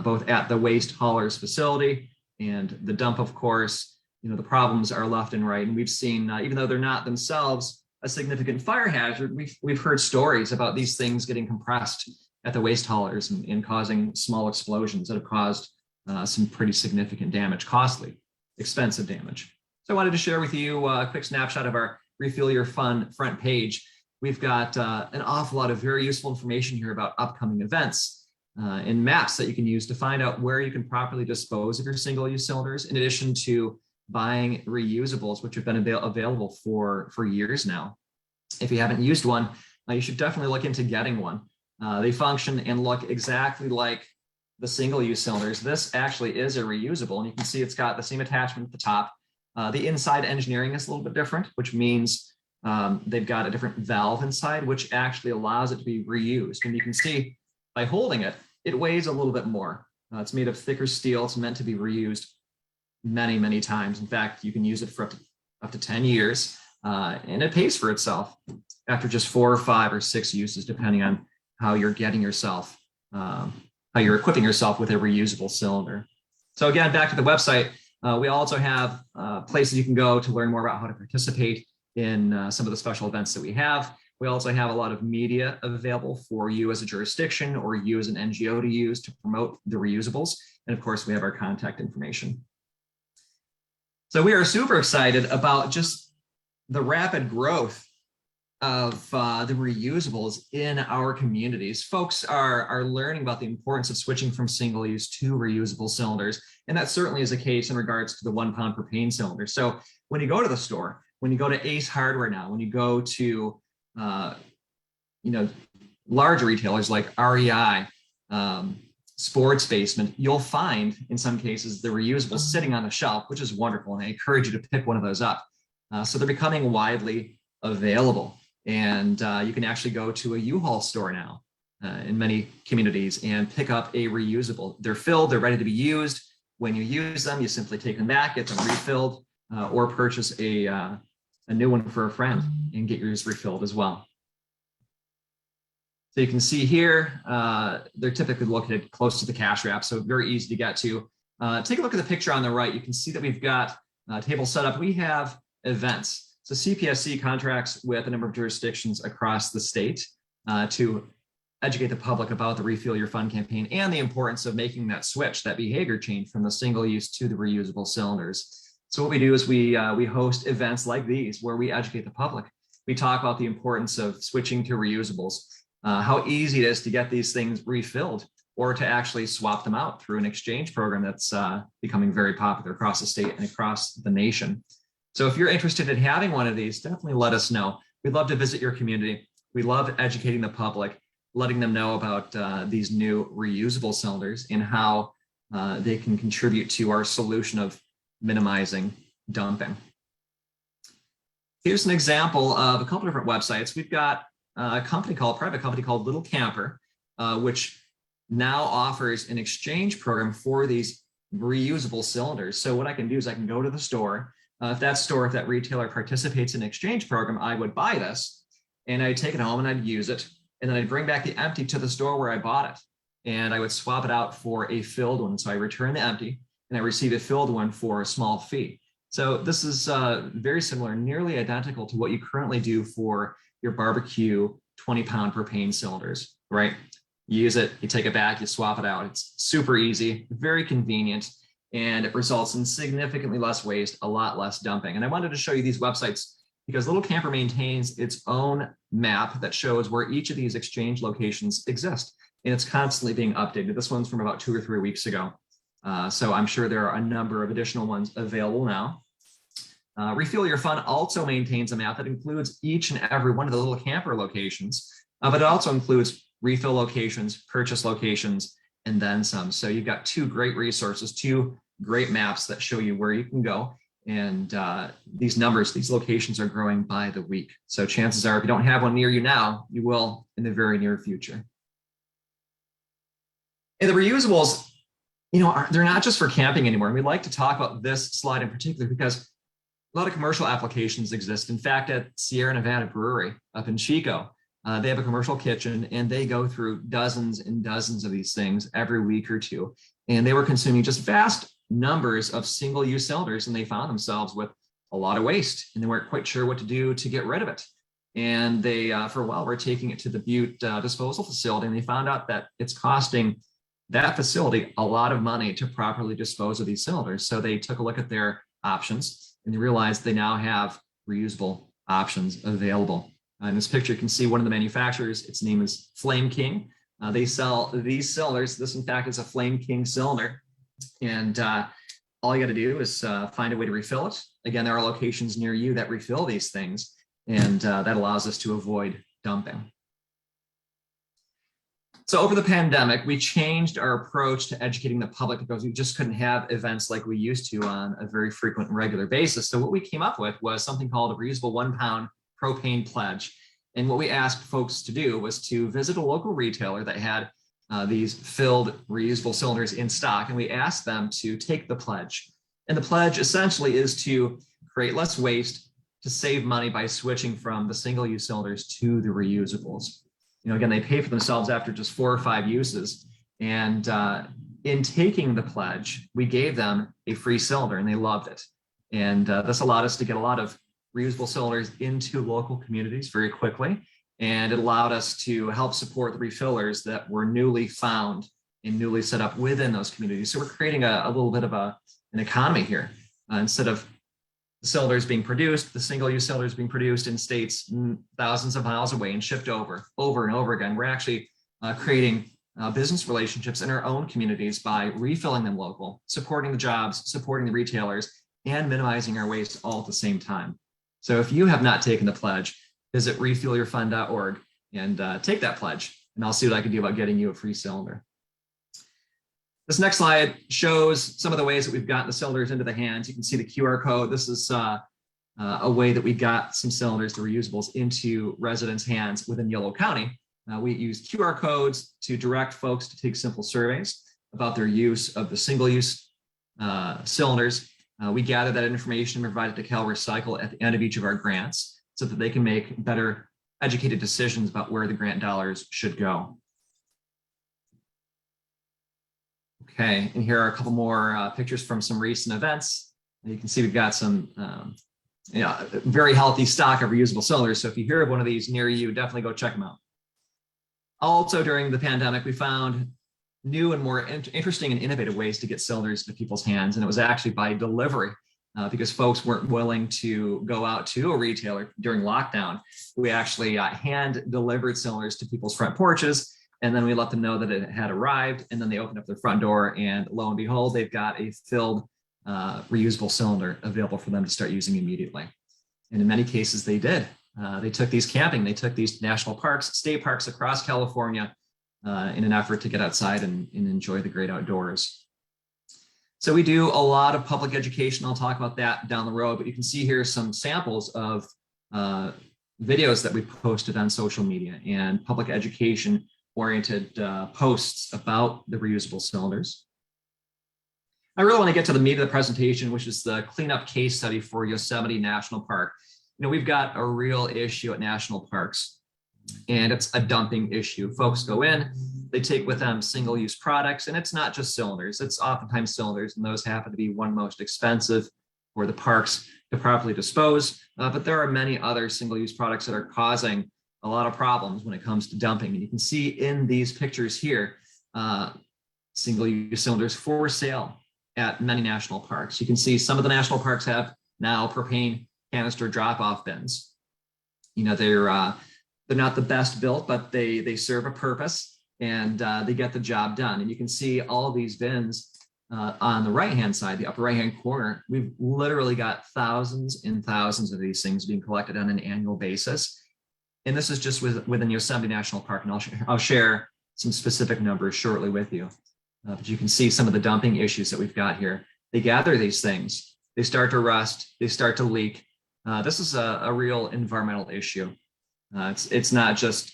Speaker 10: both at the waste haulers facility and the dump, of course. The problems are left and right. And we've seen, even though they're not themselves a significant fire hazard, we've heard stories about these things getting compressed at the waste haulers and causing small explosions that have caused some pretty significant damage, costly, expensive damage. So I wanted to share with you a quick snapshot of our Refill Your Fun front page. We've got an awful lot of very useful information here about upcoming events and maps that you can use to find out where you can properly dispose of your single-use cylinders, in addition to buying reusables, which have been available for years now. If you haven't used one, you should definitely look into getting one. They function and look exactly like the single-use cylinders. This actually is a reusable, and you can see it's got the same attachment at the top. The inside engineering is a little bit different, which means they've got a different valve inside, which actually allows it to be reused. And you can see by holding it, it weighs a little bit more. It's made of thicker steel. It's meant to be reused many, many times. In fact, you can use it for up to 10 years, and it pays for itself after just 4 or 5 or 6 uses, depending on how you're getting yourself, how you're equipping yourself with a reusable cylinder. So again, back to the website, we also have places you can go to learn more about how to participate in some of the special events that we have. We also have a lot of media available for you as a jurisdiction or you as an NGO to use to promote the reusables. And of course, we have our contact information. So we are super excited about just the rapid growth of the reusables in our communities. Folks are learning about the importance of switching from single-use to reusable cylinders. And that certainly is the case in regards to the 1 pound propane cylinder. So when you go to the store, when you go to Ace Hardware now, when you go to larger retailers like REI, Sports Basement, you'll find in some cases the reusables sitting on the shelf, which is wonderful. And I encourage you to pick one of those up. So they're becoming widely available. And you can actually go to a U-Haul store now in many communities and pick up a reusable. They're filled, they're ready to be used. When you use them, you simply take them back, get them refilled, or purchase a new one for a friend and get yours refilled as well. So you can see here, they're typically located close to the cash wrap, so very easy to get to. Take a look at the picture on the right. You can see that we've got a table set up. We have events. So CPSC contracts with a number of jurisdictions across the state to educate the public about the Refill Your Fun campaign and the importance of making that switch, that behavior change from the single use to the reusable cylinders. So what we do is we host events like these where we educate the public. We talk about the importance of switching to reusables, how easy it is to get these things refilled or to actually swap them out through an exchange program that's becoming very popular across the state and across the nation. So if you're interested in having one of these, definitely let us know. We'd love to visit your community. We love educating the public, letting them know about these new reusable cylinders and how they can contribute to our solution of minimizing dumping. Here's an example of a couple different websites. We've got a private company called Little Camper, which now offers an exchange program for these reusable cylinders. So what I can do is I can go to the store. If that retailer participates in an exchange program, I would buy this and I'd take it home and I'd use it. And then I'd bring back the empty to the store where I bought it. And I would swap it out for a filled one. So I return the empty and I receive a filled one for a small fee. So this is very similar, nearly identical to what you currently do for your barbecue 20-pound propane cylinders, right? You use it, you take it back, you swap it out. It's super easy, very convenient, and it results in significantly less waste, a lot less dumping. And I wanted to show you these websites because Little Camper maintains its own map that shows where each of these exchange locations exist. And it's constantly being updated. This one's from about 2 or 3 weeks ago. So I'm sure there are a number of additional ones available now. Refill Your Fun also maintains a map that includes each and every one of the Little Camper locations, but it also includes refill locations, purchase locations, and then some. So you've got 2 great resources, 2 great maps that show you where you can go. And these locations are growing by the week. So chances are if you don't have one near you now, you will in the very near future. And the reusables, they're not just for camping anymore. And we like to talk about this slide in particular because a lot of commercial applications exist. In fact, at Sierra Nevada Brewery up in Chico, they have a commercial kitchen and they go through dozens and dozens of these things every week or two. And they were consuming just vast numbers of single-use cylinders, and they found themselves with a lot of waste, and they weren't quite sure what to do to get rid of it. And they, for a while, were taking it to the Butte disposal facility, and they found out that it's costing that facility a lot of money to properly dispose of these cylinders. So they took a look at their options, and they realized they now have reusable options available. In this picture, you can see one of the manufacturers. Its name is Flame King. They sell these cylinders. This, in fact, is a Flame King cylinder. And all you got to do is find a way to refill it. Again, there are locations near you that refill these things, and that allows us to avoid dumping. So over the pandemic, we changed our approach to educating the public because we just couldn't have events like we used to on a very frequent and regular basis. So what we came up with was something called a reusable 1 pound propane pledge. And what we asked folks to do was to visit a local retailer that had these filled reusable cylinders in stock. And we asked them to take the pledge. And the pledge essentially is to create less waste, to save money by switching from the single-use cylinders to the reusables. You know, again, they pay for themselves after just 4 or 5 uses. And in taking the pledge, we gave them a free cylinder, and they loved it. And this allowed us to get a lot of reusable cylinders into local communities very quickly. And it allowed us to help support the refillers that were newly found and newly set up within those communities. So we're creating a little bit of an economy here. Instead of the cylinders being produced, the single-use cylinders being produced in states thousands of miles away and shipped over and over again, we're actually creating business relationships in our own communities by refilling them local, supporting the jobs, supporting the retailers, and minimizing our waste all at the same time. So if you have not taken the pledge, visit refuelyourfund.org and take that pledge, and I'll see what I can do about getting you a free cylinder. This next slide shows some of the ways that we've gotten the cylinders into the hands. You can see the QR code. This is a way that we got some cylinders, the reusables, into residents' hands within Yolo County. We use QR codes to direct folks to take simple surveys about their use of the single-use cylinders. We gather that information and provide it to Cal Recycle at the end of each of our grants so that they can make better educated decisions about where the grant dollars should go. Okay, and here are a couple more pictures from some recent events. You can see we've got some very healthy stock of reusable cylinders. So if you hear of one of these near you, definitely go check them out. Also, during the pandemic, we found new and more interesting and innovative ways to get cylinders into people's hands. And it was actually by delivery because folks weren't willing to go out to a retailer during lockdown. We actually hand delivered cylinders to people's front porches. And then we let them know that it had arrived, and then they opened up their front door, and lo and behold, they've got a filled reusable cylinder available for them to start using immediately. And in many cases, they did. They took these camping, they took these national parks, state parks across California in an effort to get outside and enjoy the great outdoors. So we do a lot of public education. I'll talk about that down the road, but you can see here some samples of videos that we posted on social media and public education oriented posts about the reusable cylinders. I really want to get to the meat of the presentation, which is the cleanup case study for Yosemite National Park. You know, we've got a real issue at national parks, and it's a dumping issue. Folks go in, they take with them single-use products, and it's not just cylinders, it's oftentimes cylinders, and those happen to be one most expensive for the parks to properly dispose. But there are many other single-use products that are causing a lot of problems when it comes to dumping. And you can see in these pictures here, single-use cylinders for sale at many national parks. You can see some of the national parks have now propane canister drop-off bins. You know, they're not the best built, but they serve a purpose, and they get the job done. And you can see all of these bins on the right-hand side, the upper right-hand corner. We've literally got thousands and thousands of these things being collected on an annual basis. And this is just within Yosemite National Park, and I'll share some specific numbers shortly with you. But you can see some of the dumping issues that we've got here. They gather these things, they start to rust, they start to leak. This is a real environmental issue. It's not just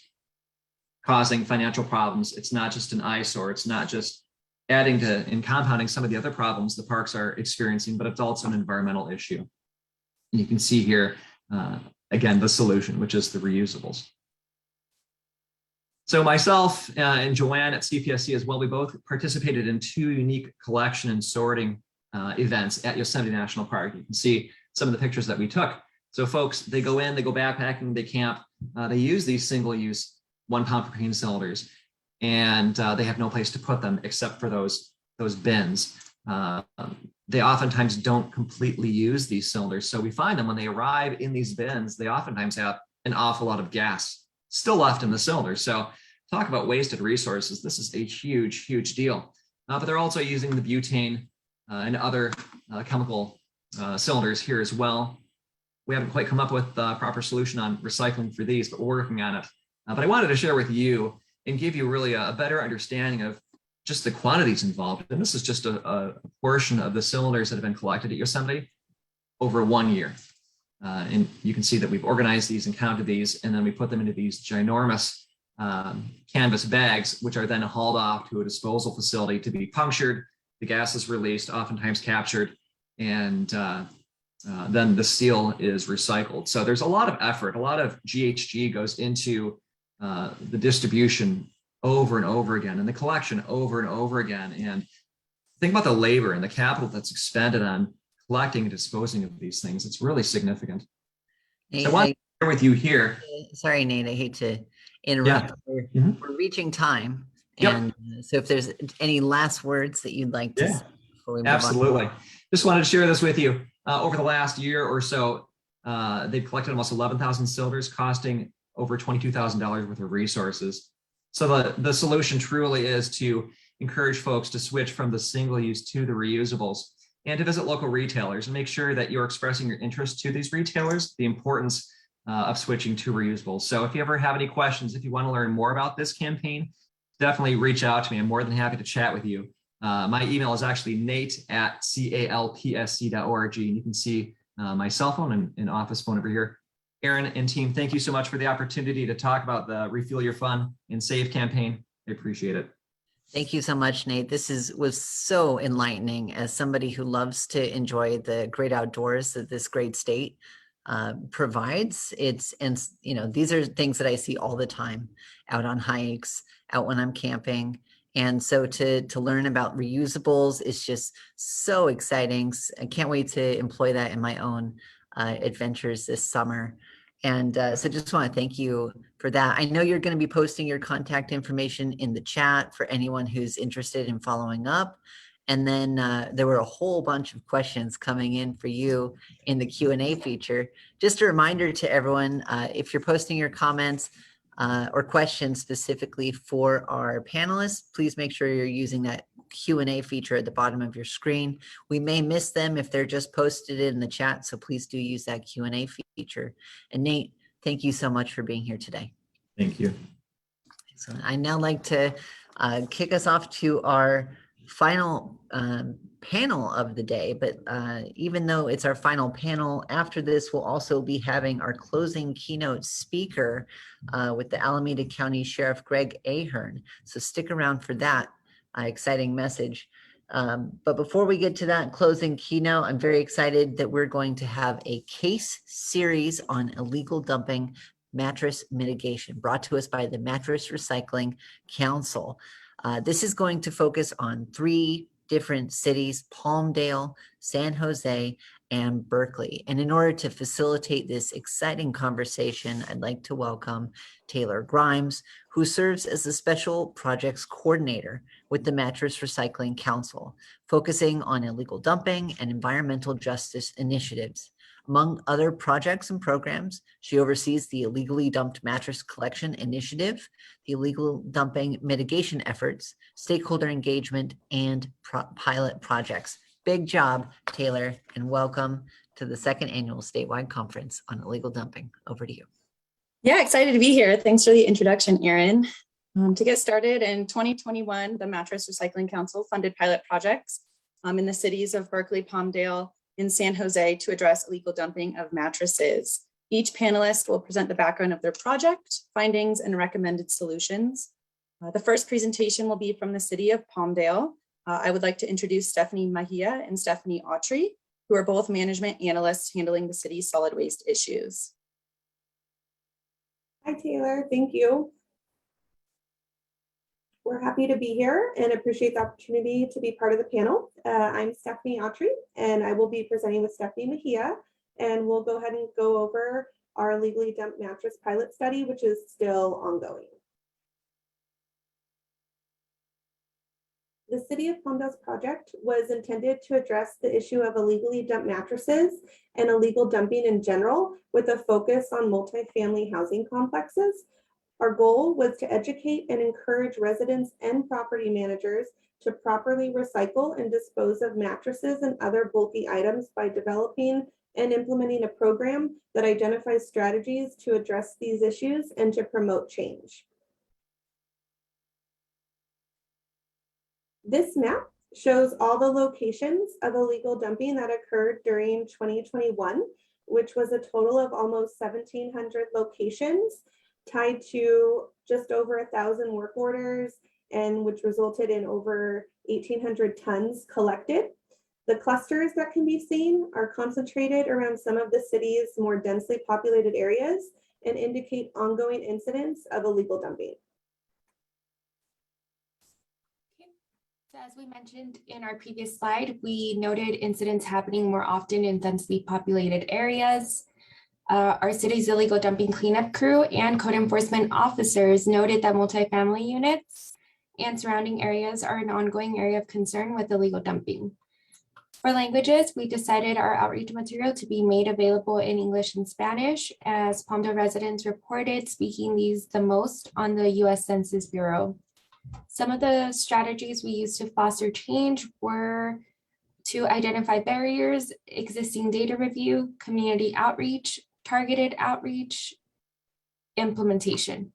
Speaker 10: causing financial problems. It's not just an eyesore. It's not just adding to and compounding some of the other problems the parks are experiencing, but it's also an environmental issue. And you can see here, again, the solution, which is the reusables. So myself and Joanne at CPSC as well, we both participated in 2 unique collection and sorting events at Yosemite National Park. You can see some of the pictures that we took. So folks, they go in, they go backpacking, they camp, they use these single-use 1 pound per cane cylinders, and they have no place to put them except for those bins. They oftentimes don't completely use these cylinders. So we find them when they arrive in these bins, they oftentimes have an awful lot of gas still left in the cylinder. So talk about wasted resources. This is a huge, huge deal. But they're also using the butane and other chemical cylinders here as well. We haven't quite come up with a proper solution on recycling for these, but we're working on it. But I wanted to share with you and give you really a better understanding of just the quantities involved. And this is just a portion of the cylinders that have been collected at Yosemite over 1 year. And you can see that we've organized these and counted these, and then we put them into these ginormous canvas bags, which are then hauled off to a disposal facility to be punctured. The gas is released, oftentimes captured, and then the steel is recycled. So there's a lot of effort, a lot of GHG goes into the distribution over and over again, and the collection over and over again. And think about the labor and the capital that's expended on collecting and disposing of these things. It's really significant.
Speaker 4: Nate,
Speaker 10: So I want to share with you here.
Speaker 4: Sorry, Nate, I hate to interrupt.
Speaker 10: Yeah.
Speaker 4: We're reaching time.
Speaker 10: Yep.
Speaker 4: And so if there's any last words that you'd like to say before we move
Speaker 10: Absolutely.
Speaker 4: on.
Speaker 10: Just wanted to share this with you. Over the last year or so, they've collected almost 11,000 cylinders, costing over $22,000 worth of resources. So the solution truly is to encourage folks to switch from the single use to the reusables, and to visit local retailers and make sure that you're expressing your interest to these retailers, the importance of switching to reusables. So if you ever have any questions, if you want to learn more about this campaign, definitely reach out to me. I'm more than happy to chat with you. My email is actually nate@calpsc.org, and you can see my cell phone and office phone over here. Aaron and team, thank you so much for the opportunity to talk about the Refuel Your Fun and Save campaign. I appreciate it.
Speaker 4: Thank you so much, Nate. This was so enlightening as somebody who loves to enjoy the great outdoors that this great state provides. These are things that I see all the time out on hikes, out when I'm camping. And so to learn about reusables is just so exciting. I can't wait to employ that in my own adventures this summer. And so just want to thank you for that. I know you're going to be posting your contact information in the chat for anyone who's interested in following up. And then there were a whole bunch of questions coming in for you in the Q&A feature. Just a reminder to everyone, if you're posting your comments or questions specifically for our panelists, please make sure you're using that Q&A feature at the bottom of your screen. We may miss them if they're just posted in the chat, so please do use that Q&A feature. And Nate, thank you so much for being here today.
Speaker 10: Thank you.
Speaker 4: Excellent. I'd now like to kick us off to our final panel of the day, but even though it's our final panel, after this we'll also be having our closing keynote speaker with the Alameda County Sheriff Greg Ahern. So stick around for that exciting message. But before we get to that closing keynote, I'm very excited that we're going to have a case series on illegal dumping mattress mitigation brought to us by the Mattress Recycling Council. This is going to focus on 3 different cities: Palmdale, San Jose, and Berkeley. And in order to facilitate this exciting conversation, I'd like to welcome Taylor Grimes, who serves as the Special Projects Coordinator with the Mattress Recycling Council, focusing on illegal dumping and environmental justice initiatives. Among other projects and programs, she oversees the Illegally Dumped Mattress Collection Initiative, the illegal dumping mitigation efforts, stakeholder engagement, and pilot projects. Big job, Taylor, and welcome to the 2nd Annual Statewide Conference on Illegal Dumping. Over to you.
Speaker 11: Yeah, excited to be here. Thanks for the introduction, Erin. To get started, in 2021, the Mattress Recycling Council funded pilot projects in the cities of Berkeley, Palmdale, and San Jose to address illegal dumping of mattresses. Each panelist will present the background of their project, findings, and recommended solutions. The first presentation will be from the city of Palmdale. I would like to introduce Stephanie Mahia and Stephanie Autry. who are both management analysts handling the city's solid waste issues.
Speaker 12: Hi, Taylor. Thank you. We're happy to be here and appreciate the opportunity to be part of the panel. I'm Stephanie Autry, and I will be presenting with Stephanie Mejia, and we'll go ahead and go over our legally dumped mattress pilot study, which is still ongoing. The City of Palmdale's project was intended to address the issue of illegally dumped mattresses and illegal dumping in general, with a focus on multifamily housing complexes. Our goal was to educate and encourage residents and property managers to properly recycle and dispose of mattresses and other bulky items by developing and implementing a program that identifies strategies to address these issues and to promote change. This map shows all the locations of illegal dumping that occurred during 2021, which was a total of almost 1,700 locations tied to just over 1,000 work orders, and which resulted in over 1,800 tons collected. The clusters that can be seen are concentrated around some of the city's more densely populated areas and indicate ongoing incidents of illegal dumping.
Speaker 13: So as we mentioned in our previous slide, we noted incidents happening more often in densely populated areas. Our city's illegal dumping cleanup crew and code enforcement officers noted that multifamily units and surrounding areas are an ongoing area of concern with illegal dumping. For languages, we decided our outreach material to be made available in English and Spanish, as Palmdale residents reported speaking these the most on the US Census Bureau. Some of the strategies we used to foster change were to identify barriers, existing data review, community outreach, targeted outreach, implementation.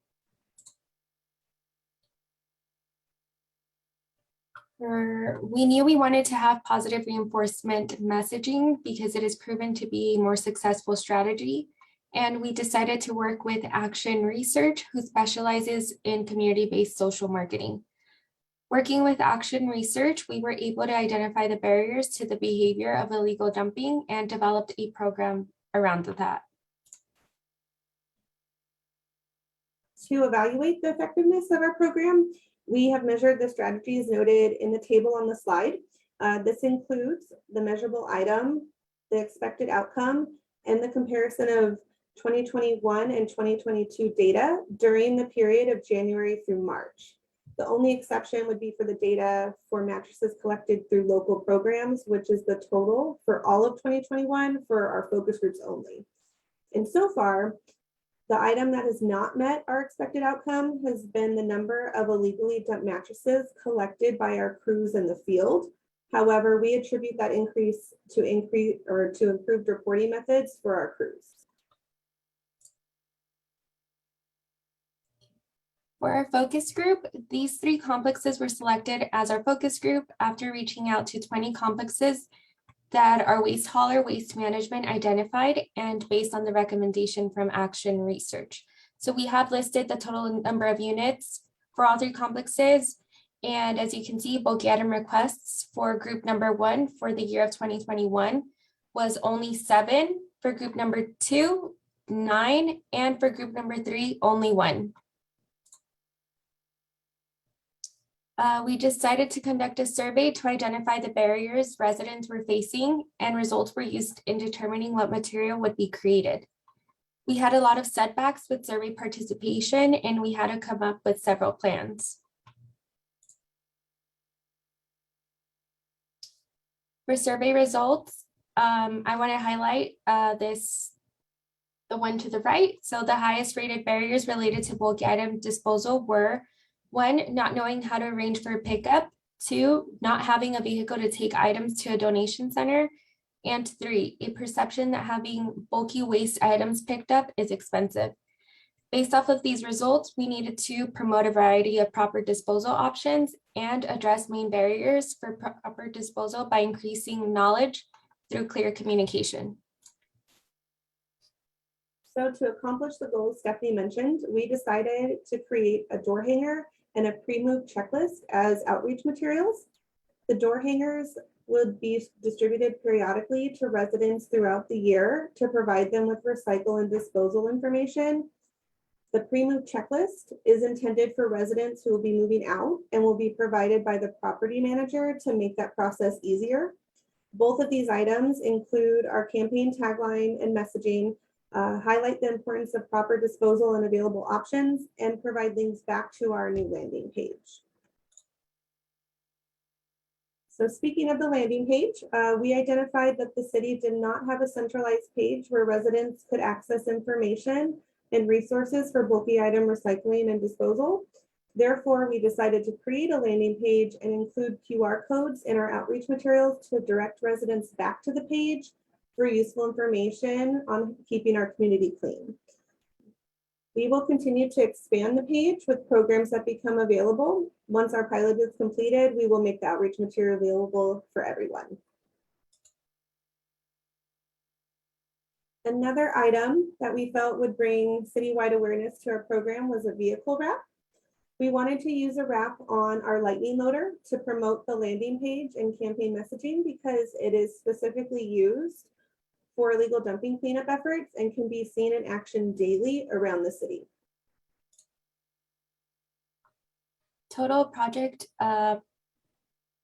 Speaker 13: We knew we wanted to have positive reinforcement messaging because it has proven to be a more successful strategy. And we decided to work with Action Research, who specializes in community-based social marketing. Working with Action Research, we were able to identify the barriers to the behavior of illegal dumping and developed a program around that.
Speaker 12: To evaluate the effectiveness of our program, we have measured the strategies noted in the table on the slide. This includes the measurable item, the expected outcome, and the comparison of 2021 and 2022 data during the period of January through March. The only exception would be for the data for mattresses collected through local programs, which is the total for all of 2021 for our focus groups only. And so far, the item that has not met our expected outcome has been the number of illegally dumped mattresses collected by our crews in the field. However, we attribute that increase to improved reporting methods for our crews.
Speaker 13: For our focus group, these 3 complexes were selected as our focus group after reaching out to 20 complexes that our waste hauler waste management identified and based on the recommendation from Action Research. So we have listed the total number of units for all 3 complexes. And as you can see, bulk item requests for group number 1 for the year of 2021 was only 7, for group number 2, 9, and for group number 3, only 1. We decided to conduct a survey to identify the barriers residents were facing, and results were used in determining what material would be created. We had a lot of setbacks with survey participation, and we had to come up with several plans. For survey results, I want to highlight the one to the right. So the highest rated barriers related to bulk item disposal were 1, not knowing how to arrange for a pickup, 2, not having a vehicle to take items to a donation center, and 3, a perception that having bulky waste items picked up is expensive. Based off of these results, we needed to promote a variety of proper disposal options and address main barriers for proper disposal by increasing knowledge through clear communication.
Speaker 12: So to accomplish the goals Stephanie mentioned, we decided to create a door hanger and a pre-move checklist as outreach materials. The door hangers would be distributed periodically to residents throughout the year to provide them with recycle and disposal information. The pre-move checklist is intended for residents who will be moving out and will be provided by the property manager to make that process easier. Both of these items include our campaign tagline and messaging, highlight the importance of proper disposal and available options, and provide links back to our new landing page. So speaking of the landing page, we identified that the city did not have a centralized page where residents could access information and resources for bulky item recycling and disposal. Therefore, we decided to create a landing page and include QR codes in our outreach materials to direct residents back to the page for useful information on keeping our community clean. We will continue to expand the page with programs that become available. Once our pilot is completed, we will make the outreach material available for everyone. Another item that we felt would bring citywide awareness to our program was a vehicle wrap. We wanted to use a wrap on our lightning loader to promote the landing page and campaign messaging because it is specifically used for illegal dumping cleanup efforts and can be seen in action daily around the city.
Speaker 13: Total project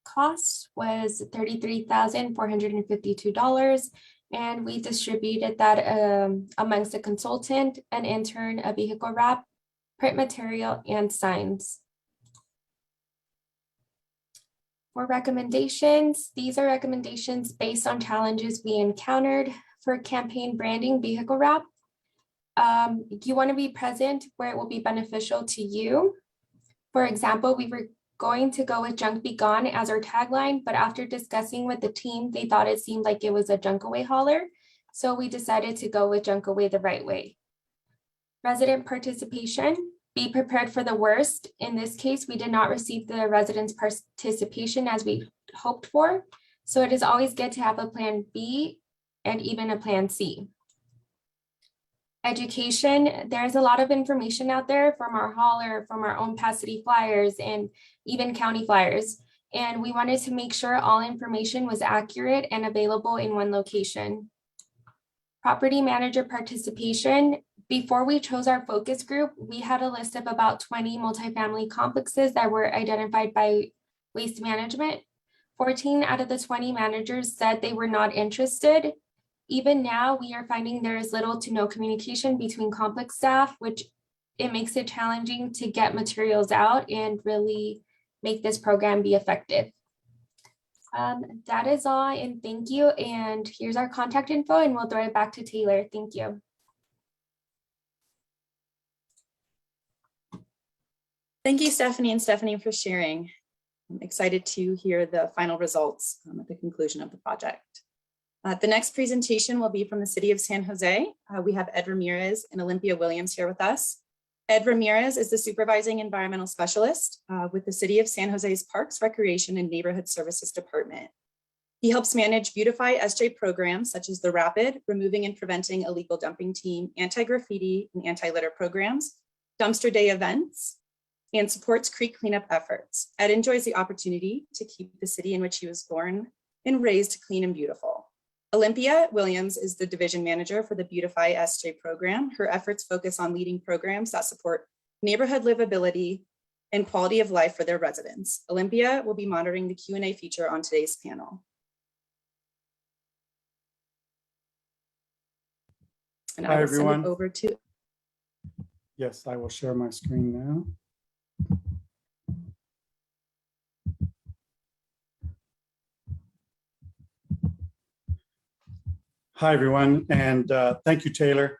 Speaker 13: cost was $33,452, and we distributed that amongst a consultant, an intern, a vehicle wrap, print material, and signs. For recommendations, these are recommendations based on challenges we encountered for campaign branding vehicle wrap. You want to be present where it will be beneficial to you. For example, we were going to go with Junk Be Gone as our tagline, but after discussing with the team, they thought it seemed like it was a junk away hauler. So we decided to go with Junk Away the Right Way. Resident participation. Be prepared for the worst. In this case, we did not receive the residents' participation as we hoped for. So it is always good to have a plan B and even a plan C. Education. There's a lot of information out there from our hauler, from our own past city flyers, and even county flyers. And we wanted to make sure all information was accurate and available in one location. Property manager participation. Before we chose our focus group, we had a list of about 20 multifamily complexes that were identified by Waste Management. 14 out of the 20 managers said they were not interested. Even now, we are finding there is little to no communication between complex staff, which it makes it challenging to get materials out and really make this program be effective. That is all, and thank you. And here's our contact info, and we'll throw it back to Taylor. Thank you.
Speaker 11: Thank you, Stephanie and Stephanie, for sharing. I'm excited to hear the final results at the conclusion of the project. The next presentation will be from the City of San Jose. We have Ed Ramirez and Olympia Williams here with us. Ed Ramirez is the Supervising Environmental Specialist with the City of San Jose's Parks, Recreation, and Neighborhood Services Department. He helps manage Beautify SJ programs such as the Rapid, Removing and Preventing Illegal Dumping Team, Anti-Graffiti and Anti-Litter programs, Dumpster Day events, and supports creek cleanup efforts. Ed enjoys the opportunity to keep the city in which he was born and raised clean and beautiful. Olympia Williams is the division manager for the Beautify SJ program. Her efforts focus on leading programs that support neighborhood livability and quality of life for their residents. Olympia will be monitoring the Q&A feature on today's panel. And I will send it over to.
Speaker 14: Yes, I will share my screen now. Hi, everyone, and thank you, Taylor.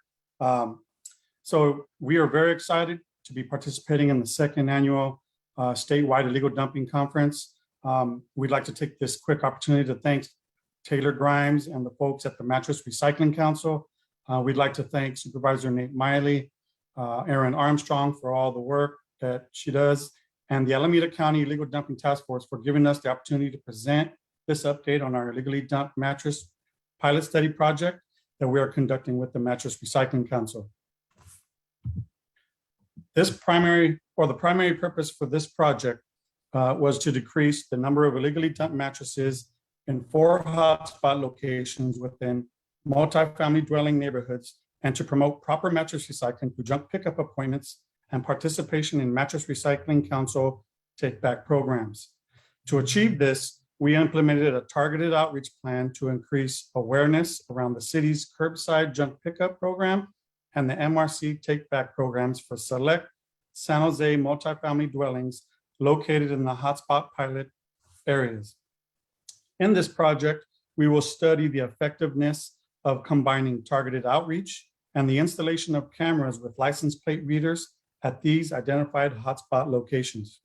Speaker 14: So we are very excited to be participating in the second annual statewide illegal dumping conference. We'd like to take this quick opportunity to thank Taylor Grimes and the folks at the Mattress Recycling Council. We'd like to thank Supervisor Nate Miley, Erin Armstrong for all the work that she does, and the Alameda County Illegal Dumping Task Force for giving us the opportunity to present this update on our illegally dumped mattress pilot study project that we are conducting with the Mattress Recycling Council. The primary purpose for this project was to decrease the number of illegally dumped mattresses in 4 hotspot locations within multifamily dwelling neighborhoods and to promote proper mattress recycling through junk pickup appointments and participation in Mattress Recycling Council take-back programs. To achieve this, we implemented a targeted outreach plan to increase awareness around the city's curbside junk pickup program and the MRC take-back programs for select San Jose multifamily dwellings located in the hotspot pilot areas. In this project, we will study the effectiveness of combining targeted outreach and the installation of cameras with license plate readers at these identified hotspot locations.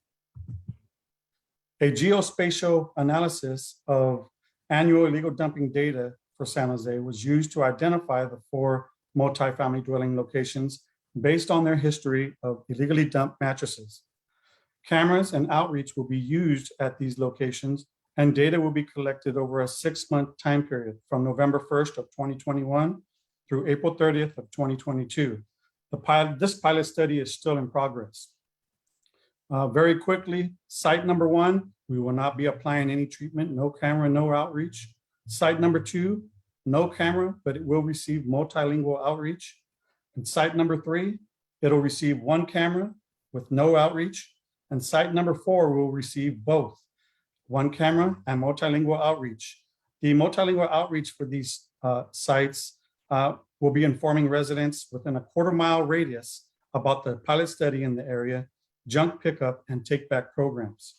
Speaker 14: A geospatial analysis of annual illegal dumping data for San Jose was used to identify the 4 multifamily dwelling locations based on their history of illegally dumped mattresses. Cameras and outreach will be used at these locations, and data will be collected over a 6-month time period from November 1st of 2021 through April 30th of 2022. This pilot study is still in progress. Very quickly, site number 1, we will not be applying any treatment, no camera, no outreach. Site number 2, no camera, but it will receive multilingual outreach. And site number 3, it'll receive 1 camera with no outreach. And site number 4 will receive both 1 camera and multilingual outreach. The multilingual outreach for these sites will be informing residents within a quarter-mile radius about the pilot study in the area, junk pickup and take-back programs.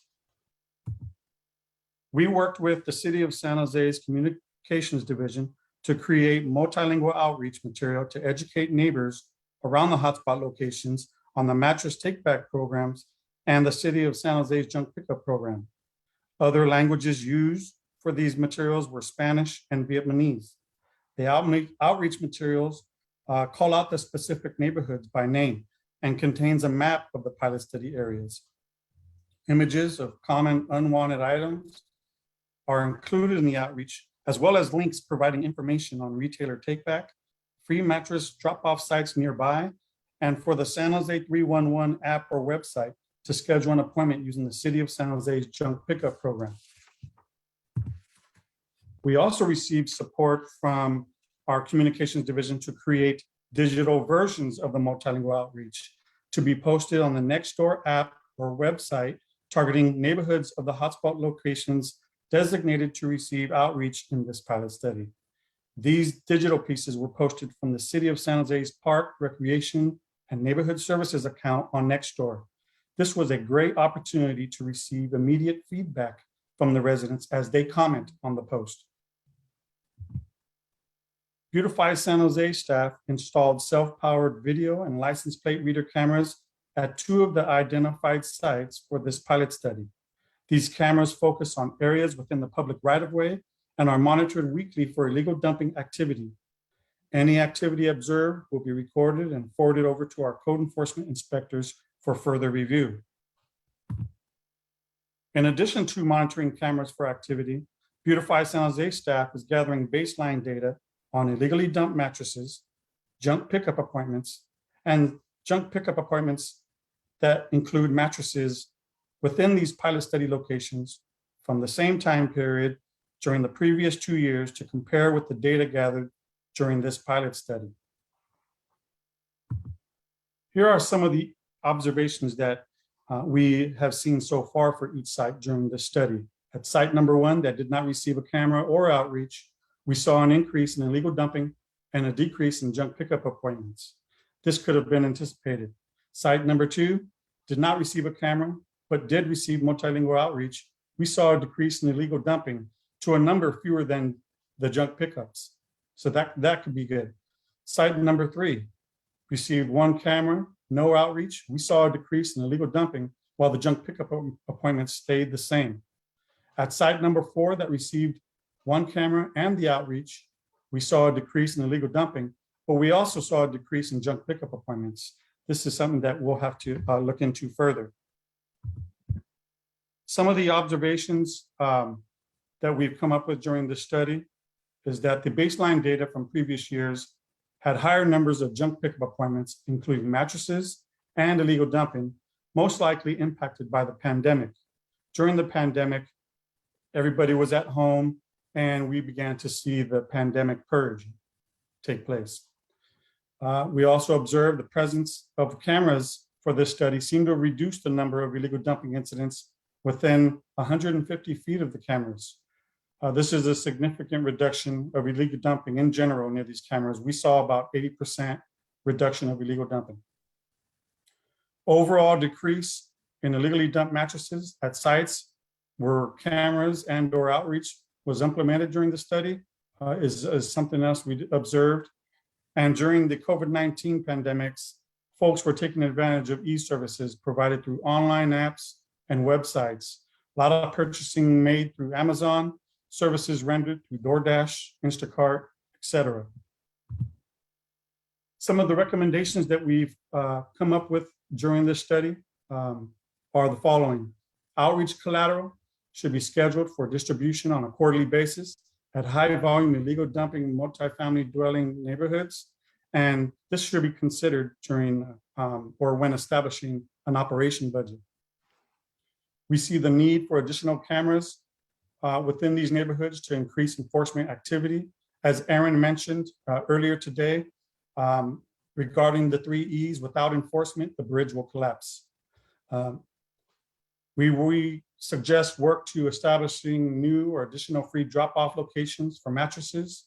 Speaker 14: We worked with the City of San Jose's Communications Division to create multilingual outreach material to educate neighbors around the hotspot locations on the mattress take-back programs and the City of San Jose's junk pickup program. Other languages used for these materials were Spanish and Vietnamese. The outreach materials call out the specific neighborhoods by name and contains a map of the pilot study areas. Images of common unwanted items are included in the outreach, as well as links providing information on retailer take-back, free mattress drop-off sites nearby, and for the San Jose 311 app or website to schedule an appointment using the City of San Jose's junk pickup program. We also received support from our communications division to create digital versions of the multilingual outreach to be posted on the Nextdoor app or website targeting neighborhoods of the hotspot locations designated to receive outreach in this pilot study. These digital pieces were posted from the City of San Jose's Park, Recreation, and Neighborhood Services account on Nextdoor. This was a great opportunity to receive immediate feedback from the residents as they comment on the post. Beautify San Jose staff installed self-powered video and license plate reader cameras at 2 of the identified sites for this pilot study. These cameras focus on areas within the public right-of-way and are monitored weekly for illegal dumping activity. Any activity observed will be recorded and forwarded over to our code enforcement inspectors for further review. In addition to monitoring cameras for activity, Beautify San Jose staff is gathering baseline data on illegally dumped mattresses, junk pickup appointments, and junk pickup appointments that include mattresses within these pilot study locations from the same time period during the previous 2 years to compare with the data gathered during this pilot study. Here are some of the observations that we have seen so far for each site during this study. At site number 1 that did not receive a camera or outreach, we saw an increase in illegal dumping and a decrease in junk pickup appointments. This could have been anticipated. Site number 2 did not receive a camera, but did receive multilingual outreach. We saw a decrease in illegal dumping to a number fewer than the junk pickups. So that could be good. Site number 3 received 1 camera, no outreach. We saw a decrease in illegal dumping while the junk pickup appointments stayed the same. At site number 4 that received 1 camera and the outreach, we saw a decrease in illegal dumping, but we also saw a decrease in junk pickup appointments. This is something that we'll have to look into further. Some of the observations that we've come up with during this study is that the baseline data from previous years had higher numbers of junk pickup appointments, including mattresses and illegal dumping, most likely impacted by the pandemic. During the pandemic, everybody was at home and we began to see the pandemic purge take place. We also observed the presence of cameras for this study seemed to reduce the number of illegal dumping incidents within 150 feet of the cameras. This is a significant reduction of illegal dumping in general near these cameras. We saw about 80% reduction of illegal dumping. Overall decrease in illegally dumped mattresses at sites where cameras and/or outreach was implemented during the study is something else we observed. And during the COVID-19 pandemics, folks were taking advantage of e-services provided through online apps and websites. A lot of purchasing made through Amazon, services rendered through DoorDash, Instacart, etc. Some of the recommendations that we've come up with during this study are the following. Outreach collateral should be scheduled for distribution on a quarterly basis at high volume illegal dumping multifamily dwelling neighborhoods. And this should be considered during or when establishing an operation budget. We see the need for additional cameras within these neighborhoods to increase enforcement activity. As Aaron mentioned earlier today, regarding the 3 E's, without enforcement, the bridge will collapse. We suggest work to establishing new or additional free drop-off locations for mattresses.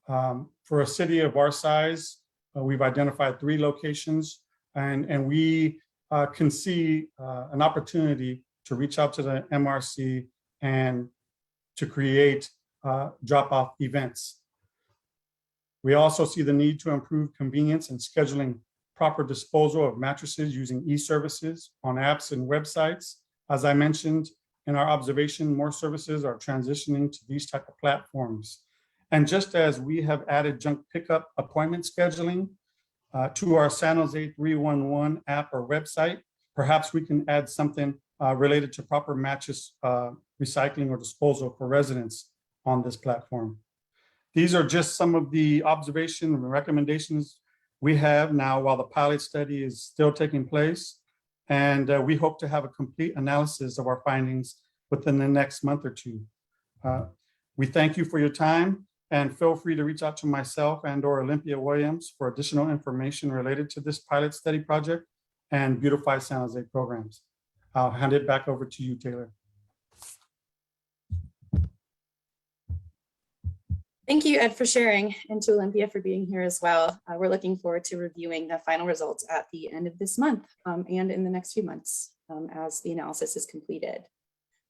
Speaker 14: For a city of our size, we've identified 3 locations, and we can see an opportunity to reach out to the MRC and to create drop-off events. We also see the need to improve convenience and scheduling proper disposal of mattresses using e-services on apps and websites. As I mentioned in our observation, more services are transitioning to these type of platforms. And just as we have added junk pickup appointment scheduling to our San Jose 311 app or website, perhaps we can add something related to proper mattress recycling or disposal for residents on this platform. These are just some of the observations and recommendations we have now while the pilot study is still taking place. And we hope to have a complete analysis of our findings within the next month or 2. We thank you for your time, and feel free to reach out to myself and/or Olympia Williams for additional information related to this pilot study project and Beautify San Jose programs. I'll hand it back over to you, Taylor.
Speaker 11: Thank you, Ed, for sharing, and to Olympia for being here as well. We're looking forward to reviewing the final results at the end of this month and in the next few months as the analysis is completed.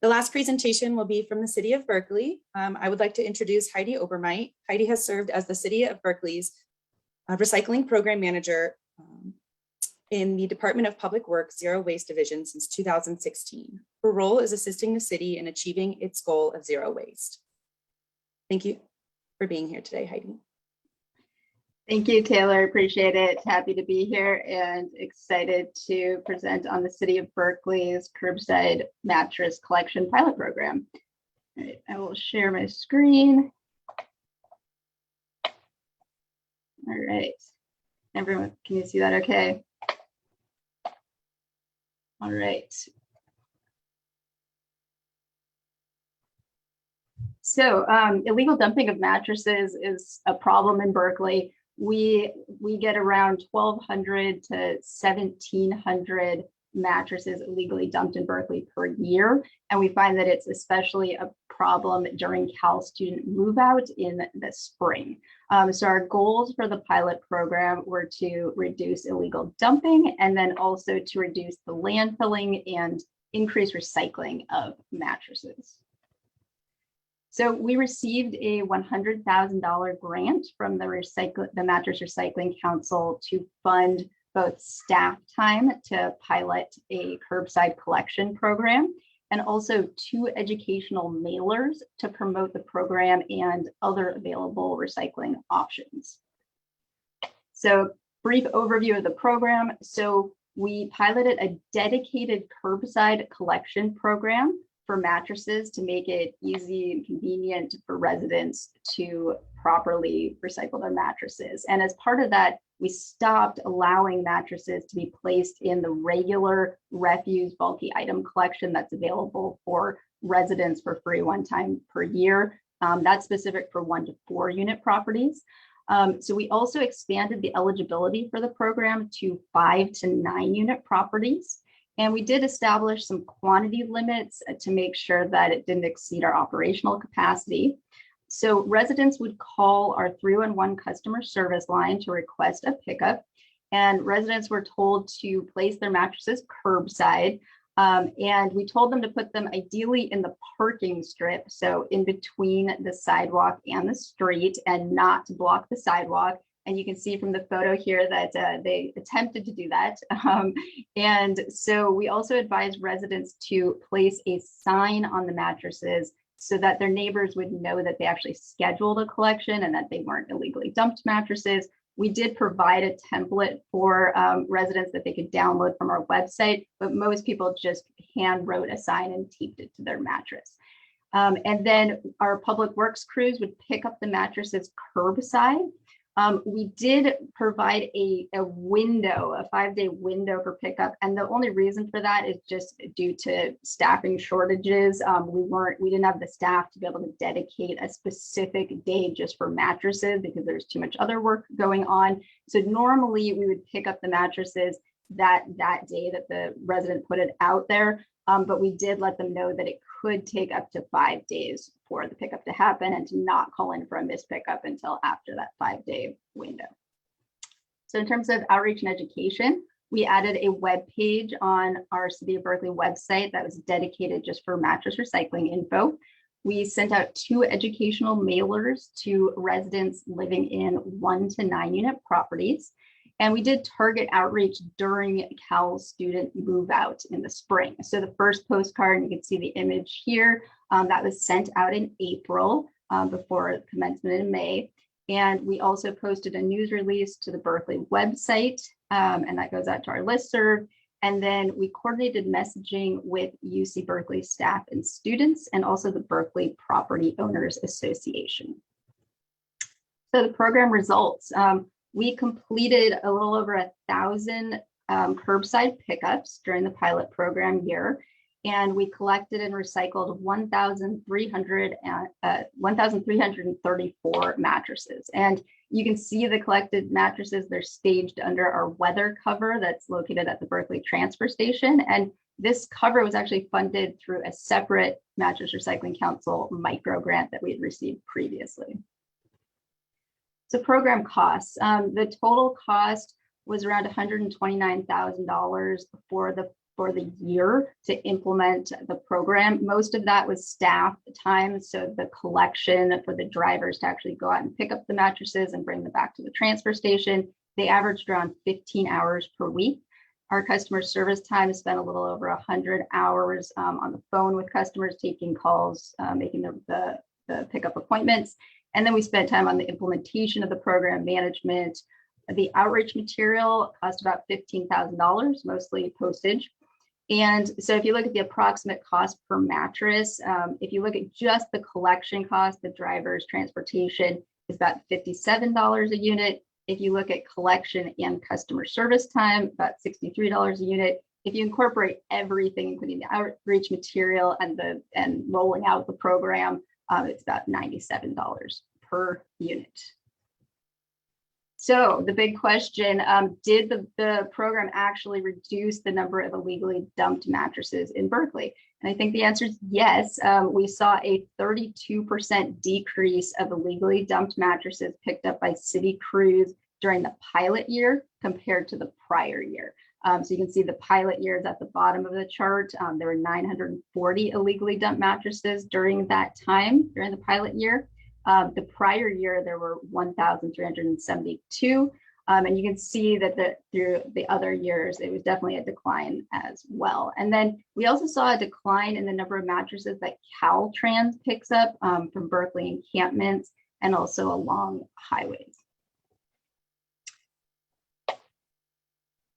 Speaker 11: The last presentation will be from the City of Berkeley. I would like to introduce Heidi Obermeit. Heidi has served as the City of Berkeley's Recycling Program Manager in the Department of Public Works Zero Waste Division since 2016. Her role is assisting the city in achieving its goal of zero waste. Thank you for being here today, Heidi.
Speaker 15: Thank you, Taylor. Appreciate it. Happy to be here and excited to present on the City of Berkeley's curbside mattress collection pilot program. All right, I will share my screen. All right, everyone, can you see that okay? All right. So illegal dumping of mattresses is a problem in Berkeley. We get around 1,200 to 1,700 mattresses illegally dumped in Berkeley per year. And we find that it's especially a problem during Cal student move out in the spring. So our goals for the pilot program were to reduce illegal dumping and then also to reduce the landfilling and increase recycling of mattresses. So we received a $100,000 grant from the Mattress Recycling Council to fund both staff time to pilot a curbside collection program and also 2 educational mailers to promote the program and other available recycling options. So brief overview of the program. So we piloted a dedicated curbside collection program for mattresses to make it easy and convenient for residents to properly recycle their mattresses. And as part of that, we stopped allowing mattresses to be placed in the regular refuse bulky item collection that's available for residents for free 1 time per year. That's specific for 1 to 4 unit properties. So we also expanded the eligibility for the program to 5 to 9 unit properties. And we did establish some quantity limits to make sure that it didn't exceed our operational capacity. So residents would call our 311 customer service line to request a pickup, and residents were told to place their mattresses curbside. And we told them to put them ideally in the parking strip, so in between the sidewalk and the street, and not to block the sidewalk. And you can see from the photo here that they attempted to do that. And so we also advised residents to place a sign on the mattresses so that their neighbors would know that they actually scheduled a collection and that they weren't illegally dumped mattresses. We did provide a template for residents that they could download from our website, but most people just hand wrote a sign and taped it to their mattress. And then our public works crews would pick up the mattresses curbside. We did provide a window, a 5-day window for pickup. And the only reason for that is just due to staffing shortages. We didn't have the staff to be able to dedicate a specific day just for mattresses because there's too much other work going on. So normally we would pick up the mattresses that day that the resident put it out there. But we did let them know that it could take up to 5 days for the pickup to happen and to not call in for a missed pickup until after that 5-day window. So in terms of outreach and education, we added a web page on our City of Berkeley website that was dedicated just for mattress recycling info. We sent out 2 educational mailers to residents living in 1 to 9 unit properties. And we did target outreach during Cal student move out in the spring. So the first postcard, you can see the image here, that was sent out in April before commencement in May. And we also posted a news release to the Berkeley website, and that goes out to our listserv. And then we coordinated messaging with UC Berkeley staff and students, and also the Berkeley Property Owners Association. So the program results. We completed a little over 1,000 curbside pickups during the pilot program year, and we collected and recycled 1,334 mattresses. And you can see the collected mattresses, they're staged under our weather cover that's located at the Berkeley Transfer Station. And this cover was actually funded through a separate Mattress Recycling Council micro grant that we had received previously. So program costs, the total cost was around $129,000 for the year to implement the program. Most of that was staff time, so the collection for the drivers to actually go out and pick up the mattresses and bring them back to the transfer station. They averaged around 15 hours per week. Our customer service time spent a little over 100 hours on the phone with customers, taking calls, making the pickup appointments. And then we spent time on the implementation of the program management. The outreach material cost about $15,000, mostly postage. And so if you look at the approximate cost per mattress, if you look at just the collection cost, the driver's transportation is about $57 a unit. If you look at collection and customer service time, about $63 a unit. If you incorporate everything, including the outreach material and rolling out the program, it's about $97 per unit. So the big question, did the program actually reduce the number of illegally dumped mattresses in Berkeley? And I think the answer is yes. We saw a 32% decrease of illegally dumped mattresses picked up by city crews during the pilot year compared to the prior year. So you can see the pilot year is at the bottom of the chart. There were 940 illegally dumped mattresses during that time, during the pilot year. The prior year, there were 1,372. And you can see that through the other years, it was definitely a decline as well. And then we also saw a decline in the number of mattresses that Caltrans picks up from Berkeley encampments and also along highways.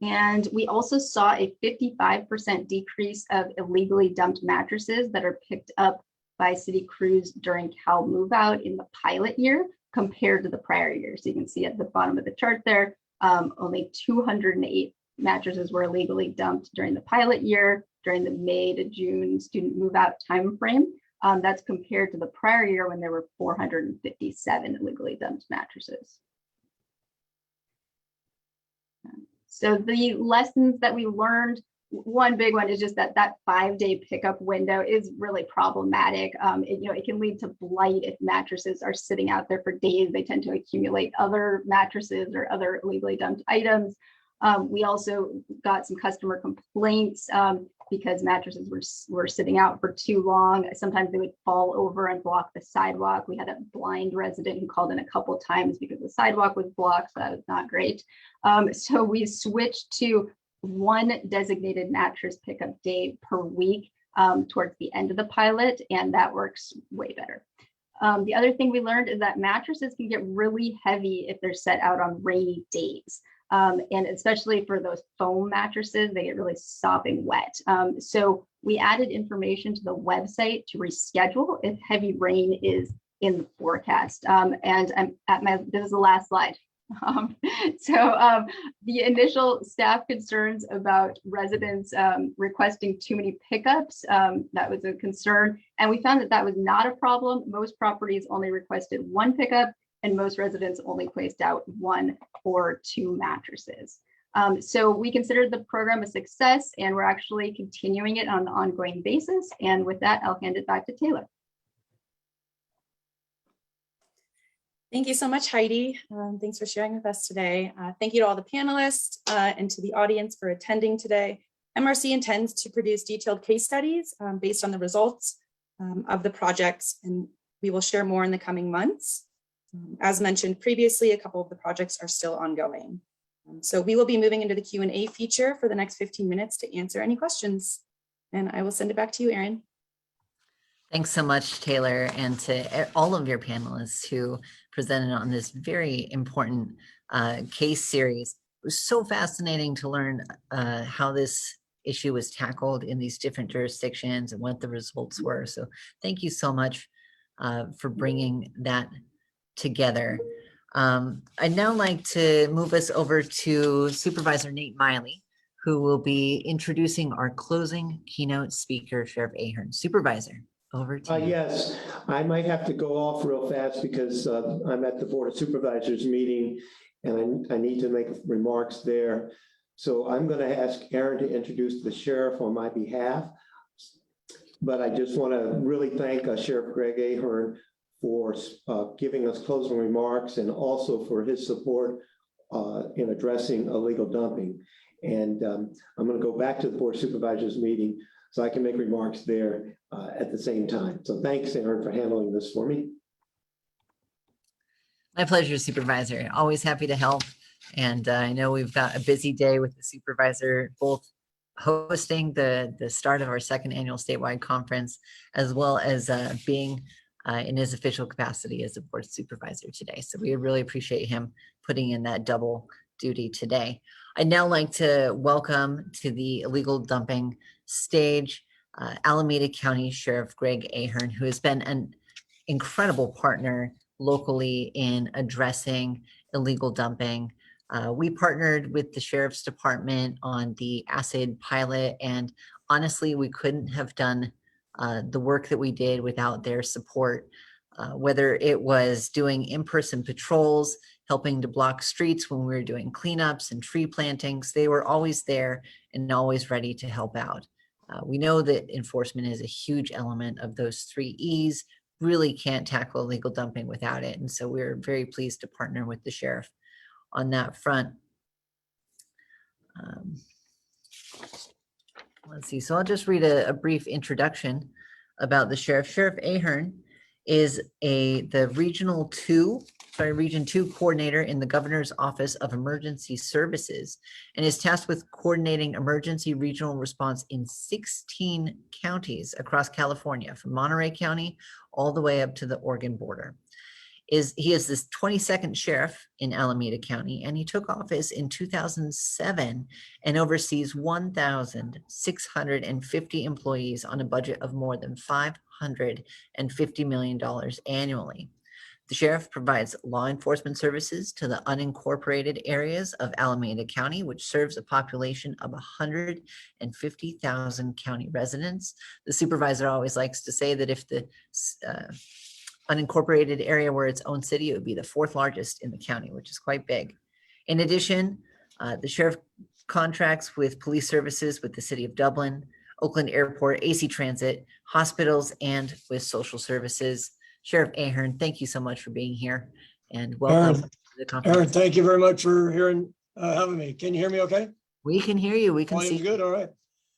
Speaker 15: And we also saw a 55% decrease of illegally dumped mattresses that are picked up by city crews during Cal move out in the pilot year compared to the prior year. So you can see at the bottom of the chart there, only 208 mattresses were illegally dumped during the pilot year, during the May to June student move out timeframe. That's compared to the prior year when there were 457 illegally dumped mattresses. So the lessons that we learned, one big one is just that 5-day pickup window is really problematic. It can lead to blight if mattresses are sitting out there for days. They tend to accumulate other mattresses or other illegally dumped items. We also got some customer complaints because mattresses were sitting out for too long. Sometimes they would fall over and block the sidewalk. We had a blind resident who called in a couple times because the sidewalk was blocked. So that was not great. So we switched to one designated mattress pickup day per week towards the end of the pilot, and that works way better. The other thing we learned is that mattresses can get really heavy if they're set out on rainy days. And especially for those foam mattresses, they get really sopping wet. So we added information to the website to reschedule if heavy rain is in the forecast. And this is the last slide. The initial staff concerns about residents requesting too many pickups, that was a concern. And we found that was not a problem. Most properties only requested one pickup, and most residents only placed out 1 or 2 mattresses. So we considered the program a success, and we're actually continuing it on an ongoing basis. And with that, I'll hand it back to Taylor.
Speaker 11: Thank you so much, Heidi. Thanks for sharing with us today. Thank you to all the panelists and to the audience for attending today. MRC intends to produce detailed case studies based on the results of the projects, and we will share more in the coming months. As mentioned previously, a couple of the projects are still ongoing. So we will be moving into the Q&A feature for the next 15 minutes to answer any questions. And I will send it back to you, Erin.
Speaker 4: Thanks so much, Taylor, and to all of your panelists who presented on this very important case series. It was so fascinating to learn how this issue was tackled in these different jurisdictions and what the results were. So thank you so much for bringing that together. I'd now like to move us over to Supervisor Nate Miley, who will be introducing our closing keynote speaker, Sheriff Ahern. Supervisor, over to you.
Speaker 1: Yes, I might have to go off real fast because I'm at the Board of Supervisors meeting and I need to make remarks there. So I'm going to ask Aaron to introduce the sheriff on my behalf. But I just want to really thank Sheriff Greg Ahern for giving us closing remarks and also for his support in addressing illegal dumping. And I'm going to go back to the Board of Supervisors meeting so I can make remarks there at the same time. So thanks, Aaron, for handling this for me.
Speaker 4: My pleasure, Supervisor. Always happy to help. And I know we've got a busy day with the Supervisor, both hosting the start of our second annual statewide conference, as well as being in his official capacity as a board supervisor today. So we really appreciate him putting in that double duty today. I'd now like to welcome to the illegal dumping stage Alameda County Sheriff Greg Ahern, who has been an incredible partner locally in addressing illegal dumping. We partnered with the Sheriff's Department on the acid pilot, and honestly, we couldn't have done the work that we did without their support, whether it was doing in-person patrols, helping to block streets when we were doing cleanups and tree plantings. They were always there and always ready to help out. We know that enforcement is a huge element of those 3 E's, really can't tackle illegal dumping without it. And so we're very pleased to partner with the sheriff on that front. Let's see, so I'll just read a brief introduction about the sheriff. Sheriff Ahern is the Region 2 coordinator in the Governor's Office of Emergency Services and is tasked with coordinating emergency regional response in 16 counties across California, from Monterey County all the way up to the Oregon border. He is this 22nd sheriff in Alameda County, and he took office in 2007 and oversees 1,650 employees on a budget of more than $550 million annually. The sheriff provides law enforcement services to the unincorporated areas of Alameda County, which serves a population of 150,000 county residents. The supervisor always likes to say that if the unincorporated area were its own city, it would be the fourth largest in the county, which is quite big. In addition, the sheriff contracts with police services with the city of Dublin, Oakland Airport, AC Transit, hospitals, and with social services. Sheriff Ahern, thank you so much for being here and welcome to the conference.
Speaker 16: Aaron, thank you very much for having me. Can you hear me okay?
Speaker 4: We can hear you. We can see.
Speaker 16: Good. All right.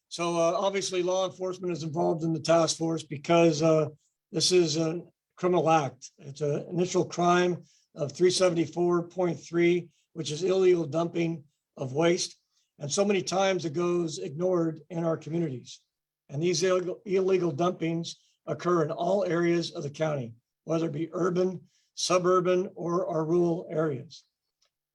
Speaker 16: So obviously law enforcement is involved in the task force because this is a criminal act. It's an initial crime of 374.3, which is illegal dumping of waste. And so many times it goes ignored in our communities. And these illegal dumpings occur in all areas of the county, whether it be urban, suburban, or our rural areas.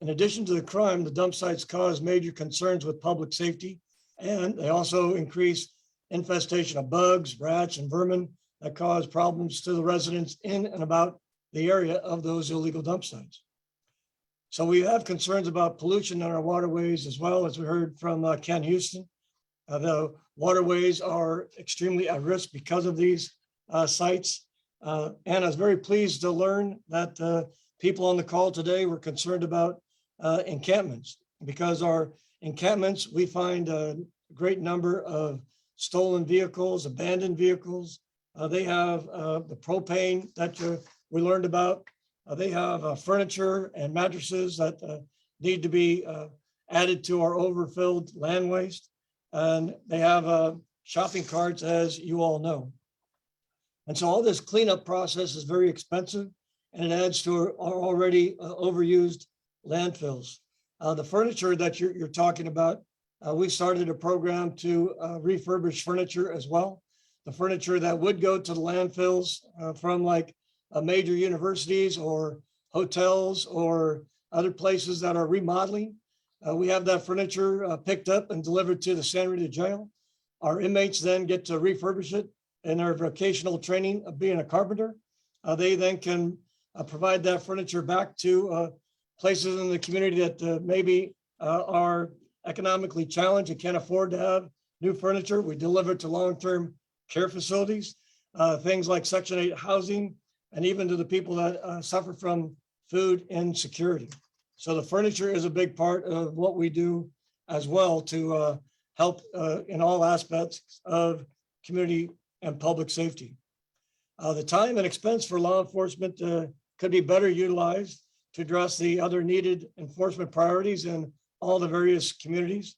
Speaker 16: In addition to the crime, the dump sites cause major concerns with public safety, and they also increase infestation of bugs, rats, and vermin that cause problems to the residents in and about the area of those illegal dump sites. So we have concerns about pollution in our waterways, as well as we heard from Ken Houston. The waterways are extremely at risk because of these sites. And I was very pleased to learn that people on the call today were concerned about encampments, because our encampments, we find a great number of stolen vehicles, abandoned vehicles. They have the propane that we learned about. They have furniture and mattresses that need to be added to our overfilled land waste. And they have shopping carts, as you all know. And so all this cleanup process is very expensive, and it adds to our already overused landfills. The furniture that you're talking about, we started a program to refurbish furniture as well. The furniture that would go to the landfills from like major universities or hotels or other places that are remodeling. We have that furniture picked up and delivered to the San Rita jail. Our inmates then get to refurbish it in their vocational training of being a carpenter. They then can provide that furniture back to places in the community that maybe are economically challenged and can't afford to have new furniture. We deliver it to long-term care facilities, things like Section 8 housing, and even to the people that suffer from food insecurity. So the furniture is a big part of what we do as well to help in all aspects of community and public safety. The time and expense for law enforcement could be better utilized to address the other needed enforcement priorities in all the various communities.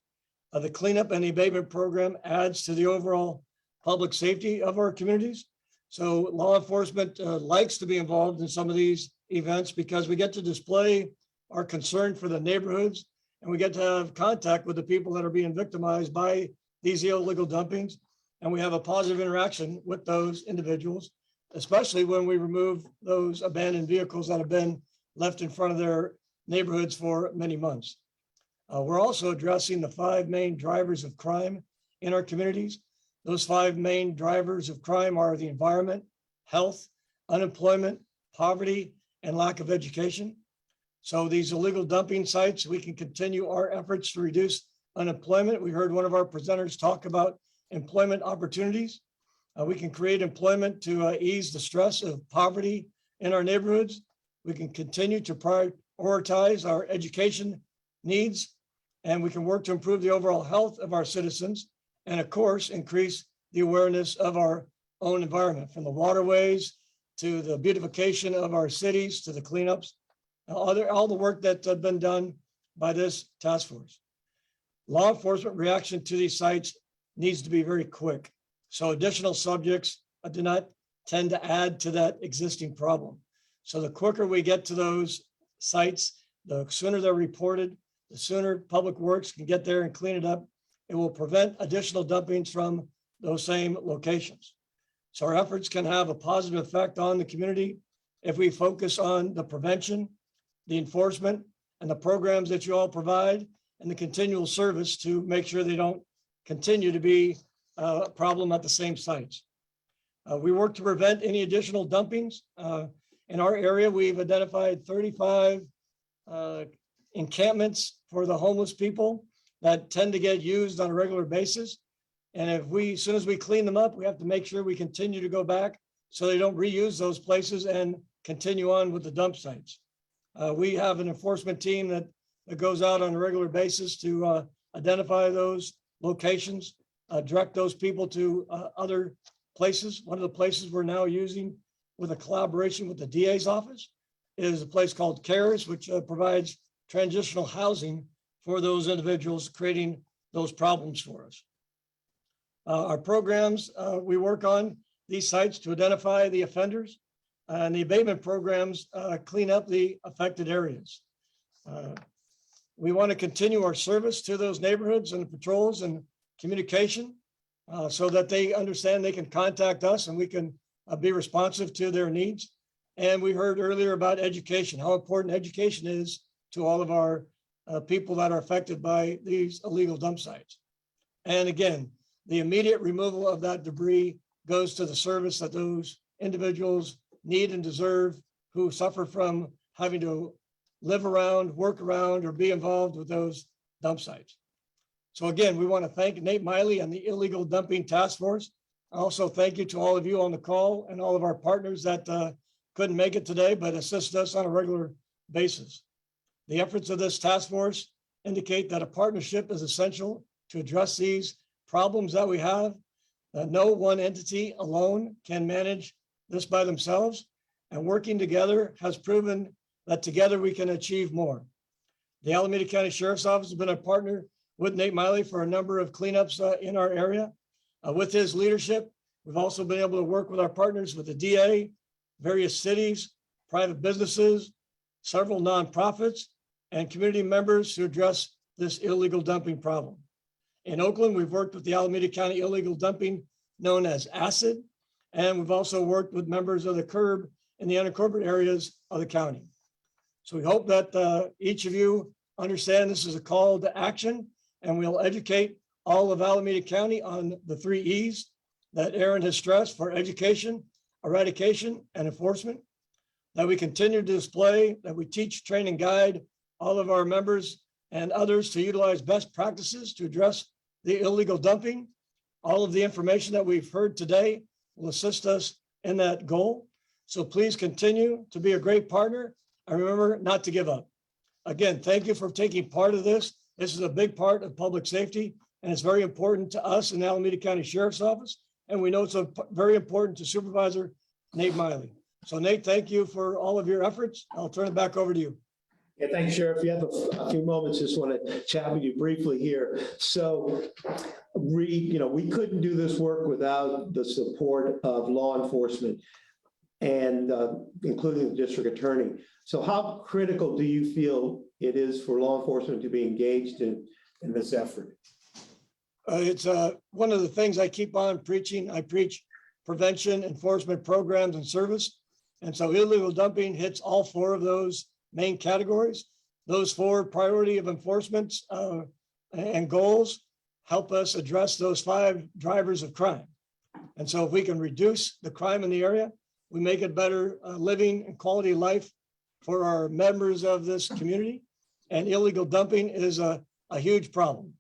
Speaker 16: The cleanup and abatement program adds to the overall public safety of our communities. So law enforcement likes to be involved in some of these events because we get to display our concern for the neighborhoods, and we get to have contact with the people that are being victimized by these illegal dumpings. And we have a positive interaction with those individuals, especially when we remove those abandoned vehicles that have been left in front of their neighborhoods for many months. We're also addressing the 5 main drivers of crime in our communities. Those 5 main drivers of crime are the environment, health, unemployment, poverty, and lack of education. So these illegal dumping sites, we can continue our efforts to reduce unemployment. We heard one of our presenters talk about employment opportunities. We can create employment to ease the stress of poverty in our neighborhoods. We can continue to prioritize our education needs, and we can work to improve the overall health of our citizens, and of course, increase the awareness of our own environment, from the waterways to the beautification of our cities to the cleanups, all the work that's been done by this task force. Law enforcement reaction to these sites needs to be very quick. So additional subjects do not tend to add to that existing problem. So the quicker we get to those sites, the sooner they're reported, the sooner Public Works can get there and clean it up. It will prevent additional dumpings from those same locations. So our efforts can have a positive effect on the community if we focus on the prevention, the enforcement, and the programs that you all provide, and the continual service to make sure they don't continue to be a problem at the same sites. We work to prevent any additional dumpings, In our area, we've identified 35 encampments for the homeless people that tend to get used on a regular basis. And as soon as we clean them up, we have to make sure we continue to go back so they don't reuse those places and continue on with the dump sites. We have an enforcement team that goes out on a regular basis to identify those locations, direct those people to other places. One of the places we're now using with a collaboration with the DA's office is a place called CARES, which provides transitional housing for those individuals, creating those problems for us. Our programs, we work on these sites to identify the offenders, and the abatement programs clean up the affected areas. We want to continue our service to those neighborhoods and patrols and communication so that they understand they can contact us and we can be responsive to their needs. And we heard earlier about education, how important education is to all of our people that are affected by these illegal dump sites. And again, the immediate removal of that debris goes to the service that those individuals need and deserve, who suffer from having to live around, work around, or be involved with those dump sites. So again, we want to thank Nate Miley and the Illegal Dumping Task Force. Also, thank you to all of you on the call and all of our partners that couldn't make it today, but assist us on a regular basis. The efforts of this task force indicate that a partnership is essential to address these problems that we have. No one entity alone can manage this by themselves, and working together has proven that together we can achieve more. The Alameda County Sheriff's Office has been a partner with Nate Miley for a number of cleanups in our area. With his leadership, we've also been able to work with our partners with the DA, various cities, private businesses, several nonprofits, and community members to address this illegal dumping problem. In Oakland, we've worked with the Alameda County Illegal Dumping, known as ACID, and we've also worked with members of the CURB in the unincorporated areas of the county. So we hope that each of you understand this is a call to action, and we'll educate all of Alameda County on the 3 E's that Aaron has stressed for education, eradication, and enforcement, that we continue to display, that we teach, train, and guide all of our members and others to utilize best practices to address the illegal dumping. All of the information that we've heard today will assist us in that goal. So please continue to be a great partner, and remember not to give up. Again, thank you for taking part of this. This is a big part of public safety, and it's very important to us in the Alameda County Sheriff's Office. And we know it's very important to Supervisor Nate Miley. So Nate, thank you for all of your efforts. I'll turn it back over to you.
Speaker 1: Yeah, thanks, Sheriff. You have a few moments, just want to chat with you briefly here. So we couldn't do this work without the support of law enforcement and including the district attorney. So how critical do you feel it is for law enforcement to be engaged in this effort?
Speaker 16: It's one of the things I keep on preaching. I preach prevention, enforcement programs, and service. And so illegal dumping hits all 4 of those main categories. Those 4 priority of enforcements and goals help us address those 5 drivers of crime. And so if we can reduce the crime in the area, we make it better living and quality of life for our members of this community. And illegal dumping is a huge problem.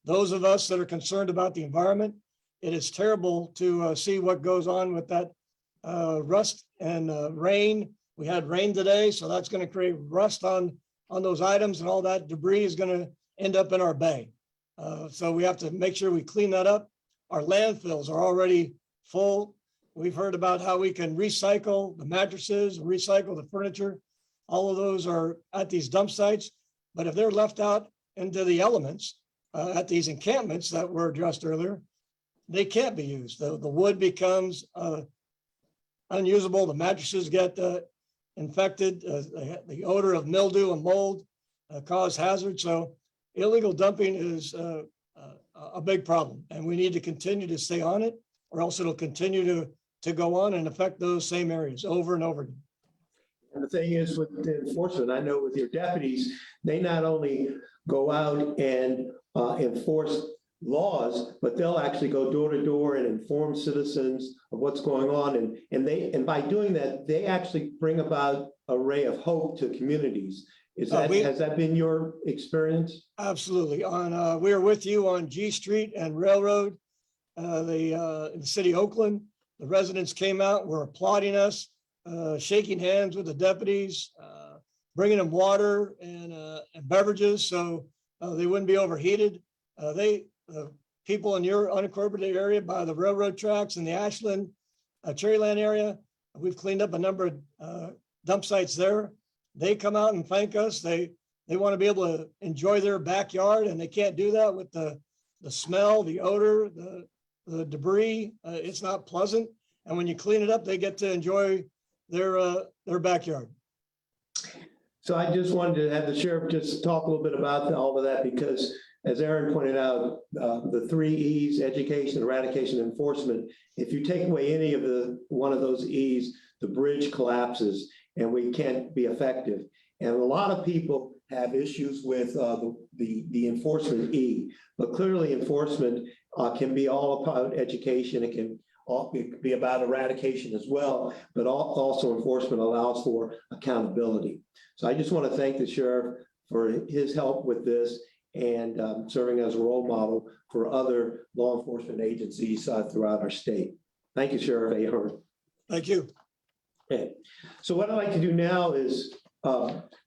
Speaker 16: Those of us that are concerned about the environment, it is terrible to see what goes on with that rust and rain. We had rain today, so that's going to create rust on those items, and all that debris is going to end up in our bay. So we have to make sure we clean that up. Our landfills are already full. We've heard about how we can recycle the mattresses, recycle the furniture. All of those are at these dump sites, but if they're left out into the elements at these encampments that were addressed earlier, they can't be used. The wood becomes unusable. The mattresses get infected. The odor of mildew and mold cause hazard. So illegal dumping is a big problem, and we need to continue to stay on it, or else it'll continue to go on and affect those same areas over and over again.
Speaker 1: And the thing is with the enforcement, I know with your deputies, they not only go out and enforce laws, but they'll actually go door to door and inform citizens of what's going on. And by doing that, they actually bring about a ray of hope to communities. Has that been your experience?
Speaker 16: Absolutely. We are with you on G Street and Railroad, in the city of Oakland. The residents came out, were applauding us, shaking hands with the deputies, bringing them water and beverages so they wouldn't be overheated. The people in your unincorporated area by the railroad tracks in the Ashland, Cherryland area, we've cleaned up a number of dump sites there. They come out and thank us. They want to be able to enjoy their backyard, and they can't do that with the smell, the odor, the debris. It's not pleasant. And when you clean it up, they get to enjoy their backyard.
Speaker 1: So I just wanted to have the sheriff just talk a little bit about all of that, because as Aaron pointed out, the 3 E's, education, eradication, enforcement, if you take away any of one of those E's, the bridge collapses and we can't be effective. And a lot of people have issues with the enforcement E, but clearly enforcement can be all about education. It can be about eradication as well, but also enforcement allows for accountability. So I just want to thank the sheriff for his help with this and serving as a role model for other law enforcement agencies throughout our state. Thank you, Sheriff Ahern.
Speaker 16: Thank you.
Speaker 1: Okay. So what I'd like to do now is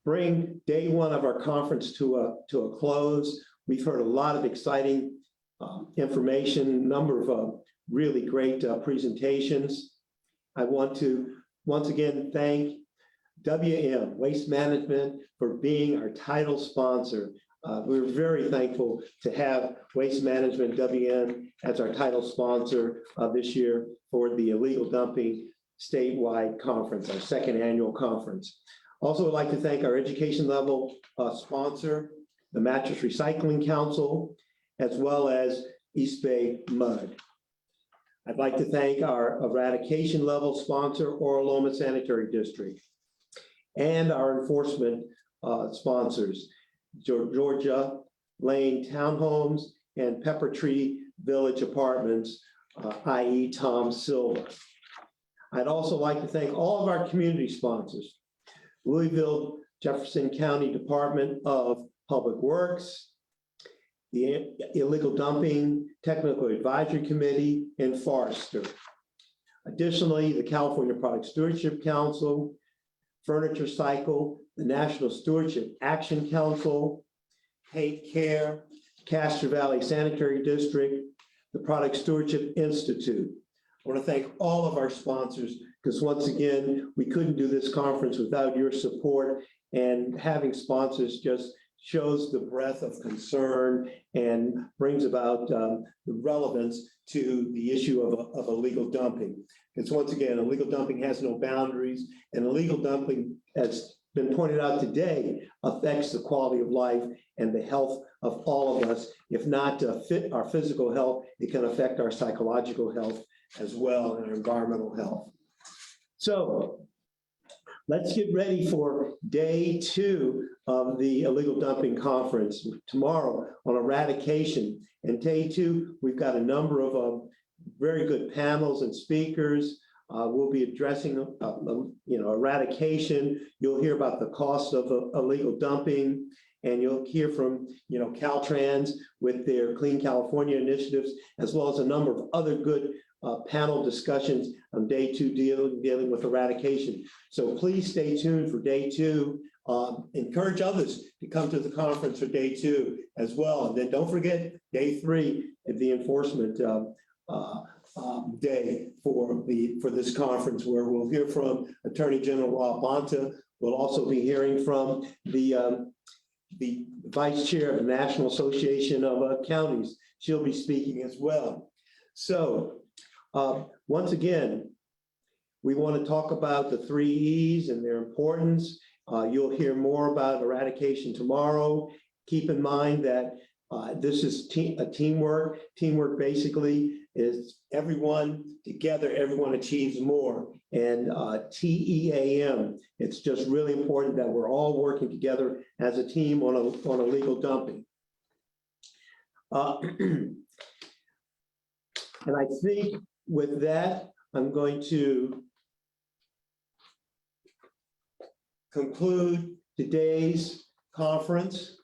Speaker 1: bring day 1 of our conference to a close. We've heard a lot of exciting information, number of really great presentations. I want to once again thank WM Waste Management for being our title sponsor. We're very thankful to have Waste Management WM as our title sponsor this year for the Illegal Dumping Statewide Conference, our 2nd annual conference. Also, I'd like to thank our education level sponsor, the Mattress Recycling Council, as well as East Bay Mud. I'd like to thank our eradication level sponsor, Oraloma Sanitary District, and our enforcement sponsors, Georgia Lane Townhomes and Pepper Tree Village Apartments, i.e. Tom Silva. I'd also like to thank all of our community sponsors, Louisville Jefferson County Department of Public Works, the Illegal Dumping Technical Advisory Committee, and Forrester. Additionally, the California Product Stewardship Council, Furniture Cycle, the National Stewardship Action Council, Hate Care, Castro Valley Sanitary District, the Product Stewardship Institute. I want to thank all of our sponsors, because once again, we couldn't do this conference without your support, and having sponsors just shows the breadth of concern and brings about the relevance to the issue of illegal dumping. Because once again, illegal dumping has no boundaries, and illegal dumping, as been pointed out today, affects the quality of life and the health of all of us. If not our physical health, it can affect our psychological health as well, and our environmental health. So let's get ready for day 2 of the Illegal Dumping Conference tomorrow on eradication. And day 2, we've got a number of very good panels and speakers. We'll be addressing eradication. You'll hear about the cost of illegal dumping, and you'll hear from Caltrans with their Clean California initiatives, as well as a number of other good panel discussions on day 2 dealing with eradication. So please stay tuned for day 2. Encourage others to come to the conference for day 2 as well. And then don't forget day 3 of the enforcement day for this conference, where we'll hear from Attorney General Rob Bonta. We'll also be hearing from the Vice Chair of the National Association of Counties. She'll be speaking as well. So once again, we want to talk about the 3 E's and their importance. You'll hear more about eradication tomorrow. Keep in mind that this is a teamwork. Teamwork basically is everyone together, everyone achieves more. And TEAM, it's just really important that we're all working together as a team on illegal dumping. And I think with that, I'm going to conclude today's conference.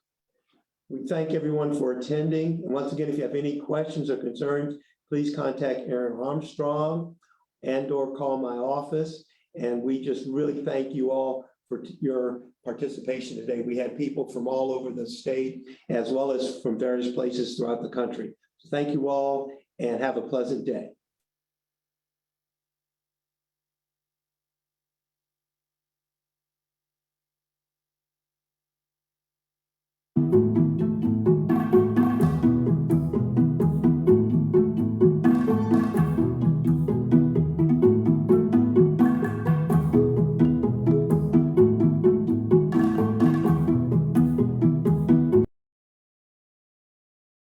Speaker 1: We thank everyone for attending. And once again, if you have any questions or concerns, please contact Aaron Armstrong and/or call my office. And we just really thank you all for your participation today. We had people from all over the state as well as from various places throughout the country. So thank you all and have a pleasant day.